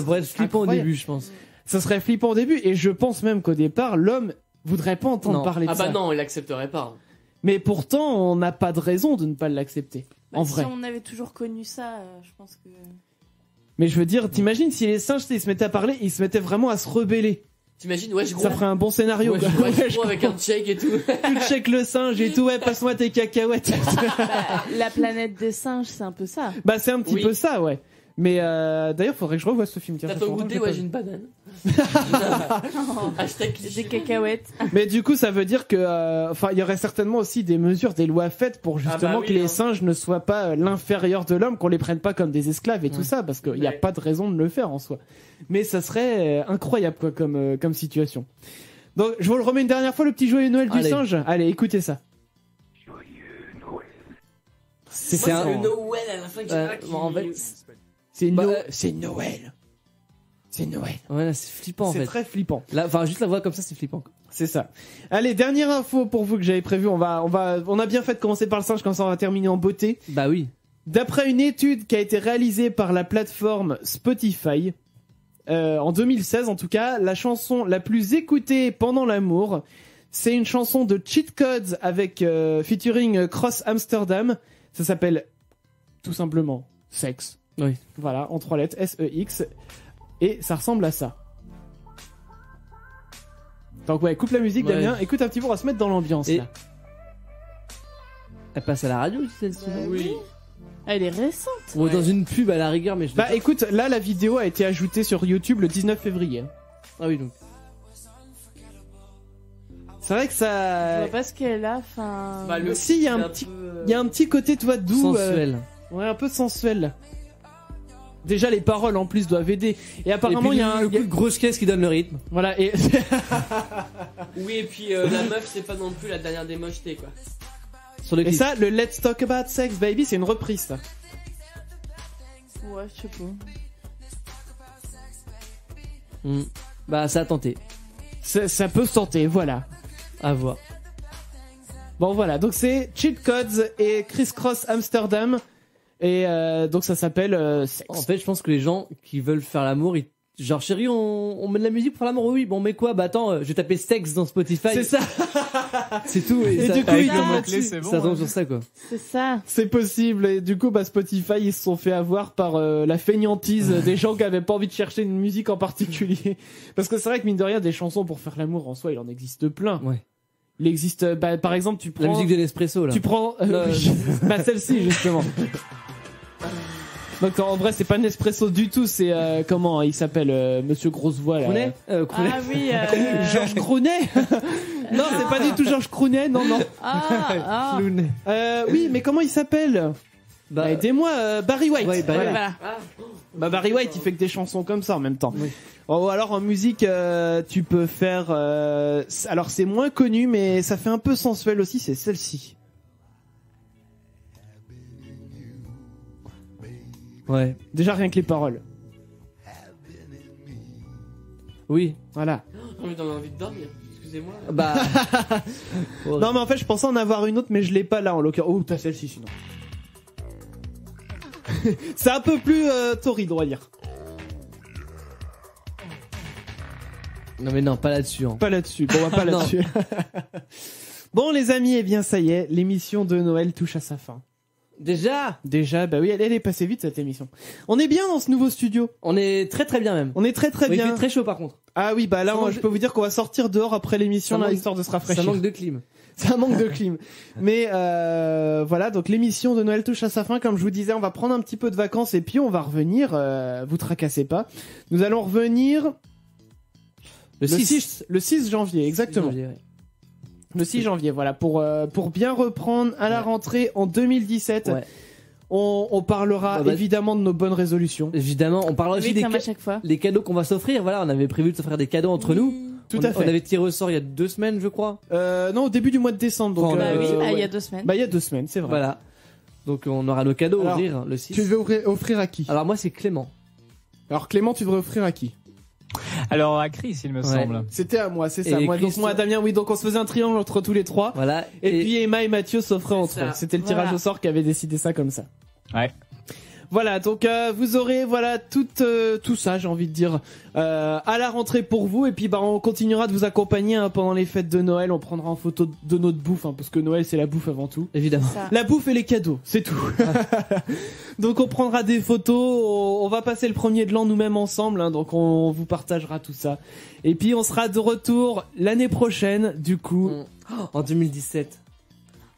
pourrait être flippant au début, je pense. Ça serait flippant au début, et je pense même qu'au départ, l'homme voudrait pas entendre parler de ça. Ah bah non, il l'accepterait pas. Mais pourtant, on n'a pas de raison de ne pas l'accepter. En vrai. Si on avait toujours connu ça, je pense que... Mais je veux dire, t'imagines si les singes, ils se mettaient à parler, ils se mettaient vraiment à se rebeller. T'imagines, ouais, je Ça ferait un bon scénario. Ouais, je crois avec un check et tout. Tu check le singe et tout, ouais, passe-moi tes cacahuètes. La planète des singes, c'est un peu ça. Bah, c'est un petit peu ça, ouais. Mais d'ailleurs, faudrait que je revoie ce film. T'as pas goûté, ouais, j'ai une banane. Hashtag des cacahuètes. Mais du coup, ça veut dire que, il y aurait certainement aussi des mesures, des lois faites pour justement que les singes ne soient pas l'inférieur de l'homme, qu'on les prenne pas comme des esclaves et tout ça, parce qu'il n'y a pas de raison de le faire en soi. Mais ça serait incroyable, quoi, comme situation. Donc, je vous le remets une dernière fois, le petit joyeux Noël du singe. Allez, écoutez ça. C'est un Noël à la fin qui... En fait, c'est Noël. C'est Noël. Ouais, là, c'est flippant en fait. C'est très flippant. Là, enfin, juste la voix comme ça, c'est flippant. C'est ça. Allez, dernière info pour vous que j'avais prévu. On a bien fait de commencer par le singe, comme ça on va terminer en beauté. Bah oui. D'après une étude qui a été réalisée par la plateforme Spotify, en 2016 en tout cas, la chanson la plus écoutée pendant l'amour, c'est une chanson de Cheat Codes avec featuring Cross Amsterdam. Ça s'appelle tout simplement Sex. Oui. Voilà, en 3 lettres, S-E-X. Et ça ressemble à ça. Donc ouais, coupe la musique, Damien. Écoute un petit peu, on va se mettre dans l'ambiance là. Elle passe à la radio, celle-ci. Oui. Elle est récente. Ou dans une pub à la rigueur, mais Bah écoute, là la vidéo a été ajoutée sur YouTube le 19 février. Ah oui, donc. C'est vrai que ça... Je vois pas ce qu'elle a, enfin... Bah, si, il y a un petit côté, toi, doux. Sensuel. Ouais, un peu sensuel. Déjà, les paroles, en plus, doivent aider. Et apparemment, il y a un... coup de grosse caisse qui donne le rythme. Voilà, et... Oui, et puis la meuf, c'est pas non plus la dernière des mochetés, quoi. Sur le et clip. ça, le Let's Talk About Sex, Baby, c'est une reprise, ça. Ouais, je sais pas. Bah, ça a tenté. Ça peut se tenter, voilà. À voir. Bon, voilà, donc c'est Cheat Codes et Criss Cross Amsterdam. Et donc ça s'appelle Sex. En fait, je pense que les gens qui veulent faire l'amour, genre chérie, on met de la musique pour faire l'amour. Oui, bon, mais quoi? Bah attends, je vais taper Sex dans Spotify. C'est ça. C'est tout. Et ça, du coup, avec ils le tombent mot-clé, là-dessus. ça tombe sur ça, quoi. C'est ça. C'est possible. Et du coup, bah, Spotify, ils se sont fait avoir par la fainéantise des gens qui avaient pas envie de chercher une musique en particulier. Parce que c'est vrai que mine de rien, des chansons pour faire l'amour en soi, il en existe plein. Ouais. Il existe, bah, par exemple, tu prends... La musique de Nespresso, là. Tu prends... bah, celle-ci, justement. Donc en vrai, c'est pas Nespresso du tout, c'est comment il s'appelle Monsieur Grosse Voix là. Crounet Ah oui. Georges Crounet. Non, c'est pas du tout Georges Crounet, non. Clounet. Oui, mais comment il s'appelle? Bah, aidez-moi, Barry White. Ouais, Barry Voilà. Bah Barry White, il fait que des chansons comme ça en même temps. Oui. Ou alors en musique, tu peux faire. Alors c'est moins connu, mais ça fait un peu sensuel aussi. C'est celle-ci. Ouais. Déjà rien que les paroles. Oui. Voilà. Oh, mais t'en as envie de dormir. Excusez-moi. Bah. Non, mais en fait, je pensais en avoir une autre, mais je l'ai pas là en l'occurrence. Oh, t'as celle-ci sinon. C'est un peu plus torride, on va dire. Non, mais non, pas là-dessus. Hein. Pas là-dessus. Bon, on va pas là-dessus. Bon, les amis, eh bien, ça y est, l'émission de Noël touche à sa fin. Déjà, bah oui, elle est passée vite cette émission. On est bien dans ce nouveau studio. On est très très bien même. On est très très bien. Il fait très chaud par contre. Ah oui, bah là, je peux vous dire qu'on va sortir dehors après l'émission, là, histoire de se rafraîchir. Ça manque de clim. Ça manque de clim. Mais voilà, donc l'émission de Noël touche à sa fin. Comme je vous disais, on va prendre un petit peu de vacances et puis on va revenir. Vous tracassez pas. Nous allons revenir le 6 janvier, exactement. 6 janvier, ouais. Le 6 janvier, voilà, pour bien reprendre à la rentrée en 2017. Ouais. On parlera évidemment de nos bonnes résolutions. Évidemment, on parlera aussi à chaque fois. Les cadeaux qu'on va s'offrir. Voilà, on avait prévu de s'offrir des cadeaux entre nous. Tout à fait. On avait tiré au sort il y a 2 semaines, je crois. Non, au début du mois de décembre. Donc, il y a 2 semaines. Bah, il y a 2 semaines, c'est vrai. Voilà. Donc, on aura nos cadeaux à Alors, ouvrir le 6. Tu veux offrir à qui? Alors, moi, c'est Clément. Alors, Clément, tu devrais offrir à qui? Alors à Chris, il me semble. C'était à moi, c'est ça. Et Moi, Chris, donc moi, Damien, oui. Donc on se faisait un triangle entre tous les trois. Voilà. Et puis Emma et Mathieu s'offraient entre eux. C'était le tirage au sort qui avait décidé ça comme ça. Ouais. Voilà, donc vous aurez tout ça, j'ai envie de dire, à la rentrée pour vous. Et puis on continuera de vous accompagner pendant les fêtes de Noël. On prendra en photo de notre bouffe, parce que Noël c'est la bouffe avant tout. Évidemment. La bouffe et les cadeaux, c'est tout. Donc on prendra des photos. On va passer le premier de l'an nous-mêmes ensemble. Donc on vous partagera tout ça. Et puis on sera de retour l'année prochaine, du coup, en 2017.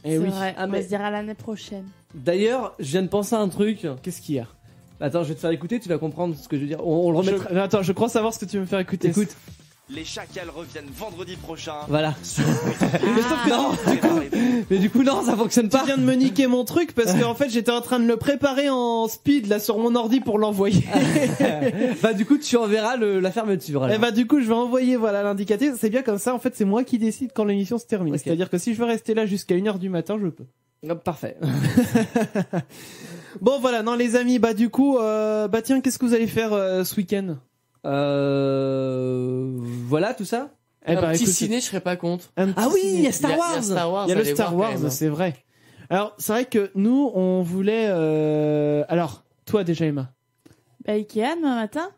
C'est vrai, on va se dire à l'année prochaine. D'ailleurs, je viens de penser à un truc. Qu'est-ce qu'il y a? Attends, je vais te faire écouter, tu vas comprendre ce que je veux dire. On le remettra. Attends, je crois savoir ce que tu veux me faire écouter. Écoute. Les chacals reviennent vendredi prochain. Voilà. Mais du coup, non, ça fonctionne pas. Tu viens de me niquer mon truc parce qu'en fait, j'étais en train de le préparer en speed là sur mon ordi pour l'envoyer. Bah du coup, tu enverras la fermeture. Alors. Et bah du coup, je vais envoyer l'indicatif. C'est bien comme ça. En fait, c'est moi qui décide quand l'émission se termine. Okay. C'est-à-dire que si je veux rester là jusqu'à 1h du matin, je peux. Parfait. Bon voilà, non les amis, bah du coup, tiens, qu'est-ce que vous allez faire ce week-end? Voilà tout ça. Un petit ciné, je serais pas contre. Ah oui, il y a Star Wars. Il y a le Star Wars, c'est vrai. Alors c'est vrai que nous, on voulait. Alors toi déjà Emma. Bah Ikea demain matin.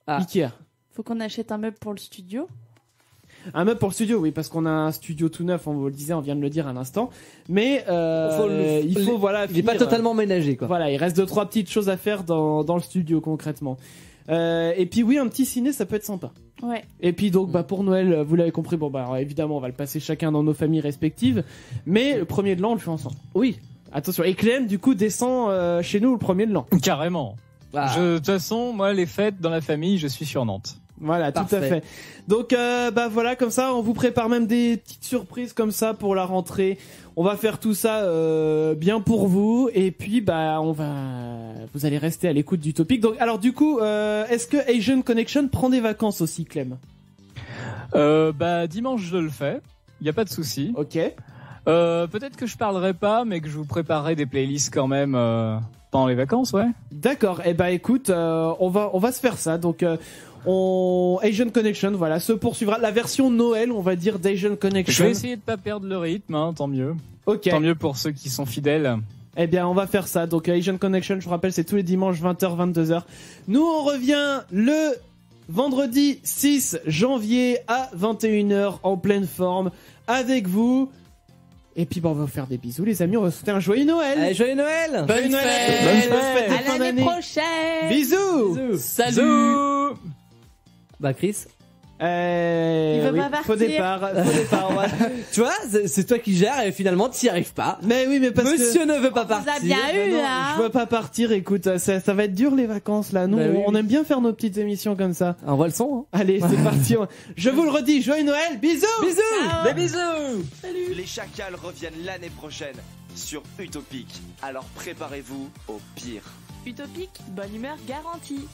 Ikea. Faut qu'on achète un meuble pour le studio. Un meuble pour le studio, oui, parce qu'on a un studio tout neuf, on vous le disait, on vient de le dire à l'instant. Mais il faut voilà. Il est pas totalement ménagé quoi. Voilà, il reste 2-3 petites choses à faire dans le studio concrètement. Et puis oui, un petit ciné, ça peut être sympa. Ouais. Et puis donc pour Noël, vous l'avez compris, alors, évidemment, on va le passer chacun dans nos familles respectives, mais le premier de l'an, on le fait ensemble. Oui. Attention. Et Clem, du coup, descend chez nous le premier de l'an. Carrément. De toute façon, moi, les fêtes dans la famille, je suis sur Nantes. Voilà, parfait. Tout à fait. Donc voilà, comme ça, on vous prépare même des petites surprises comme ça pour la rentrée. On va faire tout ça bien pour vous, et puis vous allez rester à l'écoute du topic. Donc alors du coup, est-ce que Asian Connection prend des vacances aussi, Clem? Dimanche je le fais, y a pas de souci. Ok. Peut-être que je parlerai pas, mais que je vous préparerai des playlists quand même pendant les vacances, ouais. D'accord. Et écoute, on va se faire ça. Donc Asian Connection, voilà, se poursuivra. La version Noël, on va dire, d'Asian Connection. Je vais essayer de pas perdre le rythme, tant mieux. Ok. Tant mieux pour ceux qui sont fidèles. Eh bien, on va faire ça. Donc, Asian Connection, je vous rappelle, c'est tous les dimanches 20h, 22h. Nous, on revient le vendredi 6 janvier à 21h en pleine forme avec vous. Et puis, on va vous faire des bisous, les amis. On va vous souhaiter un joyeux Noël. Allez, joyeux Noël. Bonne fête. Bonne fête. À l'année prochaine. Bisous. Salut. Bah Chris. Il veut pas partir. Faux départ. Ouais. Tu vois, c'est toi qui gères et finalement t'y arrives pas. Mais oui, mais parce Monsieur ne veut pas On partir. vous a bien eu, non, là. je veux pas partir. Écoute, ça va être dur les vacances là. Nous, on aime bien faire nos petites émissions comme ça. On voit le son. Hein. Allez, c'est parti. Je vous le redis, joyeux Noël. Bisous. Bisous. Ciao. Des bisous. Salut. Les chacals reviennent l'année prochaine sur Utopic. Alors préparez-vous au pire. Utopique, bonne humeur garantie.